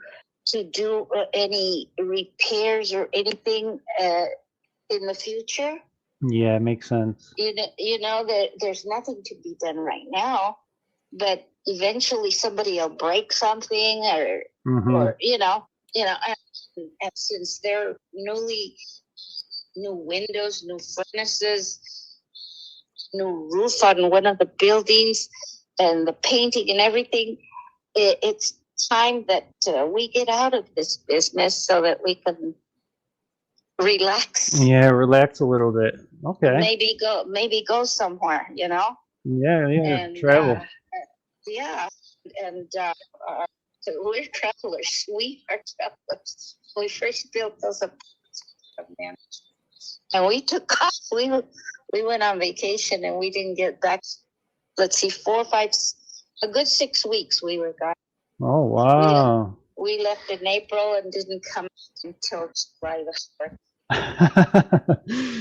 do any repairs or anything in the future. Yeah, it makes sense. You know that there's nothing to be done right now, but eventually somebody will break something or you know, and since they're new windows, new furnaces, new roof on one of the buildings, and the painting and everything, it's time that we get out of this business so that we can relax. Yeah, relax a little bit. Okay. Maybe go somewhere, you know. Yeah, And travel. yeah, and we're travelers. We are travelers. We first built those apartments, and we took off. We went on vacation, and we didn't get back. Let's see, 4 or 5, a good 6 weeks we were gone. Oh, wow. We left in April and didn't come until July the 4th.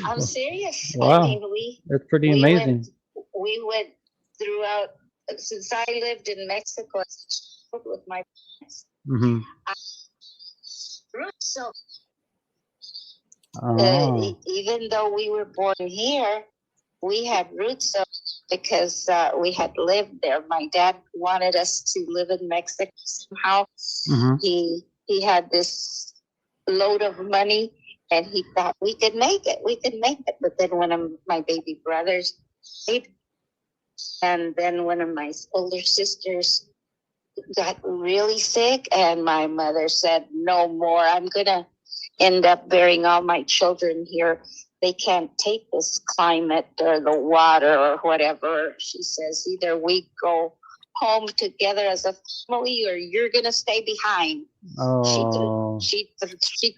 I'm serious. Wow. I mean, that's pretty amazing. We went throughout, since I lived in Mexico with my parents. Mm-hmm. So even though we were born here, we had roots because we had lived there. My dad wanted us to live in Mexico somehow. Mm-hmm. He had this load of money, and he thought we could make it. But then one of my baby brothers died, and then one of my older sisters got really sick, and my mother said, no more. I'm going to end up burying all my children here. They can't take this climate or the water or whatever. She says, either we go home together as a family or you're going to stay behind. Oh. She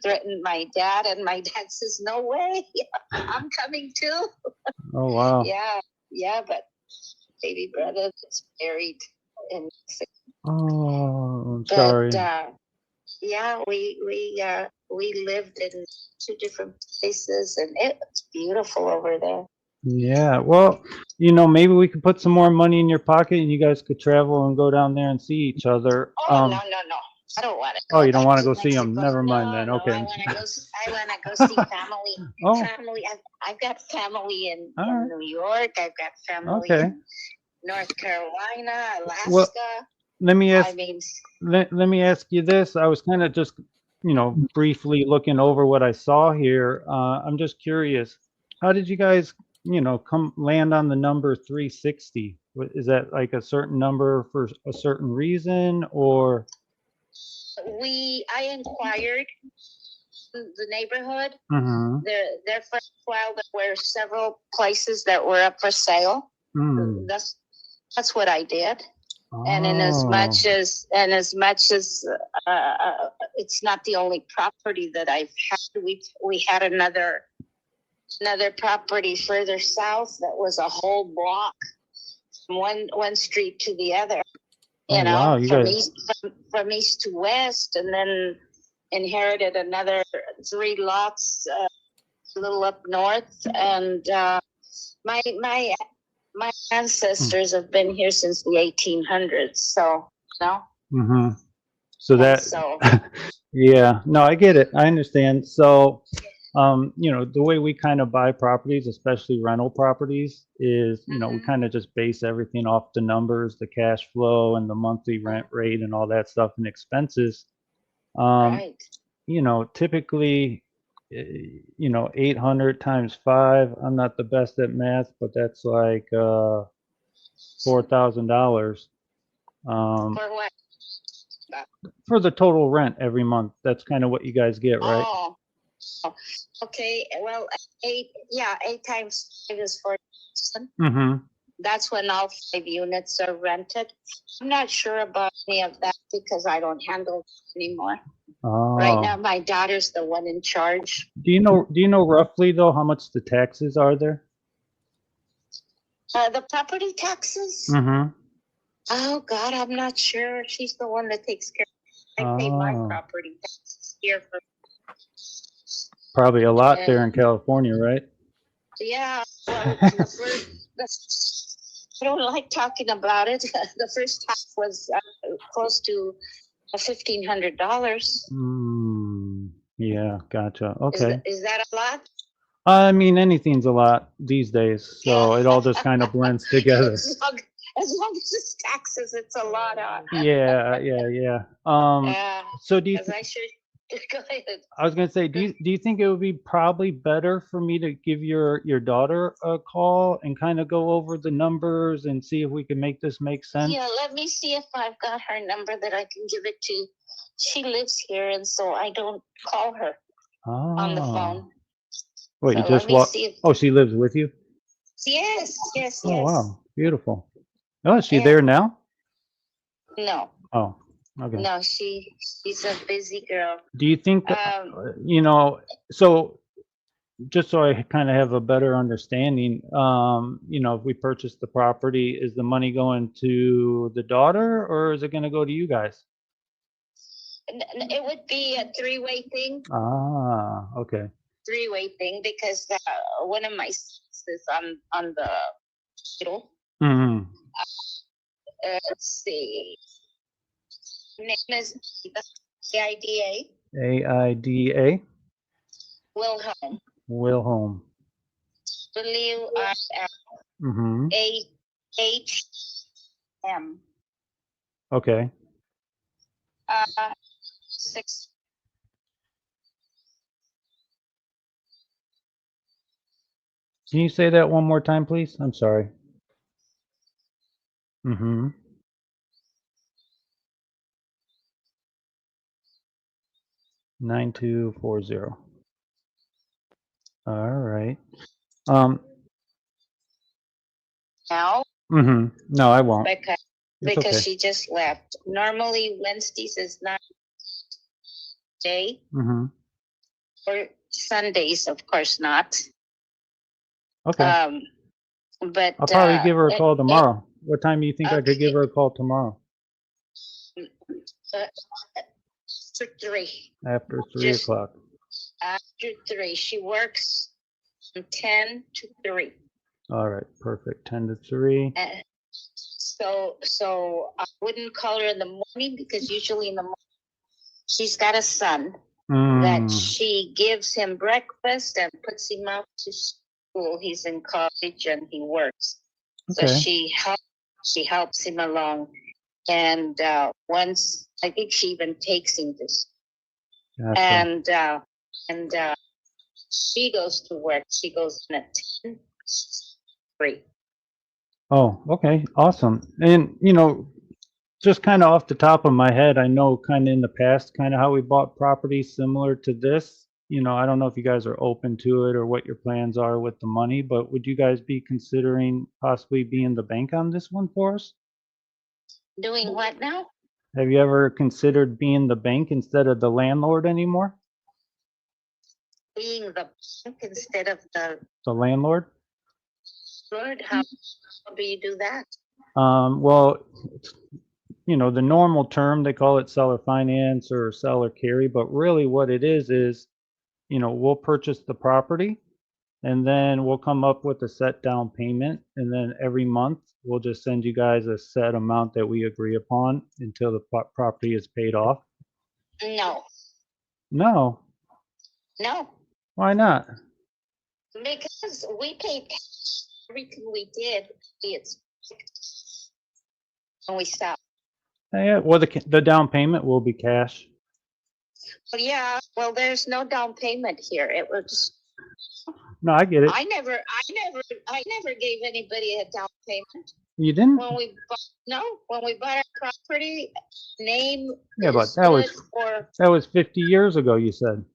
threatened my dad, and my dad says, no way. I'm coming too. Oh, wow. Yeah, but baby brother is buried in Mexico. Oh, I'm sorry. But yeah, we lived in 2 different places, and it's beautiful over there. Yeah, well, you know, maybe we could put some more money in your pocket and you guys could travel and go down there and see each other. No. I don't want to go. Oh, you don't want to go Mexico. see them? Never mind then. Okay. I want to go see family. Family. I've got family in New York. I've got family in North Carolina, Alaska. Well, let me ask you this. I was kind of just, you know, briefly looking over what I saw here. I'm just curious. How did you guys, you know, land on the number 360? Is that like a certain number for a certain reason, or? I inquired the neighborhood. Mm-hmm. There for a while there were several places that were up for sale. That's what I did. And in as much as it's not the only property that I've had, we had another property further south that was a whole block one street to the other. Oh, wow, you from guys. from east to west, and then inherited another 3 lots a little up north. And my ancestors have been here since the 1800s. So Mm-hmm. So that, so yeah, no, I get it. I understand. So, the way we kind of buy properties, especially rental properties, is, we kind of just base everything off the numbers, the cash flow and the monthly rent rate and all that stuff and expenses. right. Typically, 800 times 5, I'm not the best at math, but that's like $4,000. For what? For the total rent every month. That's kind of what you guys get, right? Oh, okay. Well, 8 times 5 is 40,000. Mm-hmm. That's when all 5 units are rented. I'm not sure about any of that because I don't handle it anymore. Right now, Oh. my daughter's the one in charge. Do you know roughly though how much the taxes are there? The property taxes? Mm-hmm. Oh God, I'm not sure. She's the one that takes care. I pay my Oh. property taxes here for. Probably a lot there in California, right? Yeah, well, I don't like talking about it. The first tax was close to $1,500. Yeah, gotcha. Okay. Is that a lot? I mean, anything's a lot these days, so it all just kind of blends together. As long as it's taxes, it's a lot on. Yeah. So do you? As I should. Go ahead. I was gonna say, do you think it would be probably better for me to give your daughter a call and kind of go over the numbers and see if we can make this make sense? Yeah, let me see if I've got her number that I can give it to. She lives here, and so I don't call her on the phone. Wait, So you just let me walk? see if- Oh, she lives with you? Yes. Oh, wow, beautiful. Oh, is she there now? No, Oh, okay. no, she's a busy girl. Do you think, so just so I kind of have a better understanding, if we purchase the property, is the money going to the daughter or is it going to go to you guys? It would be a 3-way thing. Ah, okay. 3-way thing because one of my sons is on the hospital. Mm-hmm. Let's see. Name is AIDA. AIDA? Wilhelm. Wilhelm. WILHM. Okay. 6. Can you say that one more time, please? I'm sorry. Mm-hmm. $9240. All right. Now? Mm-hmm. No, I won't. Because okay. she just left. Normally Wednesdays is not day. Mm-hmm. Or Sundays, of course not. Okay. But I'll probably give her a call tomorrow. What time do you think I could give her a call tomorrow? After 3. After 3 o'clock. After 3. She works from 10 to 3. All right, perfect. 10 to 3. So I wouldn't call her in the morning because usually in the morning she's got a son that she gives him breakfast and puts him out to school. He's in college and he works. Okay. So she helps him along. And once I think she even takes him to school. Gotcha. And she goes to work. She goes in at 10. Great. Oh, okay. Awesome. And, just kind of off the top of my head, I know kind of in the past, kind of how we bought properties similar to this. I don't know if you guys are open to it or what your plans are with the money, but would you guys be considering possibly being the bank on this one for us? Doing what now? Have you ever considered being the bank instead of the landlord anymore? Being the bank instead of the landlord? Lord, how do you do that? Well, you know, the normal term, they call it seller finance or seller carry, but really what it is, you know, we'll purchase the property and then we'll come up with a set down payment. And then every month we'll just send you guys a set amount that we agree upon until the property is paid off. No, No, no, why not? because we paid everything we did. It's when we stopped. Yeah, well, the down payment will be cash. Well, yeah. Well, there's no down payment here. It was. No, I get it. I never gave anybody a down payment. You didn't? When we bought our property, name. Yeah, but is good for, that was 50 years ago, you said.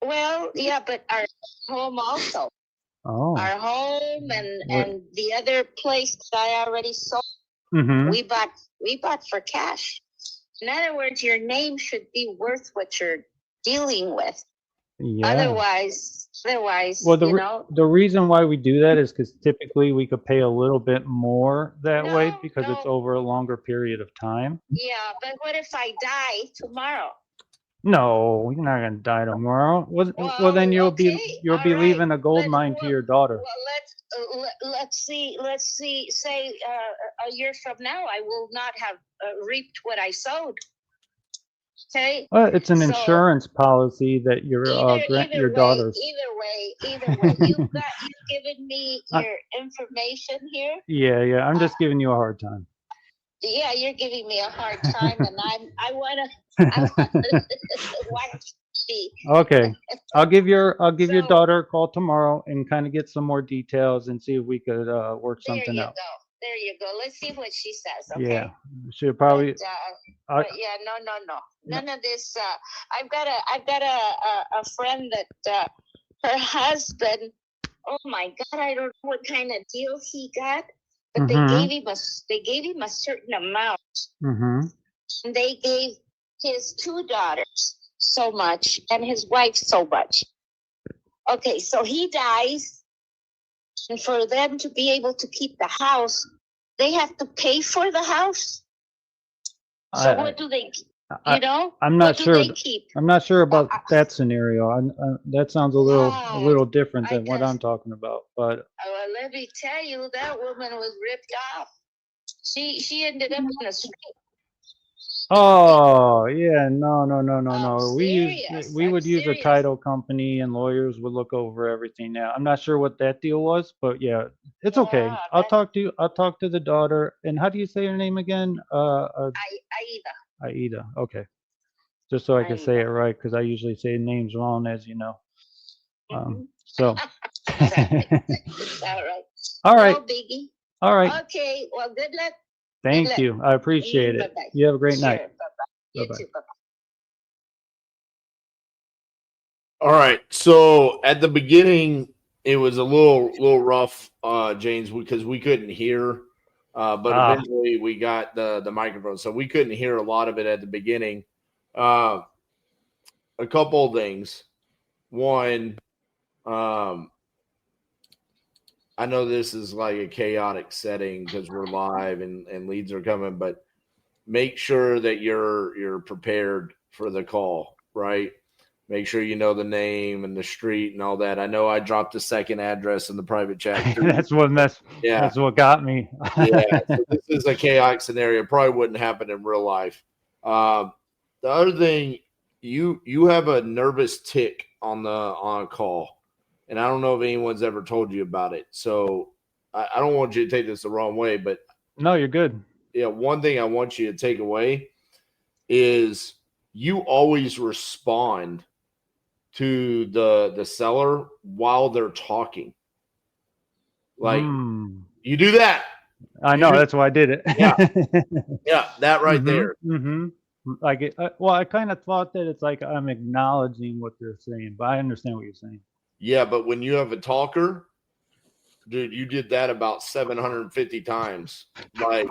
well, yeah, but our home also. Oh. Our home and the other place that I already sold. Mm-hmm. We bought for cash. In other words, your name should be worth what you're dealing with. Yeah. Otherwise, Well, the reason why we do that is because typically we could pay a little bit more that way because it's over a longer period of time. Yeah, but what if I die tomorrow? No, you're not gonna die tomorrow. Well, then you'll be leaving a gold mine to your daughter. Well, let's see. Say a year from now, I will not have reaped what I sowed. Okay. Well, it's an insurance policy that your daughter's. Either way, you've given me your information here. Yeah. I'm just giving you a hard time. Yeah, you're giving me a hard time, and I wanna watch TV. Okay, I'll give your daughter a call tomorrow and kind of get some more details and see if we could work something out. There you go. Let's see what she says. Okay. Yeah, she'll probably. But yeah, no. None of this. I've got a friend that her husband. Oh my God, I don't know what kind of deal he got, but they gave him a certain amount. Mm-hmm. And they gave his two daughters so much and his wife so much. Okay, so he dies. And for them to be able to keep the house, they have to pay for the house. So what do they, I'm not sure. I'm not sure about that scenario. That sounds a little different than what I'm talking about. But well, let me tell you, that woman was ripped off. She ended up in the street. oh yeah, no. We would use a title company and lawyers would look over everything. Now I'm not sure what that deal was, but yeah, it's okay. I'll talk to the daughter. And how do you say her name again? Aida. Okay. Just so I can say it right, because I usually say names wrong, as you know. So. All right. All right. No biggie. All right. Okay. Well, good luck. Thank you. I appreciate it. Bye-bye. You have a great night. Bye-bye. You too. Bye-bye. All right. So at the beginning, it was a little rough, James, because we couldn't hear. But eventually we got the microphone, so we couldn't hear a lot of it at the beginning. A couple of things. One, I know this is like a chaotic setting because we're live and leads are coming, but make sure that you're prepared for the call, right? Make sure you know the name and the street and all that. I know I dropped the second address in the private chat. That's what got me. Yeah, so this is a chaotic scenario. Probably wouldn't happen in real life. The other thing, you have a nervous tick on a call, and I don't know if anyone's ever told you about it. So I don't want you to take this the wrong way, but no, you're good. Yeah, one thing I want you to take away is you always respond to the seller while they're talking. Like you do that. I know, that's why I did it. Yeah, that right there. Mm-hmm. Like, I kind of thought that it's like I'm acknowledging what they're saying, but I understand what you're saying. Yeah, but when you have a talker, dude, you did that about 750 times. Like,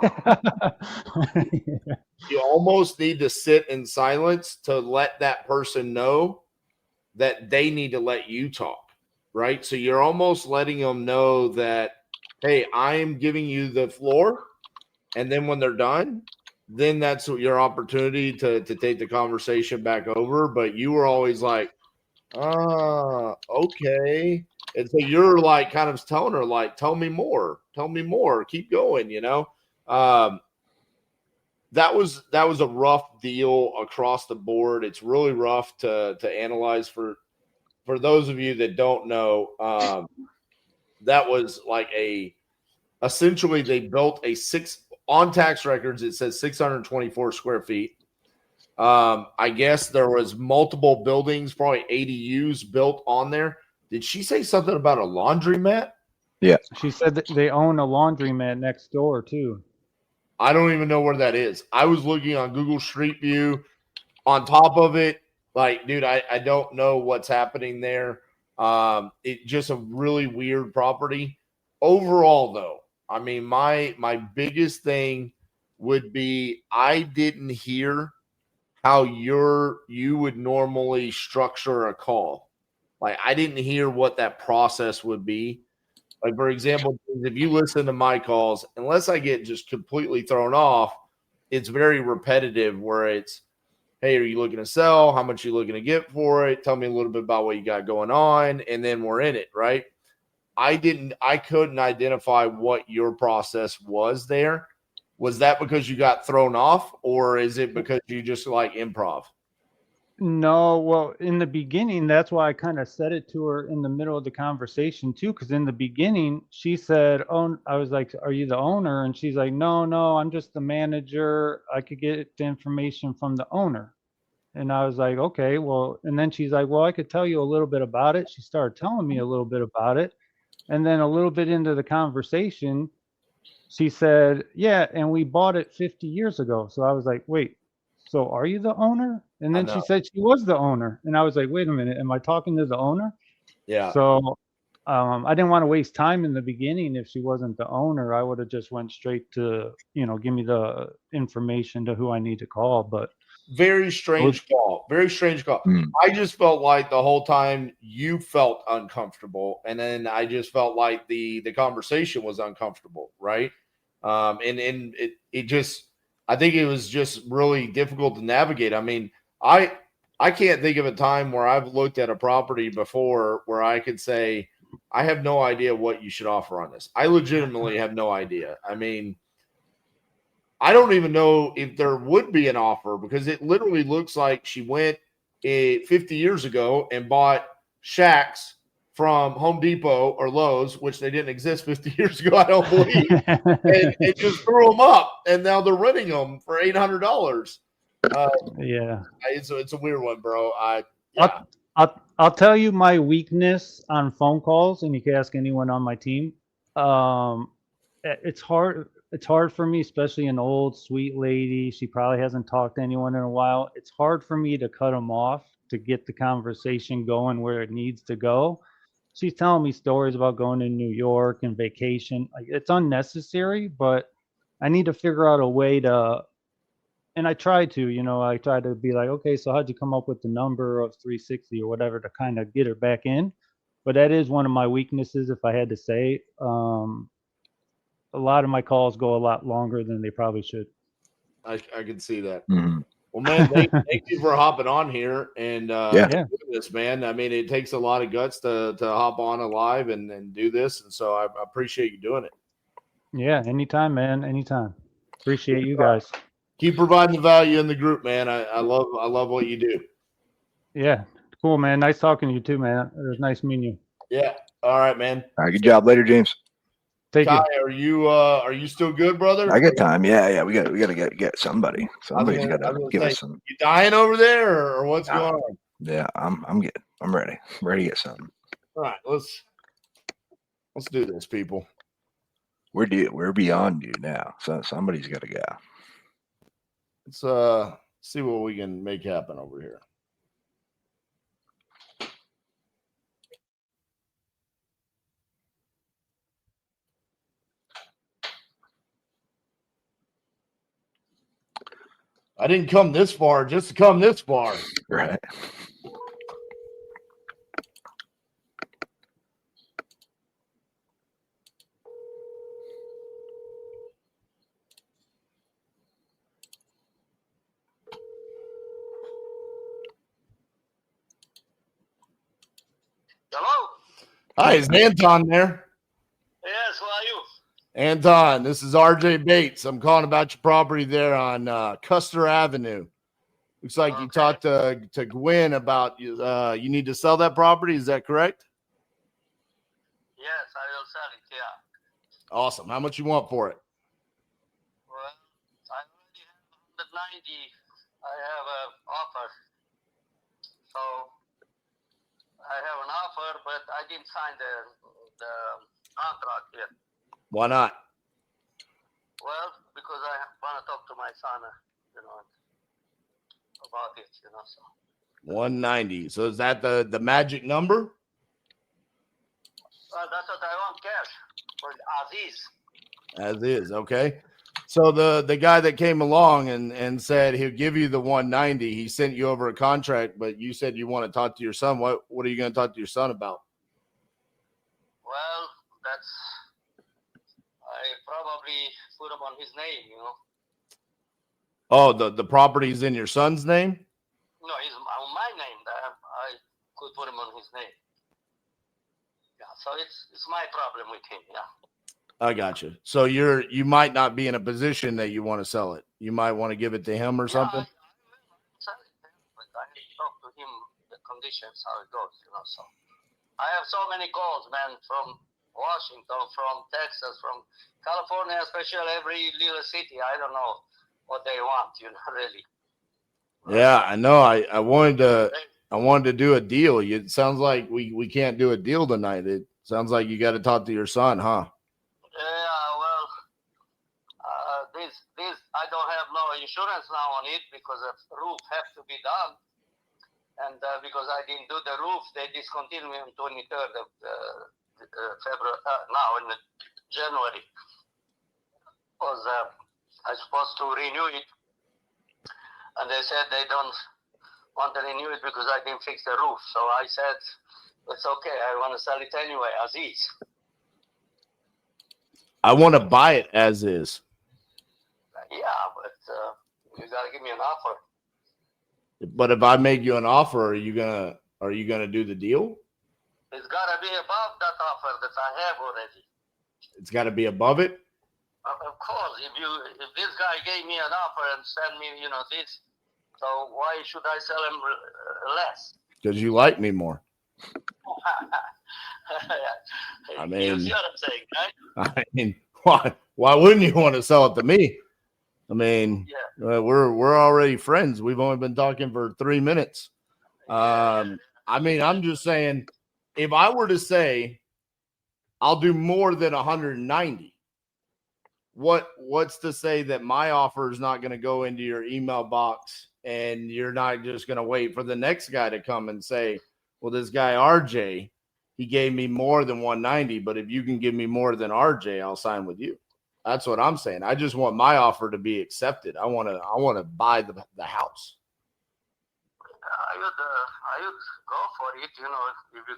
you almost need to sit in silence to let that person know that they need to let you talk, right? So you're almost letting them know that hey, I am giving you the floor. And then when they're done, then that's your opportunity to take the conversation back over. But you were always like, okay. And so you're like kind of telling her, like, tell me more, keep going, you know. That was a rough deal across the board. It's really rough to analyze for those of you that don't know. That was like essentially they built on tax records. It says 624 square feet. I guess there was multiple buildings, probably ADUs built on there. Did she say something about a laundromat? Yeah. She said that they own a laundromat next door too. I don't even know where that is. I was looking on Google Street View. On top of it, like, dude, I don't know what's happening there. It just a really weird property. Overall, though, I mean, my biggest thing would be I didn't hear how you would normally structure a call. Like, I didn't hear what that process would be. Like, for example, if you listen to my calls, unless I get just completely thrown off, it's very repetitive where it's, hey, are you looking to sell? How much are you looking to get for it? Tell me a little bit about what you got going on. And then we're in it, right? I couldn't identify what your process was there. Was that because you got thrown off, or is it because you just like improv? No, well, in the beginning, that's why I kind of said it to her in the middle of the conversation too, because in the beginning, she said, "Oh," I was like, "Are you the owner?" And she's like, "No, I'm just the manager. I could get the information from the owner." And I was like, "Okay, well," and then she's like, "Well, I could tell you a little bit about it." She started telling me a little bit about it. And then a little bit into the conversation, she said, "Yeah, and we bought it 50 years ago." So I was like, "Wait, so are you the owner?" And then she said she was the owner. And I was like, "Wait a minute, am I talking to the owner?" Yeah. So I didn't want to waste time in the beginning. If she wasn't the owner, I would have just went straight to, give me the information to who I need to call. But very strange call. Very strange call. I just felt like the whole time you felt uncomfortable, and then I just felt like the conversation was uncomfortable, right? And it just, I think it was just really difficult to navigate. I mean, I can't think of a time where I've looked at a property before where I could say, I have no idea what you should offer on this. I legitimately have no idea. I mean, I don't even know if there would be an offer because it literally looks like she went 50 years ago and bought shacks from Home Depot or Lowe's, which they didn't exist 50 years ago, I don't believe, and just threw them up, and now they're renting them for $800. Yeah. It's a weird one, bro. I'll tell you my weakness on phone calls, and you can ask anyone on my team. It's hard. It's hard for me, especially an old sweet lady. She probably hasn't talked to anyone in a while. It's hard for me to cut them off to get the conversation going where it needs to go. She's telling me stories about going to New York and vacation. Like, it's unnecessary, but I need to figure out a way to. And I try to, I try to be like, okay, so how'd you come up with the number of 360 or whatever to kind of get her back in? But that is one of my weaknesses, if I had to say. A lot of my calls go a lot longer than they probably should. I can see that. Mm-hmm. Well, man, thank you for hopping on here and doing this, man. I mean, it takes a lot of guts to hop on alive and do this, and so I appreciate you doing it. Yeah, anytime, man, anytime. Appreciate you guys. Keep providing the value in the group, man. I love what you do. Yeah, cool, man. Nice talking to you too, man. It was nice meeting you. Yeah. All right, man. All right, good job. Later, James. Take Ky, care. are you still good, brother? I got time. Yeah. We got to get somebody. Somebody's got to give us some. You dying over there, or what's going on? Yeah, I'm good. I'm ready. I'm ready to get something. All right, let's do this, people. We're beyond you now. So somebody's got to go. Let's see what we can make happen over here. I didn't come this far just to come this far. Right. Hello? Hi, is Anton there? Yes, who are you? Anton, this is RJ Bates. I'm calling about your property there on Custer Avenue. Looks like you talked to Gwen about you need to sell that property. Is that correct? Yes, I will sell it, yeah. Awesome. How much you want for it? Well, I already have 190. I have an offer. So I have an offer, but I didn't sign the contract yet. Why not? Well, because I want to talk to my son, about it, so. 190. So is that the magic number? That's what I want, cash, for Aziz. As is, okay. So the guy that came along and said he'll give you the 190, he sent you over a contract, but you said you want to talk to your son. What are you going to talk to your son about? Well, I probably put him on his name, Oh, the property's in your son's name? No, he's on my name. I could put him on his name. Yeah, so it's my problem with him, yeah. I got you. So you might not be in a position that you want to sell it. You might want to give it to him or something. I will sell it, but I need to talk to him the conditions, how it goes, so. I have so many calls, man, from Washington, from Texas, from California, especially every little city. I don't know what they want, really. Yeah, I know. I wanted to do a deal. It sounds like we can't do a deal tonight. It sounds like you got to talk to your son, huh? Yeah, well, this I don't have no insurance now on it because the roof has to be done, and because I didn't do the roof, they discontinued me on 23rd of February. Now in January, because I supposed to renew it, and they said they don't want to renew it because I didn't fix the roof. So I said it's okay. I want to sell it anyway, as is. I want to buy it as is. Yeah, but you got to give me an offer. But if I make you an offer, are you gonna do the deal? It's got to be above that offer that I have already. It's got to be above it. Of course, if this guy gave me an offer and sent me, this, so why should I sell him less? Because you like me more. I You mean, see what I'm saying, right? I mean, why wouldn't you want to sell it to me? I mean, we're already friends. We've only been talking for 3 minutes. I mean, I'm just saying, if I were to say I'll do more than 190, what's to say that my offer is not going to go into your email box and you're not just going to wait for the next guy to come and say, well, this guy RJ, he gave me more than 190, but if you can give me more than RJ, I'll sign with you. That's what I'm saying. I just want my offer to be accepted. I want to buy the house. I would go for it, if you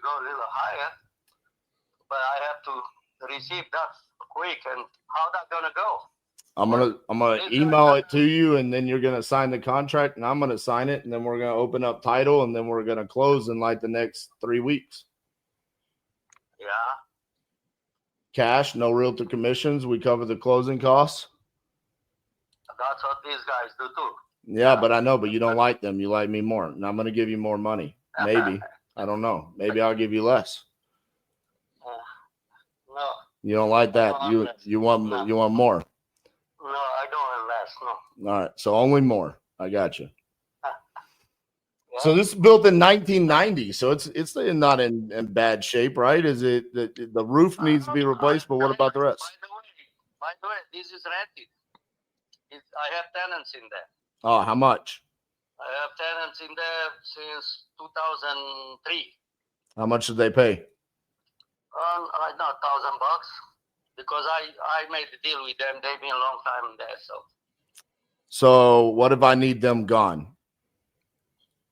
go a little higher, but I have to receive that quick, and how that gonna go? I'm gonna email it to you, and then you're gonna sign the contract, and I'm gonna sign it, and then we're gonna open up title, and then we're gonna close in like the next 3 weeks. Yeah. Cash, no realtor commissions. We cover the closing costs. That's what these guys do too. Yeah, but I know, but you don't like them. You like me more, and I'm gonna give you more money. Maybe. I don't know. Maybe I'll give you less. No. You don't like that. You want more. No, I don't want less. No. All right, so only more. I got you. So this is built in 1990, so it's not in bad shape, right? Is it the roof needs to be replaced, but what about the rest? By the way, this is rented. I have tenants in there. Oh, how much? I have tenants in there since 2003. How much did they pay? I know $1,000 because I made the deal with them. They've been a long time there. So what if I need them gone?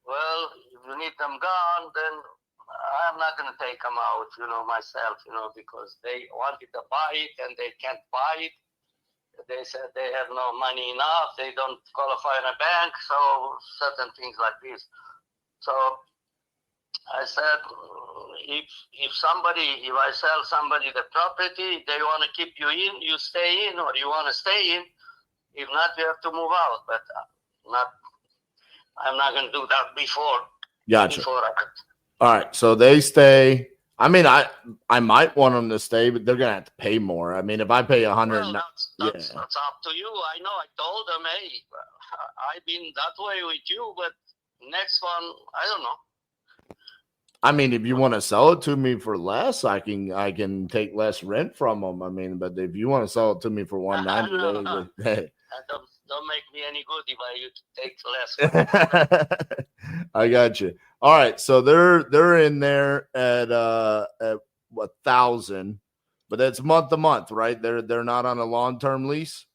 Well, if you need them gone, then I'm not going to take them out, myself, because they wanted to buy it and they can't buy it. They said they have no money enough. They don't qualify in a bank. So certain things like this. So I said, if I sell somebody the property, they want to keep you in, you stay in, or you want to stay in. If not, you have to move out. But I'm not going to do that before. Gotcha. All right, so they stay. I mean, I might want them to stay, but they're gonna have to pay more. I mean, if I pay $100, That's up to you. I know. I told them, hey, I've been that way with you, but next one, I don't know. I mean, if you want to sell it to me for less, I can take less rent from them. I mean, but if you want to sell it to me for $190, Don't make me any good if I take less. I got you. All right, so they're in there at 1,000, but that's month to month, right? They're not on a long-term lease.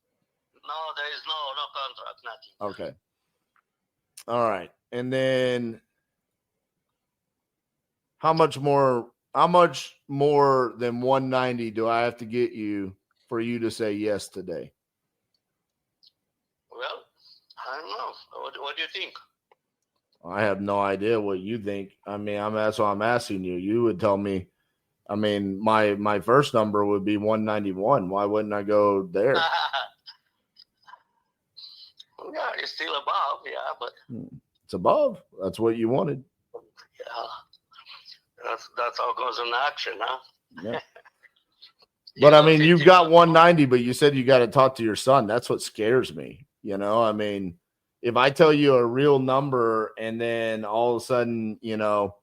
No, there is no contract, nothing. Okay. All right, and then how much more than 190 do I have to get you for you to say yes today? Well, I don't know. What do you think? I have no idea what you think. I mean, that's why I'm asking you. You would tell me. I mean, my first number would be 191. Why wouldn't I go there? Yeah, it's still above, yeah, but it's above. That's what you wanted. Yeah, that's how it goes in action, huh? Yeah. But I mean, you've got 190, but you said you got to talk to your son. That's what scares me. You know, I mean, if I tell you a real number and then all of a sudden, you know,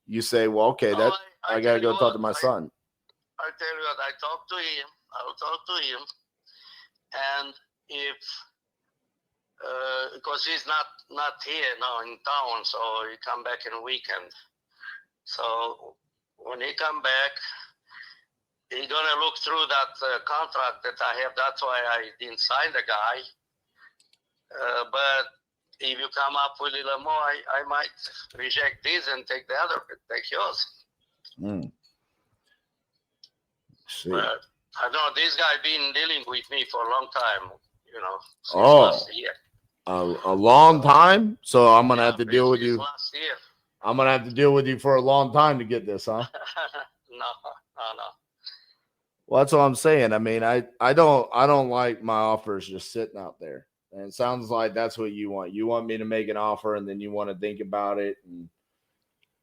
you say, well, okay, I got to go talk to my son. I tell you what, I talk to him. I'll talk to him. And if, because he's not here now in town, so he come back in a weekend. So when he come back, he's going to look through that contract that I have. That's why I didn't sign the guy. But if you come up with a little more, I might reject this and take the other, take yours. See. But I don't know, this guy been dealing with me for a long time, you know, since last year. A long time? So I'm going to have to deal with you. Last year. I'm going to have to deal with you for a long time to get this, huh? No. Well, that's what I'm saying. I mean, I don't like my offers just sitting out there. And it sounds like that's what you want. You want me to make an offer and then you want to think about it. And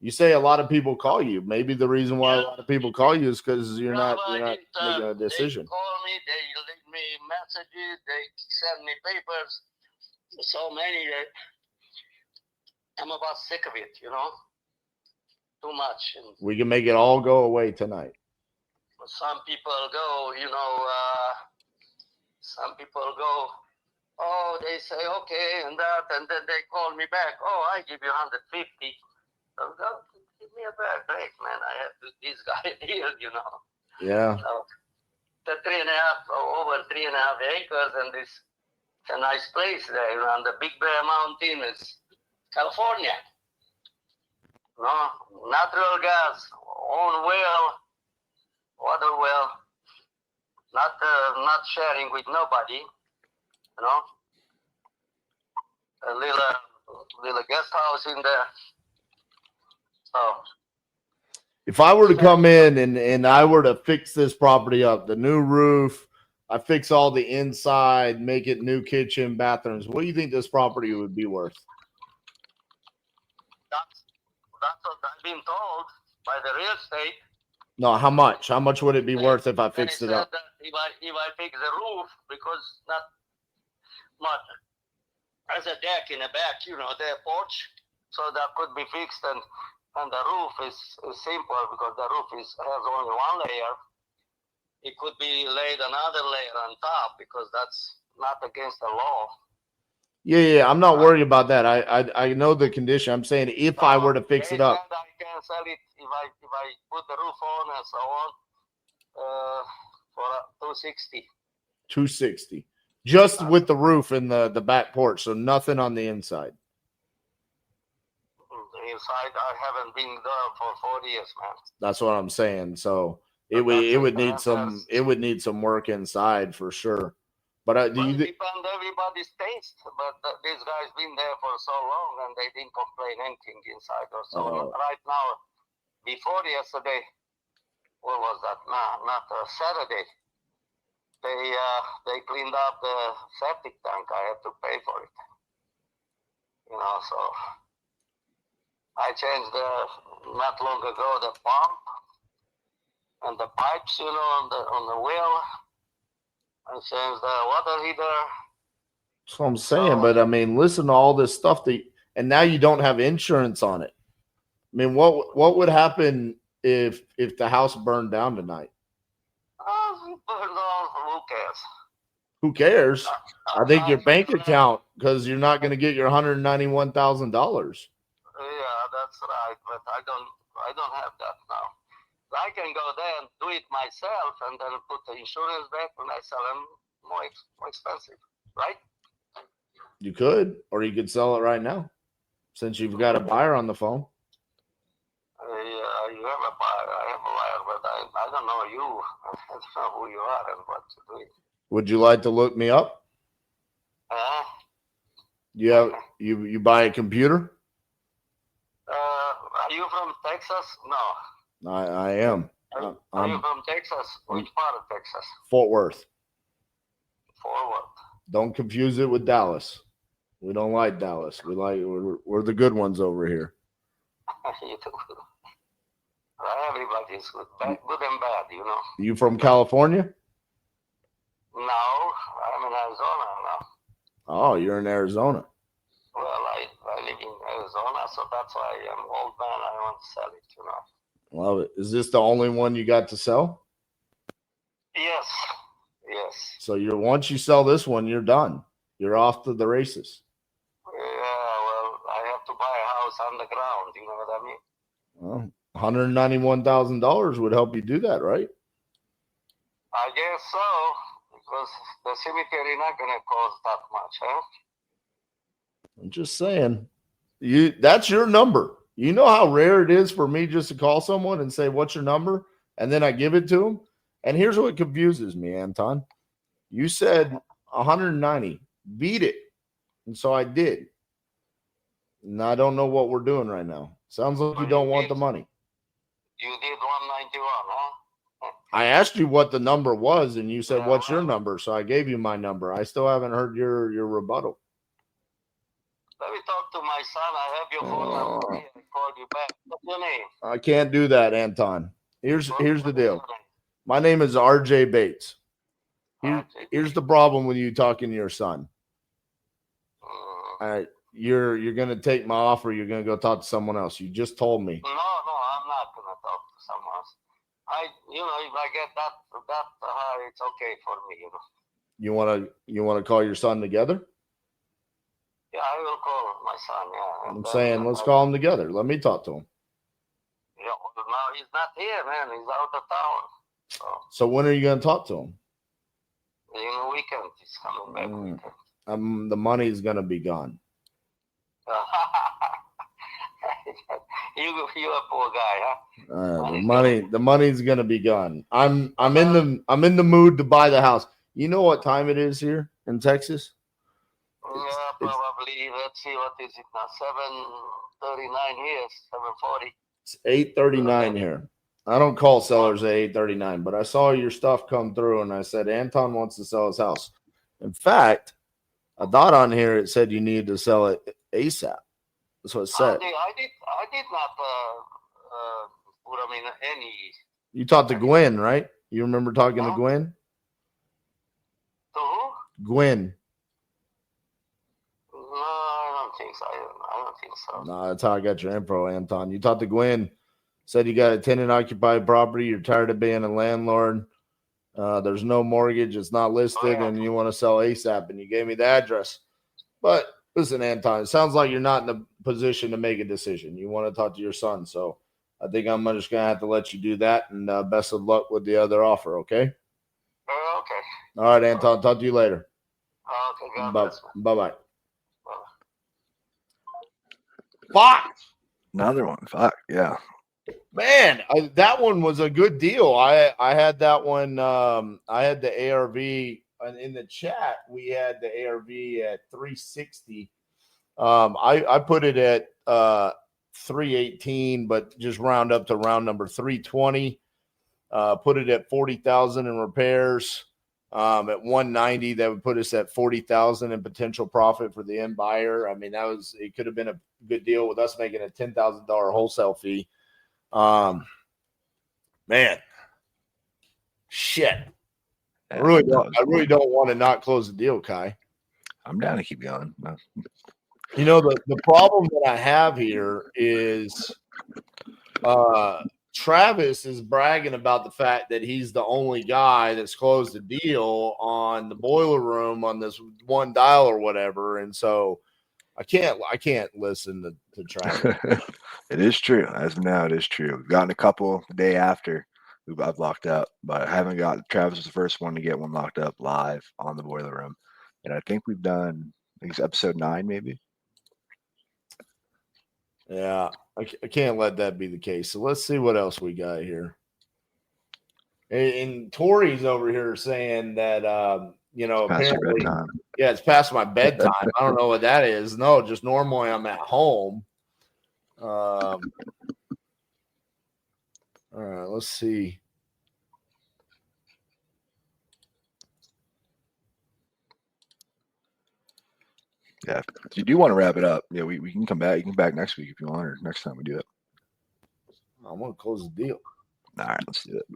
you say a lot of people call you. Maybe the reason why a lot of people call you is because you're not making a decision. They call me, they leave me messages, they send me papers. So many that I'm about sick of it, you know. Too much. And we can make it all go away tonight. some people go, you know, some people go, oh, they say, okay, and that, and then they call me back. Oh, I give you 150. So give me a bad break, man. I have this guy here, you know. Yeah. So the 3.5, over 3.5 acres, and this, it's a nice place there, you know, on the Big Bear Mountain is California. No, natural gas, own well, water well, not sharing with nobody, you know. A little guest house in there. So if I were to come in and I were to fix this property up, the new roof, I fix all the inside, make it new kitchen, bathrooms, what do you think this property would be worth? That's what I've been told by the real estate. No, how much? How much would it be worth if I fixed it up? If I fix the roof, because not much. There's a deck in the back, you know, their porch, so that could be fixed, and the roof is simple because the roof has only one layer. It could be laid another layer on top because that's not against the law. Yeah, I'm not worried about that. I know the condition. I'm saying if I were to fix it up. I can sell it if I put the roof on and so on for $260. $260. Just with the roof and the back porch, so nothing on the inside. The inside, I haven't been there for 4 years, man. That's what I'm saying. So it would need some work inside for sure. But Well, it depends everybody's taste. But these guys been there for so long, and they didn't complain anything inside or so. Right now, before yesterday, what was that? Not Saturday. They cleaned up the septic tank. I had to pay for it. You know, so I changed not long ago the pump and the pipes, you know, on the well. I changed the water heater. That's what I'm saying. But I mean, listen to all this stuff and now you don't have insurance on it. I mean, what would happen if the house burned down tonight? Who cares? Who cares? I think your bank account, because you're not going to get your $191,000. Yeah, that's right. But I don't have that now. I can go there and do it myself, and then put the insurance back when I sell them more expensive, right? You could, or you could sell it right now, since you've got a buyer on the phone. Yeah, you have a buyer. I have a buyer, but I don't know you. I don't know who you are and what you're doing. Would you like to look me up? You buy a computer? Are you from Texas? No. I am. Are you from Texas? Which part of Texas? Fort Worth. Fort Worth. Don't confuse it with Dallas. We don't like Dallas. We're the good ones over here. You do. Everybody's good and bad, you know. You from California? No, I'm in Arizona now. Oh, you're in Arizona. Well, I live in Arizona, so that's why I'm an old man. I want to sell it, you know. Love it. Is this the only one you got to sell? Yes. So once you sell this one, you're done. You're off to the races. Yeah, well, I have to buy a house on the ground, you know what I mean? Well, $191,000 would help you do that, right? I guess so, because the cemetery not going to cost that much, huh? I'm just saying. That's your number. You know how rare it is for me just to call someone and say, what's your number? And then I give it to them. And here's what confuses me, Anton. You said 190. Beat it. And so I did. And I don't know what we're doing right now. Sounds like you don't want the money. You did 191, huh? I asked you what the number was, and you said, what's your number? So I gave you my number. I still haven't heard your rebuttal. Let me talk to my son. I have your phone number. I called you back. What's your name? I can't do that, Anton. Here's the deal. My name is RJ Bates. Here's the problem with you talking to your son. All right, you're gonna take my offer. You're gonna go talk to someone else. You just told me. No, I'm not gonna talk to someone else. If I get that high, it's okay for me. You wanna call your son together? Yeah, I will call my son. Yeah. I'm saying let's call him together. Let me talk to him. Yeah, no, he's not here, man. He's out of town. So when are you gonna talk to him? In the weekend, he's coming back. Weekend. The money's gonna be gone. You a poor guy, huh? The money's gonna be gone. I'm in the mood to buy the house. You know what time it is here in Texas? Yeah, probably. Let's see, what is it now? 7:39 here. 7:40. It's 8:39 here. I don't call sellers at 8:39, but I saw your stuff come through, and I said Anton wants to sell his house. In fact, I thought on here it said you needed to sell it ASAP. That's what it said. I did not put them in any. You talked to Gwen, right? You remember talking to Gwen? To who? Gwen. No, I don't think so. I don't think so. No, that's how I got your info, Anton. You talked to Gwen, said you got a tenant-occupied property, you're tired of being a landlord, there's no mortgage, it's not listed, and you want to sell ASAP, and you gave me the address. But listen, Anton, it sounds like you're not in a position to make a decision. You want to talk to your son, so I think I'm just going to have to let you do that, and best of luck with the other offer, okay? Okay. All right, Anton, talk to you later. Okay, God bless. Bye-bye. Fuck! Another one. Fuck, yeah. Man, that one was a good deal. I had that one. I had the ARV and in the chat, we had the ARV at 360. I put it at 318, but just round up to round number 320. Put it at 40,000 in repairs. At 190, that would put us at 40,000 in potential profit for the end buyer. I mean, it could have been a good deal with us making a $10,000 wholesale fee. Man, shit. I really don't want to not close the deal, Ky. I'm down to keep going. You know, the problem that I have here is Travis is bragging about the fact that he's the only guy that's closed a deal on the boiler room on this one dial or whatever. And so I can't listen to Travis. It is true. As of now, it is true. We've gotten a couple the day after I've locked up, but I haven't got Travis was the first one to get one locked up live on the boiler room. And I think we've done, I think it's episode 9, maybe. Yeah, I can't let that be the case. So let's see what else we got here. And Tori's over here saying that, apparently, it's past my bedtime. I don't know what that is. No, just normally I'm at home. All right, let's see. Yeah, if you do want to wrap it up, we can come back. You can come back next week if you want, or next time we do it. I want to close the deal. All right, let's do it.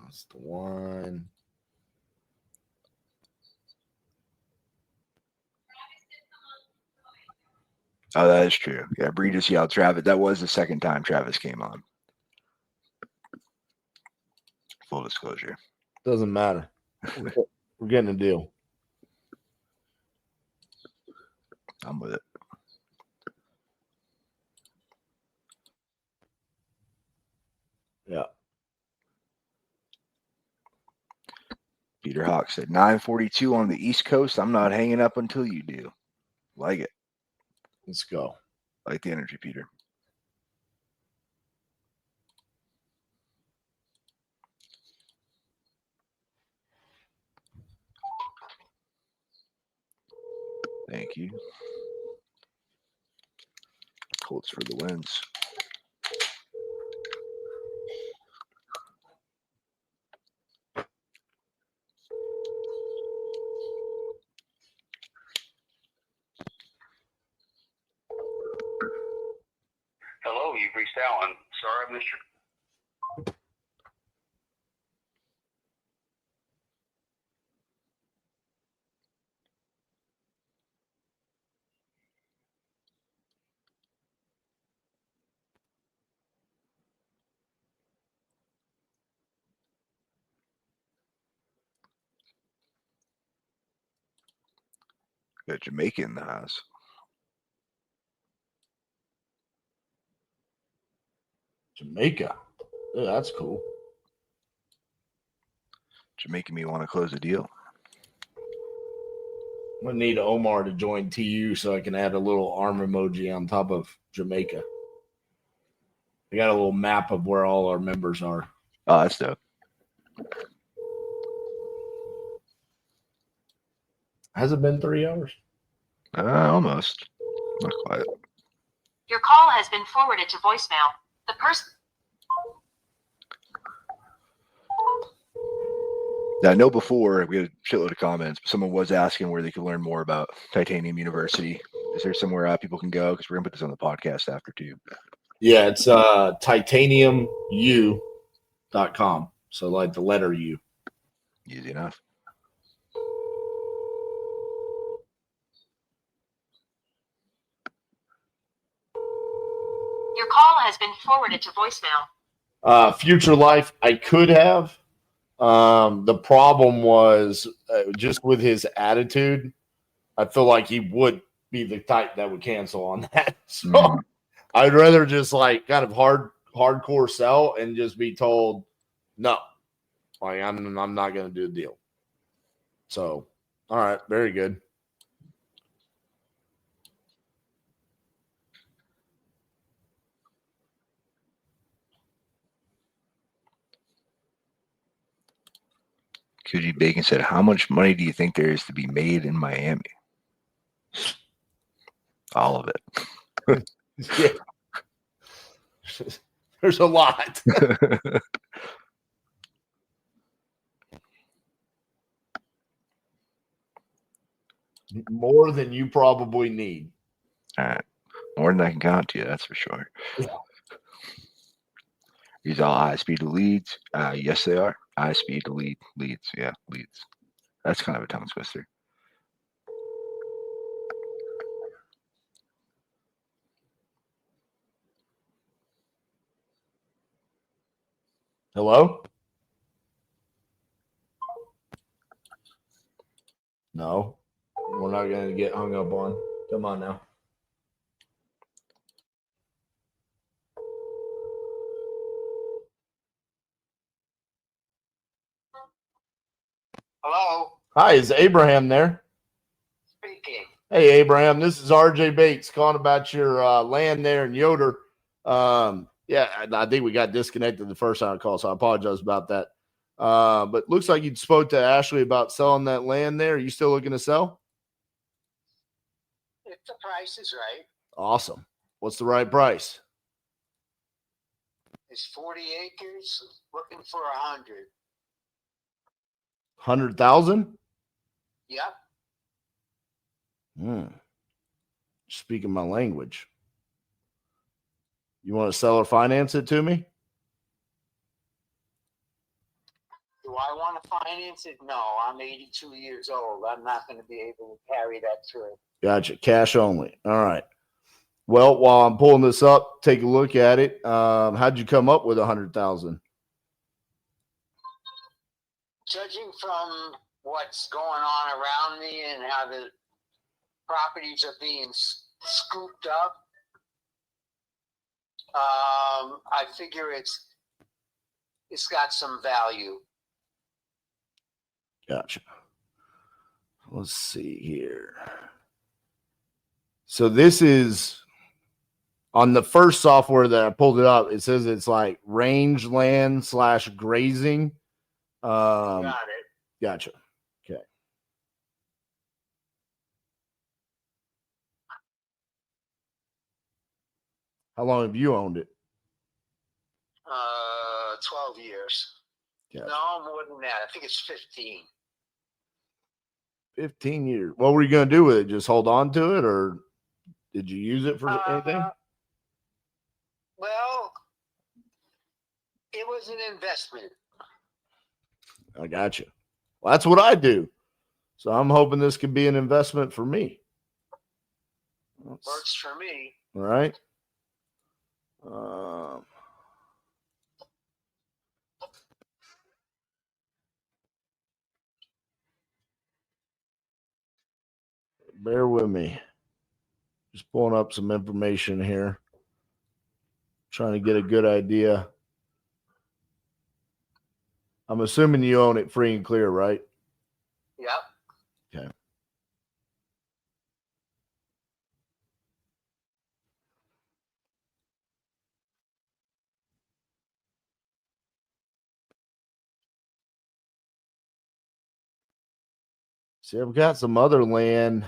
That's the one. Oh, that is true. Yeah, Bree just yelled Travis. That was the second time Travis came on. Full disclosure. Doesn't matter. We're getting a deal. I'm with it. Yeah. Peter Hawk said 9:42 on the East Coast. I'm not hanging up until you do. Like it. Let's go. Like the energy, Peter. Thank you. Colts for the wins. Hello, you've reached Alan. Sorry I missed your... Got Jamaica in the house. Jamaica. Yeah, that's cool. Jamaica me want to close the deal. I'm going to need Omar to join TU so I can add a little arm emoji on top of Jamaica. I got a little map of where all our members are. Oh, that's dope. Has it been 3 hours? Almost. Not quite. Your call has been forwarded to voicemail. The person. Now, I know before we had a shitload of comments, but someone was asking where they could learn more about Titanium University. Is there somewhere people can go? Because we're going to put this on the podcast after too. Yeah, it's titaniumu.com. So like the letter U. Easy enough. Your call has been forwarded to voicemail. Future Life, I could have. The problem was just with his attitude, I feel like he would be the type that would cancel on that. So I'd rather just like kind of hardcore sell and just be told no. Like I'm not gonna do a deal. So all right, very good. QG Bacon said, how much money do you think there is to be made in Miami? All of it. Yeah. There's a lot. More than you probably need. All right. More than I can count to you, that's for sure. Yeah. These all ISP to leads. Yes, they are. ISP to leads. Yeah, leads. That's kind of a tongue twister. Hello? No, we're not going to get hung up on. Come on now. Hello, Hi, is Abraham there? speaking. Hey, Abraham, this is RJ Bates calling about your land there in Yoder. Yeah, I think we got disconnected the first time I called, so I apologize about that. But looks like you spoke to Ashley about selling that land there. Are you still looking to sell? If the price is right, Awesome. What's the right price? it's 40 acres, looking for 100. 100,000? Yep. Speaking my language. You want to sell or finance it to me? Do I want to finance it? No, I'm 82 years old. I'm not going to be able to carry that through. Gotcha. Cash only. All right. Well, while I'm pulling this up, take a look at it. How'd you come up with 100,000? Judging from what's going on around me and how the properties are being scooped up, I figure it's got some value. Gotcha. Let's see here. So this is on the first software that I pulled it up. It says it's like rangeland / grazing. Got it. Gotcha. Okay. How long have you owned it? 12 years. Yeah. No, more than that. I think it's 15. 15 years. What were you going to do with it? Just hold on to it, or did you use it for anything? Well, it was an investment. I got you. Well, that's what I do. So I'm hoping this could be an investment for me. Works for me. All right. Bear with me. Just pulling up some information here. Trying to get a good idea. I'm assuming you own it free and clear, right? Yep. Okay. See, I've got some other land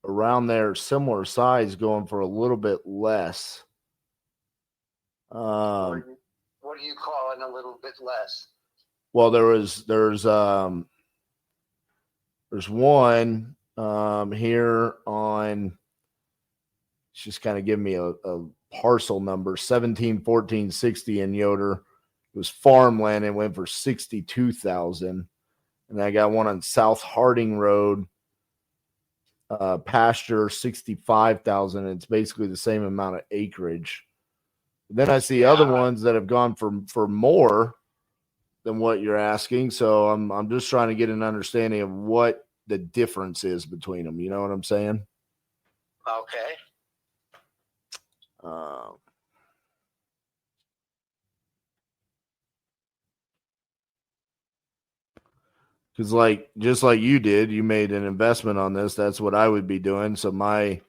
around there, similar size, going for a little bit less. What do you call it a little bit less? Well, there's one here on. It's just kind of giving me a parcel number 171460 in Yoder. It was farmland and went for 62,000. And I got one on South Harding Road, pasture 65,000. It's basically the same amount of acreage. Then I see other ones that have gone for more than what you're asking. So I'm just trying to get an understanding of what the difference is between them. You know what I'm saying? Okay. Because just like you did, you made an investment on this. That's what I would be doing. So my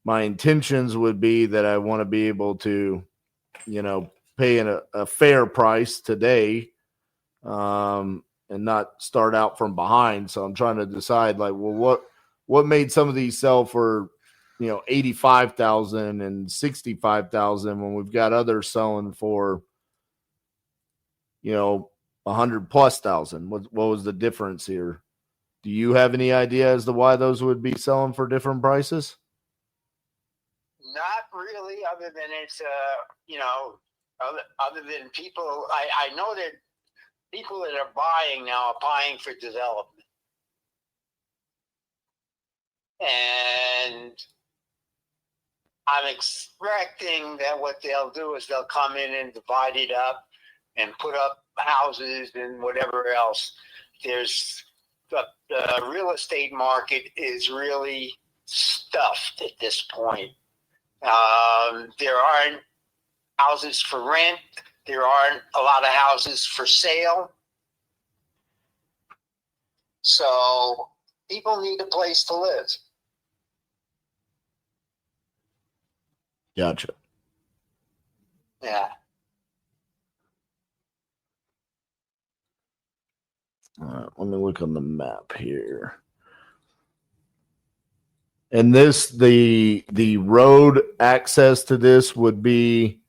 intentions would be that I want to be able to, pay a fair price today and not start out from behind. So I'm trying to decide, like, well, what made some of these sell for, 85,000 and 65,000 when we've got others selling for, 100,000+. What was the difference here? Do you have any idea as to why those would be selling for different prices? Not really, other than it's, other than people, I know that people that are buying now are buying for development. And I'm expecting that what they'll do is they'll come in and divide it up and put up houses and whatever else. There's the real estate market is really stuffed at this point. There aren't houses for rent. There aren't a lot of houses for sale. So people need a place to live. Gotcha. Yeah. All right, let me look on the map here. And the road access to this would be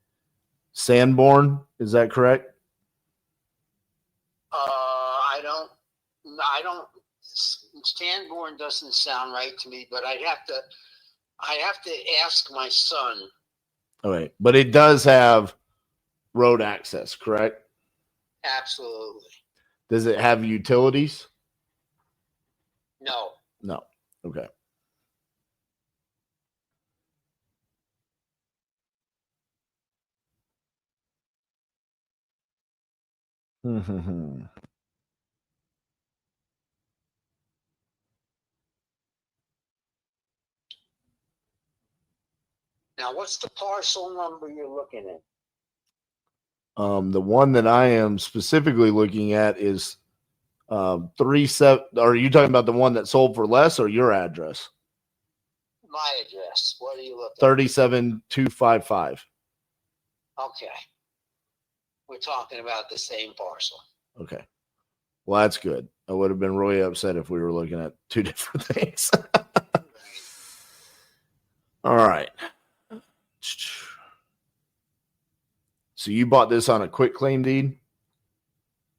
Sanborn. Is that correct? I don't. Sanborn doesn't sound right to me, but I have to ask my son. Okay, but it does have road access, correct? Absolutely. Does it have utilities? No. No. Okay. Now, what's the parcel number you're looking at? The one that I am specifically looking at is 37. Are you talking about the one that sold for less or your address? My address. What are you looking at? 37255. Okay. We're talking about the same parcel. Okay. Well, that's good. I would have been really upset if we were looking at two different things. All right. So you bought this on a quick claim deed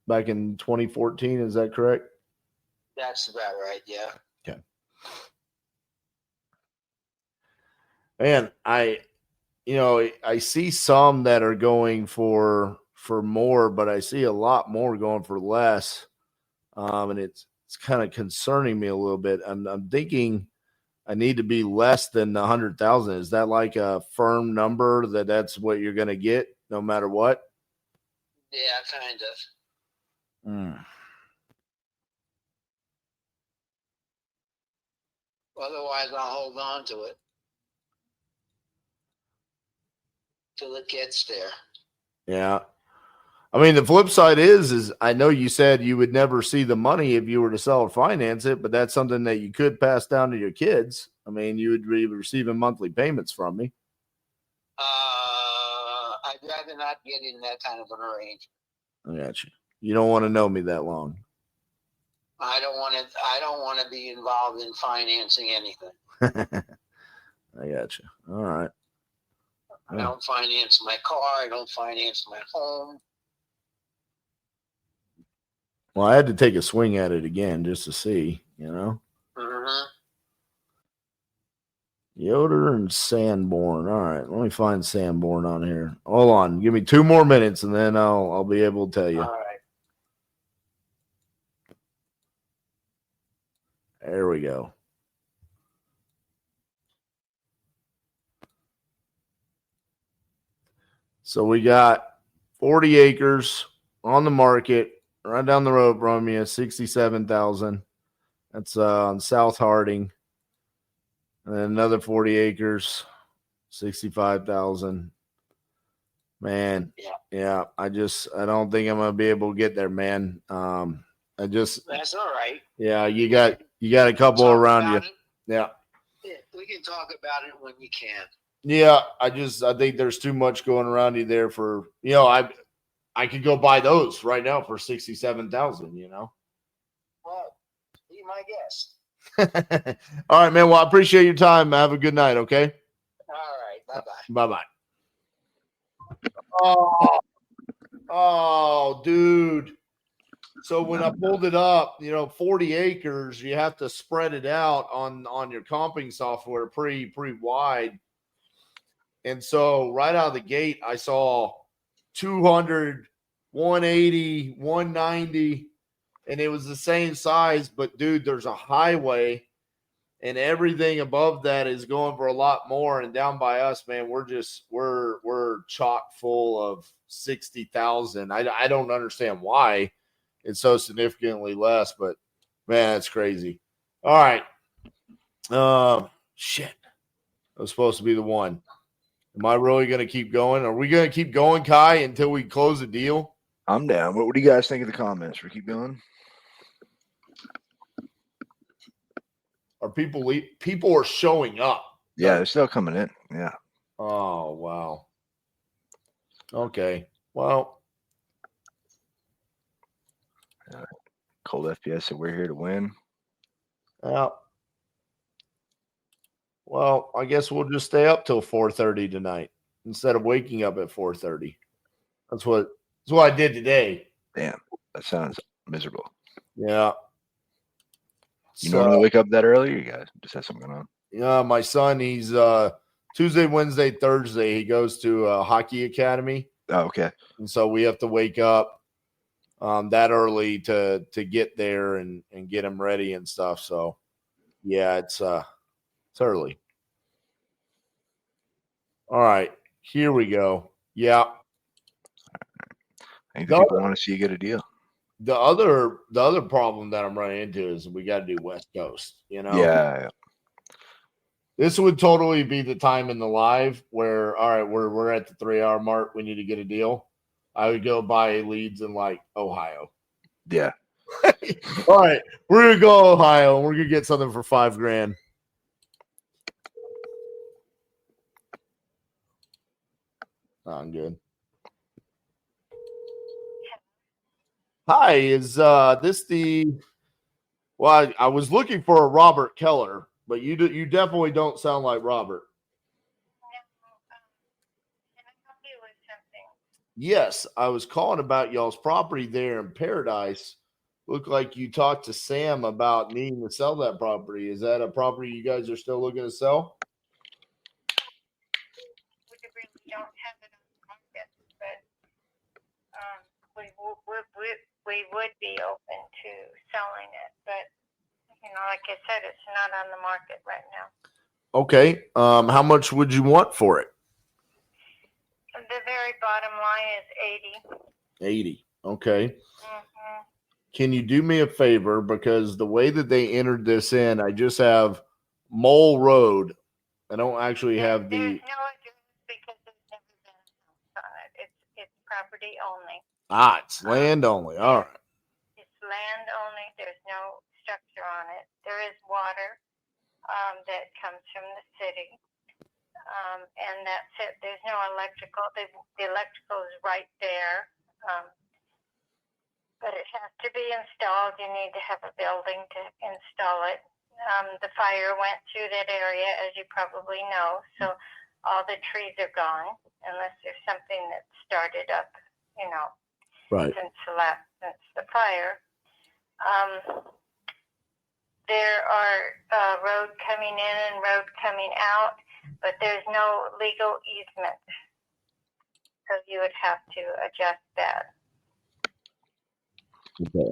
back in 2014. Is that correct? That's about right. Yeah. Okay. Man, I see some that are going for more, but I see a lot more going for less. And it's kind of concerning me a little bit. I'm thinking I need to be less than 100,000. Is that like a firm number that's what you're going to get no matter what? Yeah, kind of. Otherwise, I'll hold on to it till it gets there. Yeah. I mean, the flip side is I know you said you would never see the money if you were to sell or finance it, but that's something that you could pass down to your kids. I mean, you would be receiving monthly payments from me. I'd rather not get in that kind of an arrangement. I got you. You don't want to know me that long. I don't want to be involved in financing anything. I got you. All right. I don't finance my car. I don't finance my home. Well, I had to take a swing at it again just to see, Mm-hmm. Yoder and Sanborn. All right, let me find Sanborn on here. Hold on, give me 2 more minutes, and then I'll be able to tell you. All right. There we go. So we got 40 acres on the market right down the road from you, 67,000. That's on South Harding. And then another 40 acres, 65,000. Man, yeah. I don't think I'm gonna be able to get there, man. That's all right. Yeah, you got a couple around you. Yeah. Yeah, we can talk about it when you can. Yeah, I think there's too much going around you there for I could go buy those right now for $67,000. You know. Well, be my guest. All right, man. Well, I appreciate your time. Have a good night. Okay. All right. Bye bye. Bye bye. Oh, dude. So when I pulled it up, 40 acres, you have to spread it out on your comping software pretty wide. And so right out of the gate, I saw 200, 180, 190, and it was the same size. But dude, there's a highway, and everything above that is going for a lot more. And down by us, man, we're chock full of 60,000. I don't understand why it's so significantly less, but man, it's crazy. All right. Shit. That was supposed to be the one. Am I really going to keep going? Are we going to keep going, Ky, until we close the deal? I'm down. What do you guys think of the comments? Should we keep going? Are people are showing up? Yeah, they're still coming in. Yeah. Oh, wow. Okay. Well. Cold FPS said we're here to win. Well, I guess we'll just stay up till 4:30 tonight instead of waking up at 4:30. That's what I did today. Damn, that sounds miserable. Yeah. You normally wake up that early, or you guys just have something going on? Yeah, my son, he's Tuesday, Wednesday, Thursday, he goes to a hockey academy. Oh, okay. And so we have to wake up that early to get there and get him ready and stuff. So yeah, it's early. All right, here we go. Yeah. I think the people want to see you get a deal. The other problem that I'm running into is we got to do West Coast, Yeah. This would totally be the time in the live where, all right, we're at the 3-hour mark. We need to get a deal. I would go buy leads in like Ohio. Yeah. All right, we're gonna go Ohio and we're gonna get something for $5,000. I'm good. Hi, is this the? Well, I was looking for a Robert Keller, but you definitely don't sound like Robert. Yes, I was calling about y'all's property there in Paradise. Looked like you talked to Sam about needing to sell that property. Is that a property you guys are still looking to sell? We really don't have it on the market, but we would be open to selling it. But like I said, it's not on the market right now. Okay. How much would you want for it? The very bottom line is 80. 80. Okay. Can you do me a favor? Because the way that they entered this in, I just have Mole Road. I don't actually have the. There's no address because there's never been a house on it. It's property only. It's land only. All right. It's land only. There's no structure on it. There is water that comes from the city. And that's it. There's no electrical. The electrical is right there. But it has to be installed. You need to have a building to install it. The fire went through that area, as you probably know. So all the trees are gone, unless there's something that started up, right. since the fire. There are road coming in and road coming out, but there's no legal easement. So you would have to adjust that. Okay.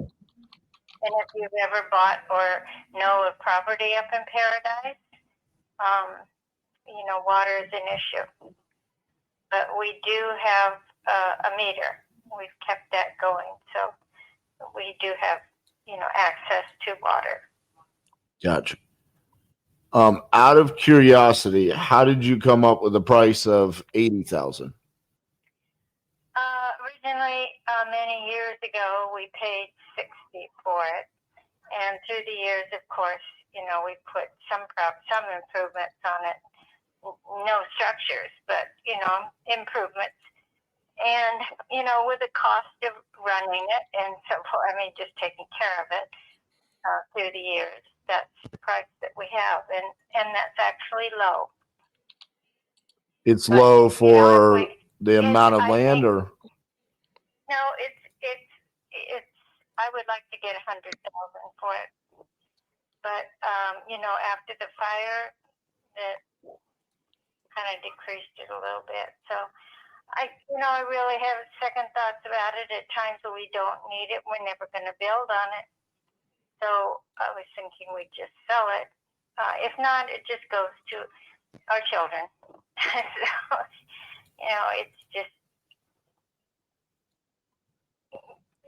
And if you've ever bought or know of property up in Paradise, water is an issue. But we do have a meter. We've kept that going. So we do have, access to water. Gotcha. Out of curiosity, how did you come up with the price of 80,000? Originally, many years ago, we paid $60 for it, and through the years, of course, we put some improvements on it. No structures, but improvements. And, you know, with the cost of running it and so forth, I mean, just taking care of it through the years, that's the price that we have. And that's actually low. It's low for the amount of I land, think, or no, I would like to get $100,000 for it. But, you know, after the fire, that kind of decreased it a little bit. So I really have second thoughts about it. At times when we don't need it, we're never going to build on it. So I was thinking we'd just sell it. If not, it just goes to our children. So, you know, it's just,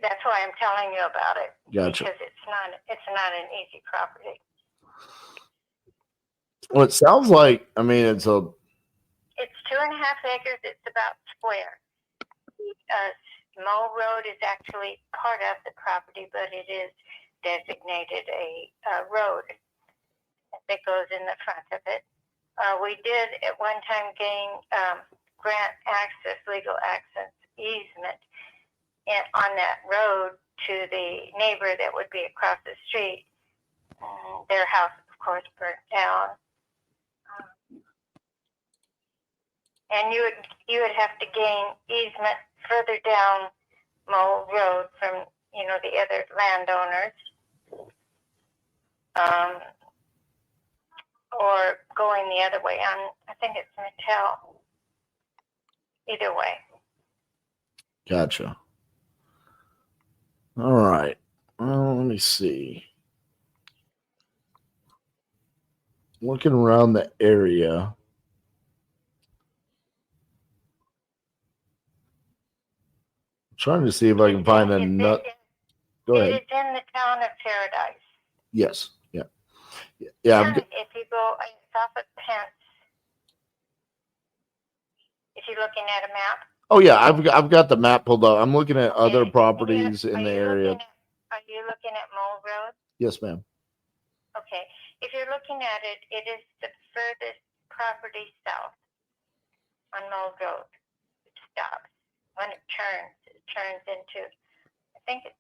that's why I'm telling you about it. Gotcha. Because it's not an easy property. well, it sounds like, I mean, It's 2.5 acres. It's about square. Mole Road is actually part of the property, but it is designated a road that goes in the front of it. We did at one time gain grant access, legal access easement on that road to the neighbor that would be across the street. Their house, of course, burnt down. And you would have to gain easement further down Mole Road from, you know, the other landowners. Or going the other way on, I think it's Mattel. Either way. Gotcha. All right. Well, let me see. Looking around the area. Trying to see if I can find a nut. Go ahead. It's in the town of Paradise. Yes. Yeah. Yeah. If you go, it's off of Pence. If you're looking at a map. Oh yeah, I've got the map pulled up. I'm looking at other properties in the area. Are you looking at Mole Road? Yes, ma'am. Okay. If you're looking at it, it is the furthest property south on Mole Road. It stops. When it turns into, I'm thinking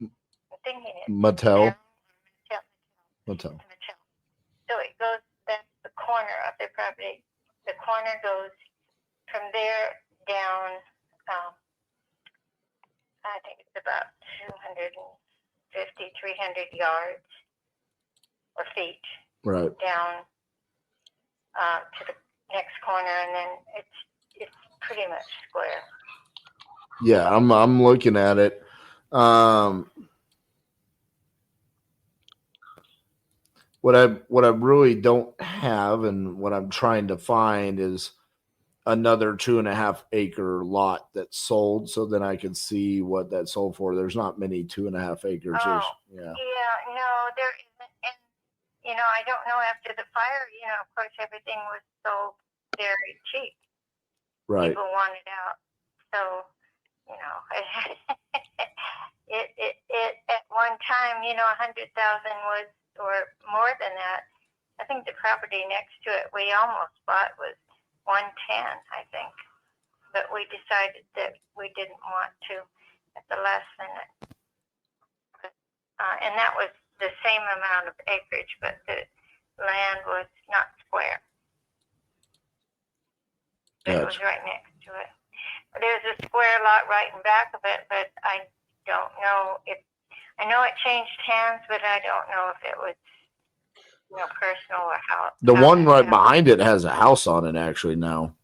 it's Mattel. Mattel. So it goes, that's the corner of the property. The corner goes from there down, I think it's about 250, 300 yards or feet. Right. Down to the next corner, and then it's pretty much square. Yeah, I'm looking at it. What I really don't have, and what I'm trying to find, is another 2.5 acre lot that's sold, so then I can see what that sold for. There's not many 2.5 acres. Yeah, no, there isn't. And, you know, I don't know, after the fire, you know, of course, everything was sold very cheap. Right. People wanted out. So, you know, it at one time, you know, 100,000 was, or more than that. I think the property next to it we almost bought was 110, I think. But we decided that we didn't want to at the last minute. And that was the same amount of acreage, but the land was not square. But it was right next to it. There's a square lot right in back of it, but I don't know if, I know it changed hands, but I don't know if it was, you know, personal or how. The one right behind it has a house on it actually now.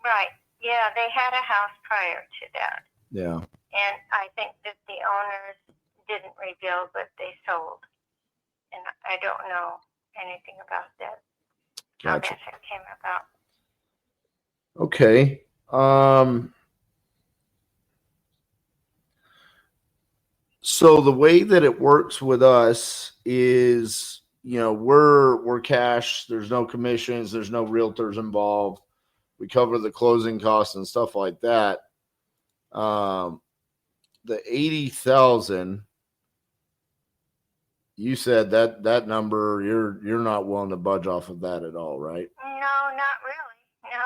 Right. Yeah, they had a house prior to that. Yeah. And I think that the owners didn't rebuild, but they sold. And I don't know anything about that. Gotcha. How that came about. Okay. So the way that it works with us is, you know, we're cash. There's no commissions. There's no realtors involved. We cover the closing costs and stuff like that. The 80,000. You said that number, you're not willing to budge off of that at all, right? No, not really. No,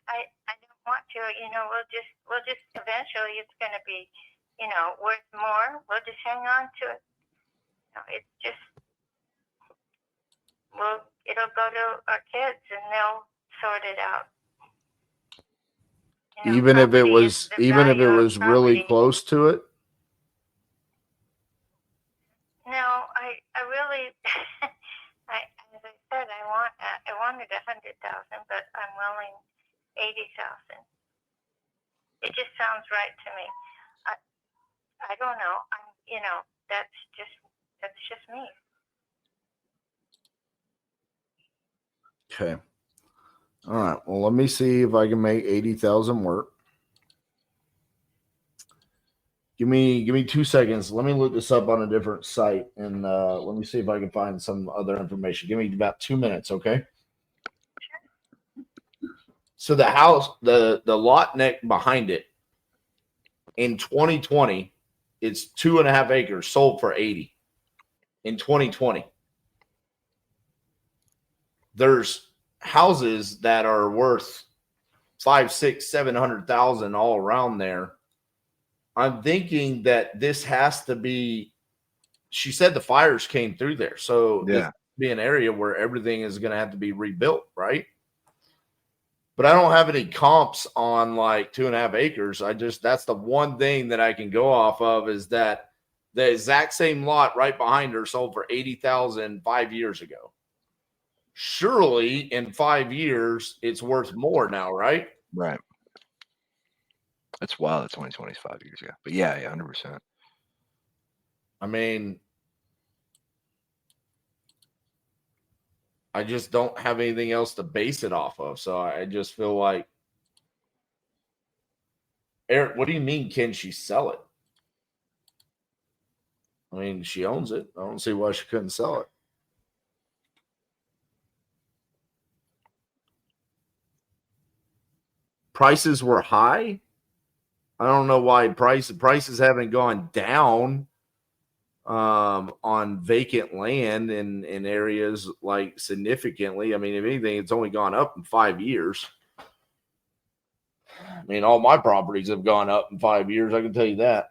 I don't want to, we'll just eventually it's going to be, worth more. We'll just hang on to it. It's just, it'll go to our kids and they'll sort it out. Even if it was really close to it. No, I really, as I said, I wanted 100,000, but I'm willing 80,000. It just sounds right to me. I don't know. That's just me. Okay. All right. Well, let me see if I can make 80,000 work. Give me 2 seconds. Let me look this up on a different site and let me see if I can find some other information. Give me about 2 minutes, okay? So the house, the lot neck behind it, in 2020, it's 2.5 acres, sold for 80. In 2020, there's houses that are worth 500,000, 600,000, 700,000 all around there. I'm thinking that this has to be. She said the fires came through there, so this must be an area where everything is going to have to be rebuilt, right? But I don't have any comps on like 2.5 acres. That's the one thing that I can go off of is that the exact same lot right behind her sold for 80,000 5 years ago. Surely in 5 years, it's worth more now, right? Right. That's wild. That's only 25 years ago. But yeah, 100%. I mean, I just don't have anything else to base it off of. So I just feel like, Eric, what do you mean, can she sell it? I mean, she owns it. I don't see why she couldn't sell it. Prices were high. I don't know why prices haven't gone down on vacant land in areas like significantly. I mean, if anything, it's only gone up in 5 years. I mean, all my properties have gone up in 5 years. I can tell you that.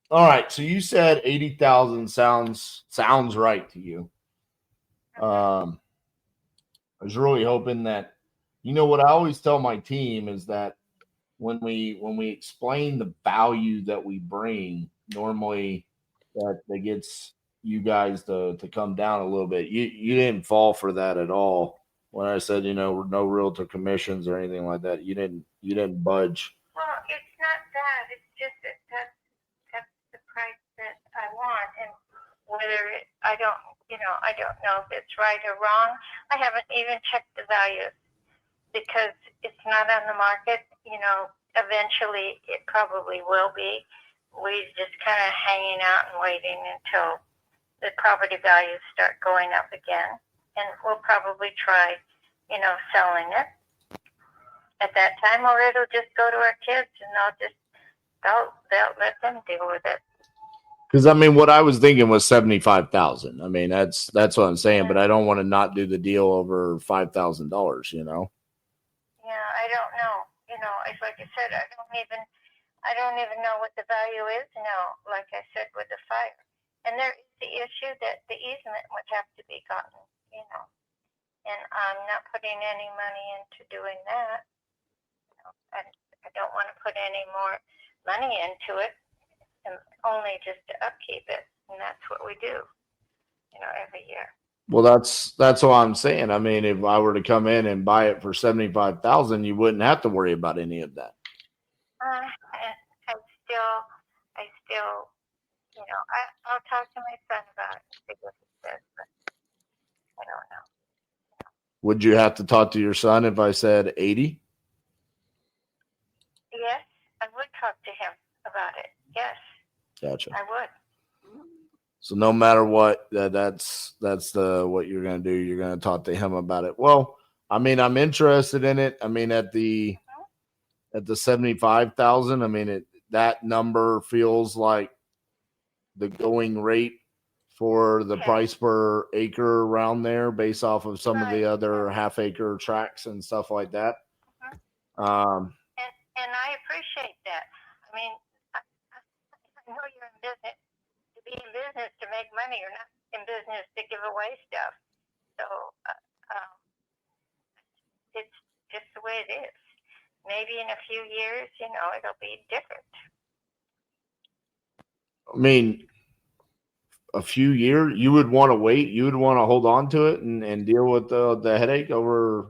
All right. So you said 80,000 sounds right to you. I was really hoping that, what I always tell my team is that when we explain the value that we bring, normally that gets you guys to come down a little bit. You didn't fall for that at all when I said, no realtor commissions or anything like that. You didn't budge. Well, it's not that. It's just that's the price that I want, and whether I don't know if it's right or wrong. I haven't even checked the value because it's not on the market. Eventually it probably will be. We're just kind of hanging out and waiting until the property values start going up again, and we'll probably try, selling it at that time, or it'll just go to our kids, and they'll let them deal with it. Because I mean, what I was thinking was 75,000. I mean, that's what I'm saying, but I don't want to not do the deal over $5,000. Yeah, I don't know. It's like I said, I don't even know what the value is now. Like I said, with the fire, and there is the issue that the easement would have to be gotten. And I'm not putting any money into doing that. I don't want to put any more money into it, and only just to upkeep it, and that's what we do, every year. Well, that's what I'm saying. I mean, if I were to come in and buy it for 75,000, you wouldn't have to worry about any of that. I still, I'll talk to my son about it and see what he says, but I don't know. Would you have to talk to your son if I said 80? Yes, I would talk to him about it. Yes. Gotcha. I would. So no matter what, that's what you're going to do. You're going to talk to him about it. Well, I mean, I'm interested in it. I mean, at the 75,000, I mean, that number feels like the going rate for the price per acre around there based off of some of the other half acre tracts and stuff like that. And I appreciate that. I mean, I know you're in business to be in business to make money. You're not in business to give away stuff. So it's just the way it is. Maybe in a few years, it'll be different. I mean, a few years, you would want to wait. You would want to hold on to it and deal with the headache over a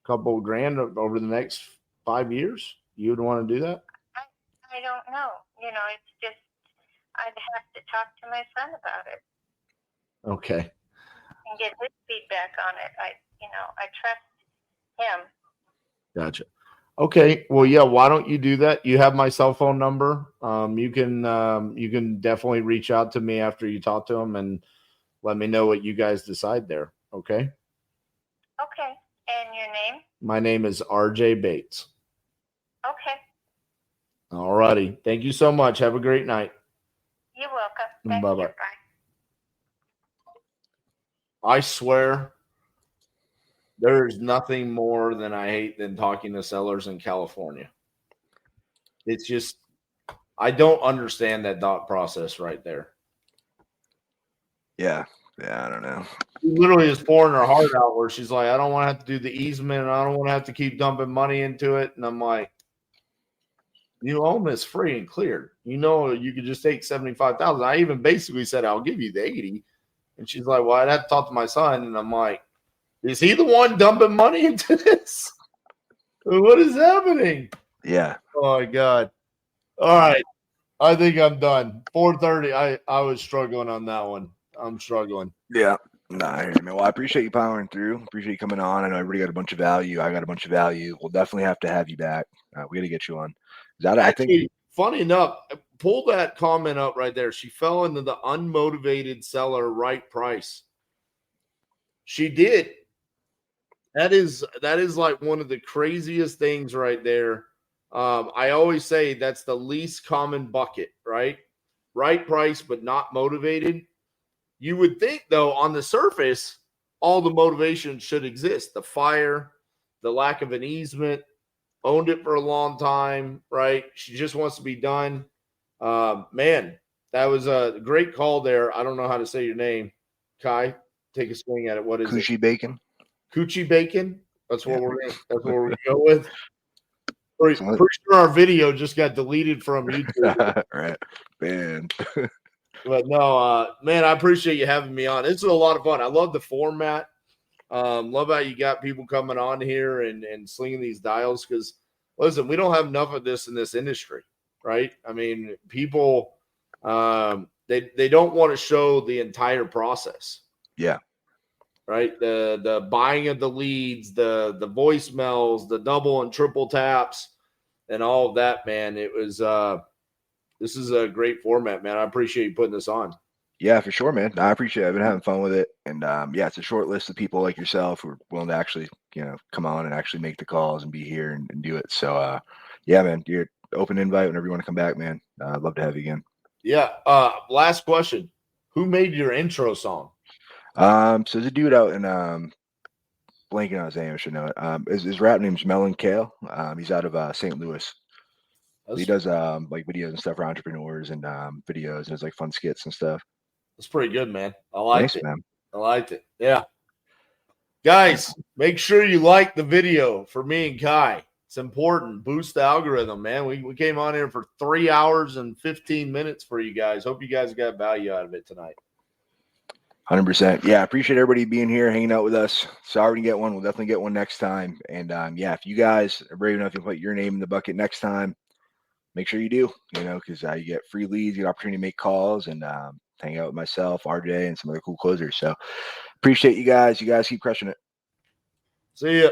couple of grand over the next 5 years. You would want to do that? I don't know. It's just I'd have to talk to my son about it Okay. and get his feedback on it. I trust him. Gotcha. Okay. Well, yeah. Why don't you do that? You have my cell phone number. You can definitely reach out to me after you talk to him and let me know what you guys decide there. Okay. Okay. And your name? My name is RJ Bates. Okay. All righty. Thank you so much. Have a great night. You're welcome. Thank Bye-bye. you. Bye. I swear there's nothing more than I hate than talking to sellers in California. It's just, I don't understand that thought process right there. Yeah. Yeah. I don't know. She literally is pouring her heart out where she's like, I don't want to have to do the easement. And I don't want to have to keep dumping money into it. And I'm like, you own this free and clear. You could just take 75,000. I even basically said, I'll give you the 80. And she's like, well, I'd have to talk to my son. And I'm like, is he the one dumping money into this? What is happening? Yeah. Oh my God. All right. I think I'm done. 4:30. I was struggling on that one. I'm struggling. Yeah. Nah, I hear you, man. Well, I appreciate you powering through. Appreciate you coming on. I know everybody got a bunch of value. I got a bunch of value. We'll definitely have to have you back. We got to get you on. I think, funny enough, pull that comment up right there. She fell into the unmotivated seller right price. She did. That is like one of the craziest things right there. I always say that's the least common bucket, right? Right price, but not motivated. You would think, though, on the surface, all the motivation should exist. The fire, the lack of an easement, owned it for a long time, right? She just wants to be done. Man, that was a great call there. I don't know how to say your name. Ky, take a swing at it. What is Coochie it? Bacon. Coochie Bacon? That's what we're gonna go with. Pretty sure our video just got deleted from YouTube. Right. Banned. But no, man, I appreciate you having me on. This is a lot of fun. I love the format. Love how you got people coming on here and slinging these dials because, listen, we don't have enough of this in this industry, right? I mean, people, they don't want to show the entire process. Yeah. Right. The buying of the leads, the voicemails, the double and triple taps, and all of that, man. It was this is a great format, man. I appreciate you putting this on. Yeah, for sure, man. I appreciate it. I've been having fun with it. And yeah, it's a short list of people like yourself who are willing to actually, come on and actually make the calls and be here and do it. So yeah, man, you're open invite whenever you want to come back, man. I'd love to have you again. Yeah. Last question. Who made your intro song? So there's a dude out in blanking on his name, I should know it. His rap name's Melon Kale. He's out of St. Louis. He does like videos and stuff for entrepreneurs and videos and it's like fun skits and stuff. That's pretty good, man. I liked it. Man. I liked it. Yeah. Guys, make sure you like the video for me and Ky. It's important. Boost the algorithm, man. We came on here for 3 hours and 15 minutes for you guys. Hope you guys got value out of it tonight. 100%. Yeah, I appreciate everybody being here, hanging out with us. Sorry to get one. We'll definitely get one next time. And yeah, if you guys are brave enough to put your name in the bucket next time, make sure you do, because you get free leads, you get opportunity to make calls and hang out with myself, RJ, and some other cool closers. So appreciate you guys. You guys keep crushing it. See ya.